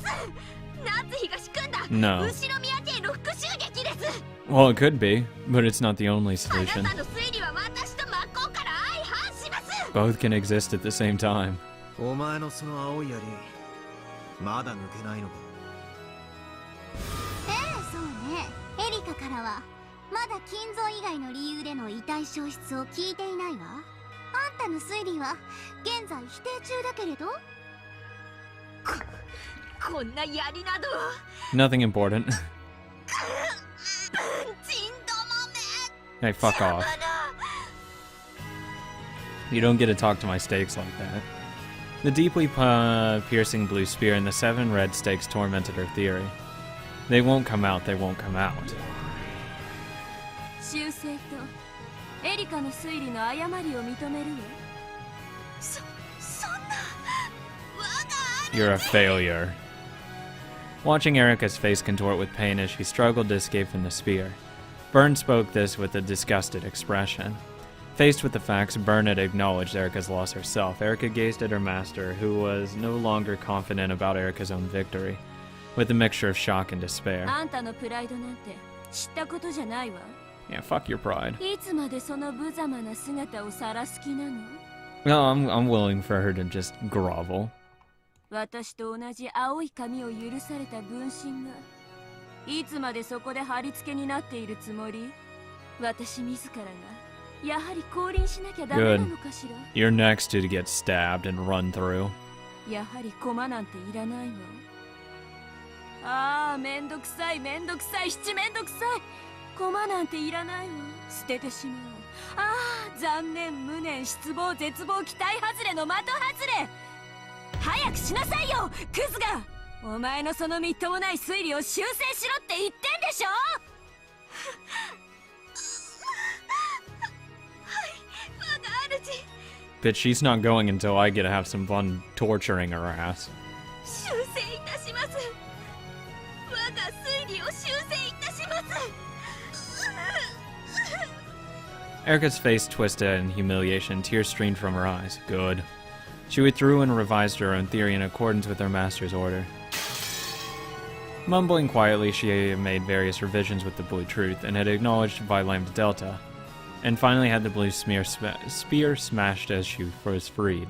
夏日が仕組んだ No. 後ろ宮邸の復讐劇です。 Well, it could be, but it's not the only あ solution. なたの推理は私と真っ向から相反します。 Both can exist at the same time. お前のその青い槍、まだ抜けないのか。そうね。エリカからはまだ金蔵以外の理由での遺体消失を聞いていないわ。あんたの推理は現在否定中だけれど。こんな槍など。 Nothing important. ちんどもめ。 Hey, fuck off. You don't get to talk to my stakes like that. The deeply piercing blue spear and the 7 red stakes tormented her theory. They won't come out, they won't come out. 修正とエリカの推理の誤りを認めるわ。そんな。我が You're a failure. Watching Erica's face contort with pain as she struggled to escape from the spear, Byrne spoke this with a disgusted expression. Faced with the facts, Byrne had acknowledged Erica's loss herself. Erica gazed at her master, who was no longer confident about Erica's own victory, with a mixture of shock and despair. あんたのプライドなんて知ったことじゃないわ。 Yeah, fuck your pride. いつまでその無様な姿を晒す気なの？ No, I'm willing for her to just grovel. 私と同じ青い髪を許された分身がいつまでそこで貼り付けになっているつもり？私自らがやはり降臨しなきゃダメなのかしら？ You're next to get stabbed and run through. やはり駒なんていらないわ。ああ、めんどくさい、めんどくさい、七めんどくさい。駒なんていらないわ。捨ててしまおう。ああ、残念、無念、失望、絶望、期待外れの的外れ。早くしなさいよクズが。お前のそのみっともない推理を修正しろって言ってんでしょ。Bitch, she's not going until I get to have some fun torturing her ass. 修正いたします。我が推理を修正いたします。Erica's face twisted in humiliation, tears streamed from her eyes. Good. She withdrew and revised her own theory in accordance with her master's order. Mumbling quietly, she made various revisions with the Blue Truth and had acknowledged Vilamed Delta, and finally had the blue spear smashed as she was freed.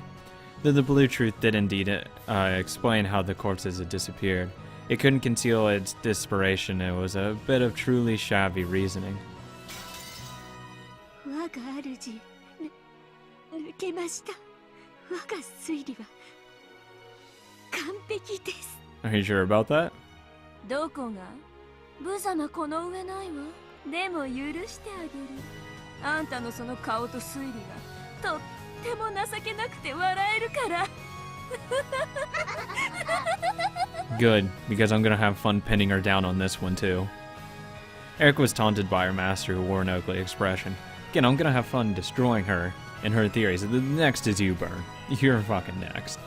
Though the Blue Truth did indeed explain how the corpses had disappeared, it couldn't conceal its desperation. It was a bit of truly shabby reasoning. 我が主抜けました。我が推理は完璧です。 Are you sure about that? どこが？無様この上ないわ。でも許してあげる。あんたのその顔と推理がとっても情けなくて笑えるから。Good, because I'm gonna have fun pinning her down on this one too. Erica was taunted by her master, who wore an ugly expression. Again, I'm gonna have fun destroying her and her theories. The next is you, Burn. You're fucking next.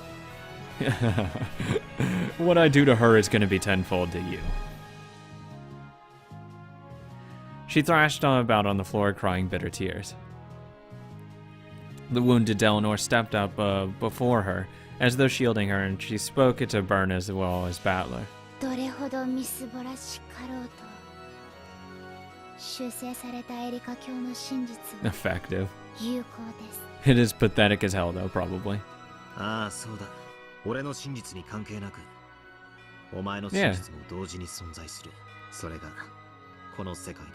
What I do to her is gonna be tenfold to you. She thrashed about on the floor, crying bitter tears. The wounded Delnor stepped up before her, as though shielding her, and she spoke to Burn as well as Battler. どれほどみすぼらしかろうと修正されたエリカ教の真実は Effective. 有効です。 It is pathetic as hell, though, probably. ああ、そうだ。俺の真実に関係なく、お前の真実も同時に存在する。それがこの世界だ。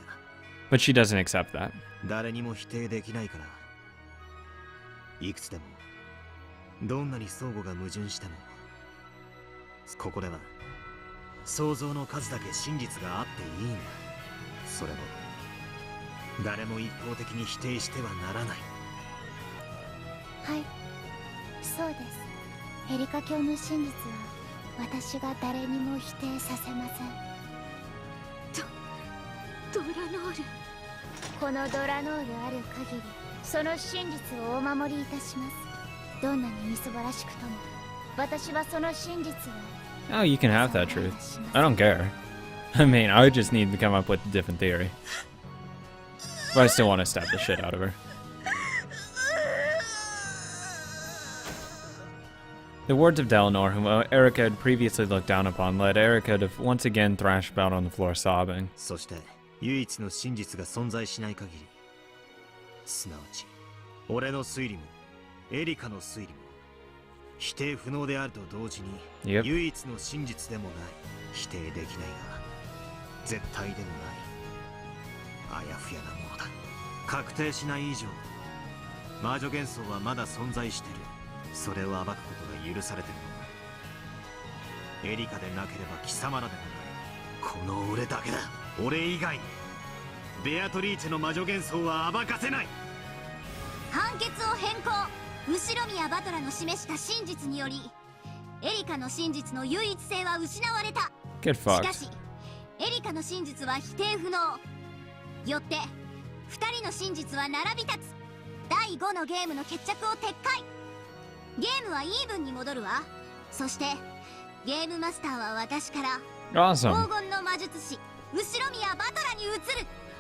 But she doesn't accept that. 誰にも否定できないから。いくつでも、どんなに相互が矛盾しても、ここでは想像の数だけ真実があっていいんだ。それを誰も一方的に否定してはならない。はい、そうです。エリカ教の真実は私が誰にも否定させません。ドラノール。このドラノールある限り、その真実をお守りいたします。どんなにみすぼらしくとも、私はその真実を。 Oh, you can have that truth. I don't care. I mean, I just need to come up with a different theory. But I still want to stab the shit out of her. The words of Delnor, whom Erica had previously looked down upon, led Erica to once again thrash about on the floor sobbing. そして唯一の真実が存在しない限り、すなわち俺の推理もエリカの推理も否定不能であると同時に、Yep. 唯一の真実でもない、否定できないが絶対でもない、あやふやなものだ。確定しない以上、魔女幻想はまだ存在してる。それを暴くことが許されてるのはエリカでなければ貴様らでもない、この俺だけだ。俺以外にベアトリーチェの魔女幻想は暴かせない。判決を変更。後宮バトラの示した真実により、エリカの真実の唯一性は失われた。 Get し fucked. かしエリカの真実は否定不能。よって2人の真実は並び立つ。第5のゲームの決着を撤回。ゲームはイーブンに戻るわ。そしてゲームマスターは私から Awesome. 黄金の魔術師後宮バトラに移る。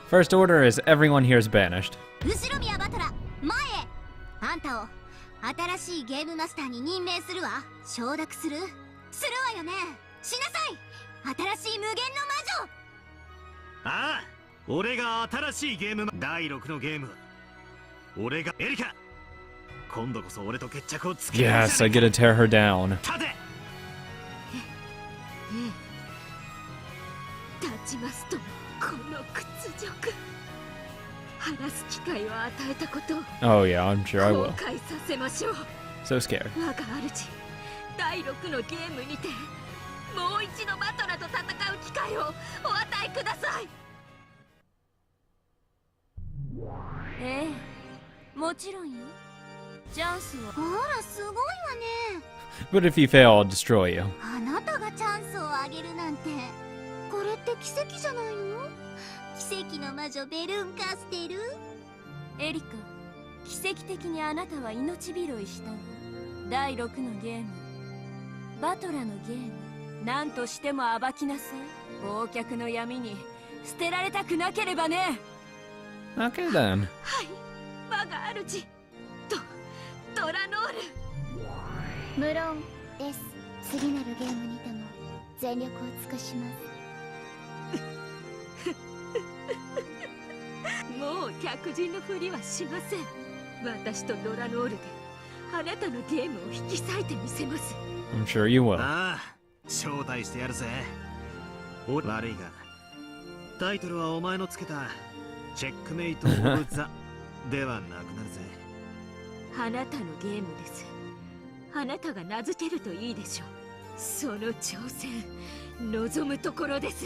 First order is everyone here is banished. 後宮バトラ前へ。あんたを新しいゲームマスターに任命するわ。承諾するわよね。しなさい、新しい無限の魔女。ああ、俺が新しいゲーム第6のゲームは俺がエリカ。今度こそ俺と決着をつける。 Yes, I get to tear her down. 立て。立ちますともこの屈辱。晴らす機会を与えたことを Oh yeah, I'm sure I 後 will. 悔させましょう。 So scared. 我が主、第6のゲームにてもう一度バトラと戦う機会をお与えください。ええ、もちろんよ。チャンスを。あら、すごいわね。But if you fail, I'll destroy you. あなたがチャンスをあげるなんて、これって奇跡じゃないの？奇跡の魔女ベルンカステル。エリカ、奇跡的にあなたは命拾いしたわ。第6のゲーム、バトラのゲーム、何としても暴きなさい。忘却の闇に捨てられたくなければね。Okay then. はい、我が主ドラノール。無論です。次なるゲームにても全力を尽くします。もう客人のふりはしません。私とドラノールであなたのゲームを引き裂いてみせます。 I'm sure you will. ああ、招待してやるぜ。悪いが、タイトルはお前のつけたチェックメイト・オブ・ザではなくなるぜ。あなたのゲームです。あなたが名付けるといいでしょう。その挑戦、望むところです。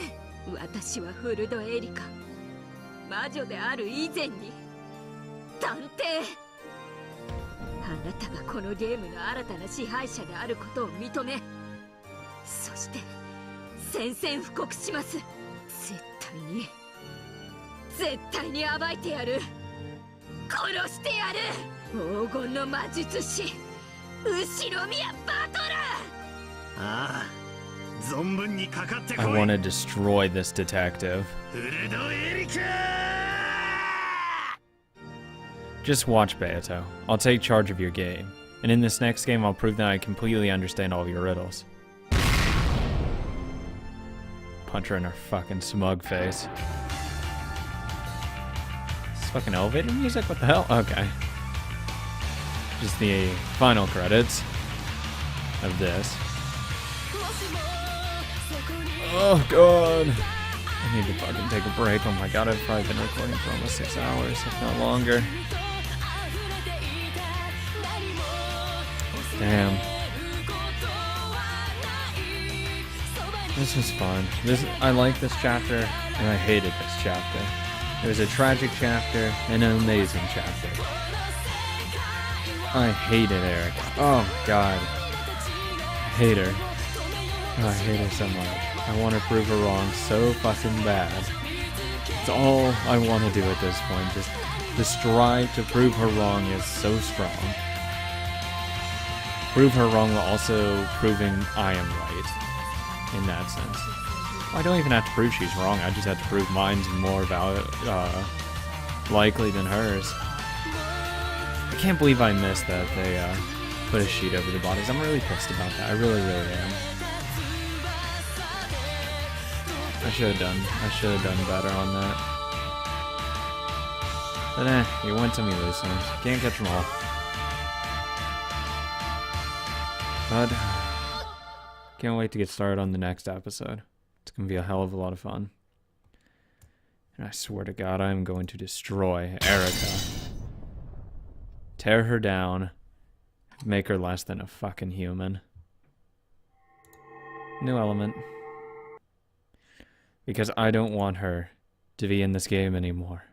私はフルドエリカ、魔女である以前に探偵。あなたがこのゲームの新たな支配者であることを認め、そして宣戦布告します。絶対に暴いてやる。殺してやる。黄金の魔術師後宮バトラー。ああ、存分にかかってこい。 I want to destroy this detective. フルドエリカ。 Just watch, Beato. I'll take charge of your game. And in this next game, I'll prove that I completely understand all of your riddles. Punch her in her fucking smug face. This fucking elevator music? What the hell? Okay. Just the final credits of this. Oh god. I need to fucking take a break. Oh my god, I've probably been recording for almost 6 hours, if not longer. Damn. This was fun. I like this chapter, and I hated this chapter. It was a tragic chapter and an amazing chapter. I hated Erica. Oh god. I hate her. Oh, I hate her so much. I want to prove her wrong so fucking bad. It's all I want to do at this point. Just the strive to prove her wrong is so strong. Prove her wrong while also proving I am right. In that sense. I don't even have to prove she's wrong. I just have to prove mine's more likely than hers. I can't believe I missed that they put a sheet over the bodies. I'm really pissed about that. I really am. I should have done better on that. But you win some, you lose some. Can't catch them all. But can't wait to get started on the next episode. It's gonna be a hell of a lot of fun. And I swear to God, I'm going to destroy Erica. Tear her down. Make her less than a fucking human. New element. Because I don't want her to be in this game anymore.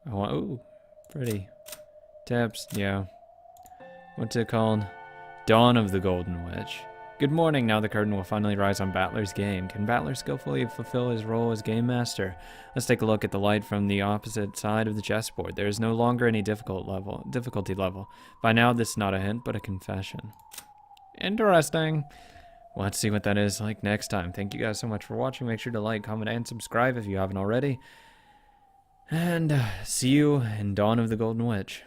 I want... Ooh, pretty. Tips, yeah. What's it called? Dawn of the Golden Witch. Good morning, now the curtain will finally rise on Battler's game. Can Battler skillfully fulfill his role as game master? Let's take a look at the light from the opposite side of the chessboard. There is no longer any difficulty level. By now, this is not a hint, but a confession. Interesting. Let's see what that is like next time. Thank you guys so much for watching. Make sure to like, comment, and subscribe if you haven't already. And see you in Dawn of the Golden Witch.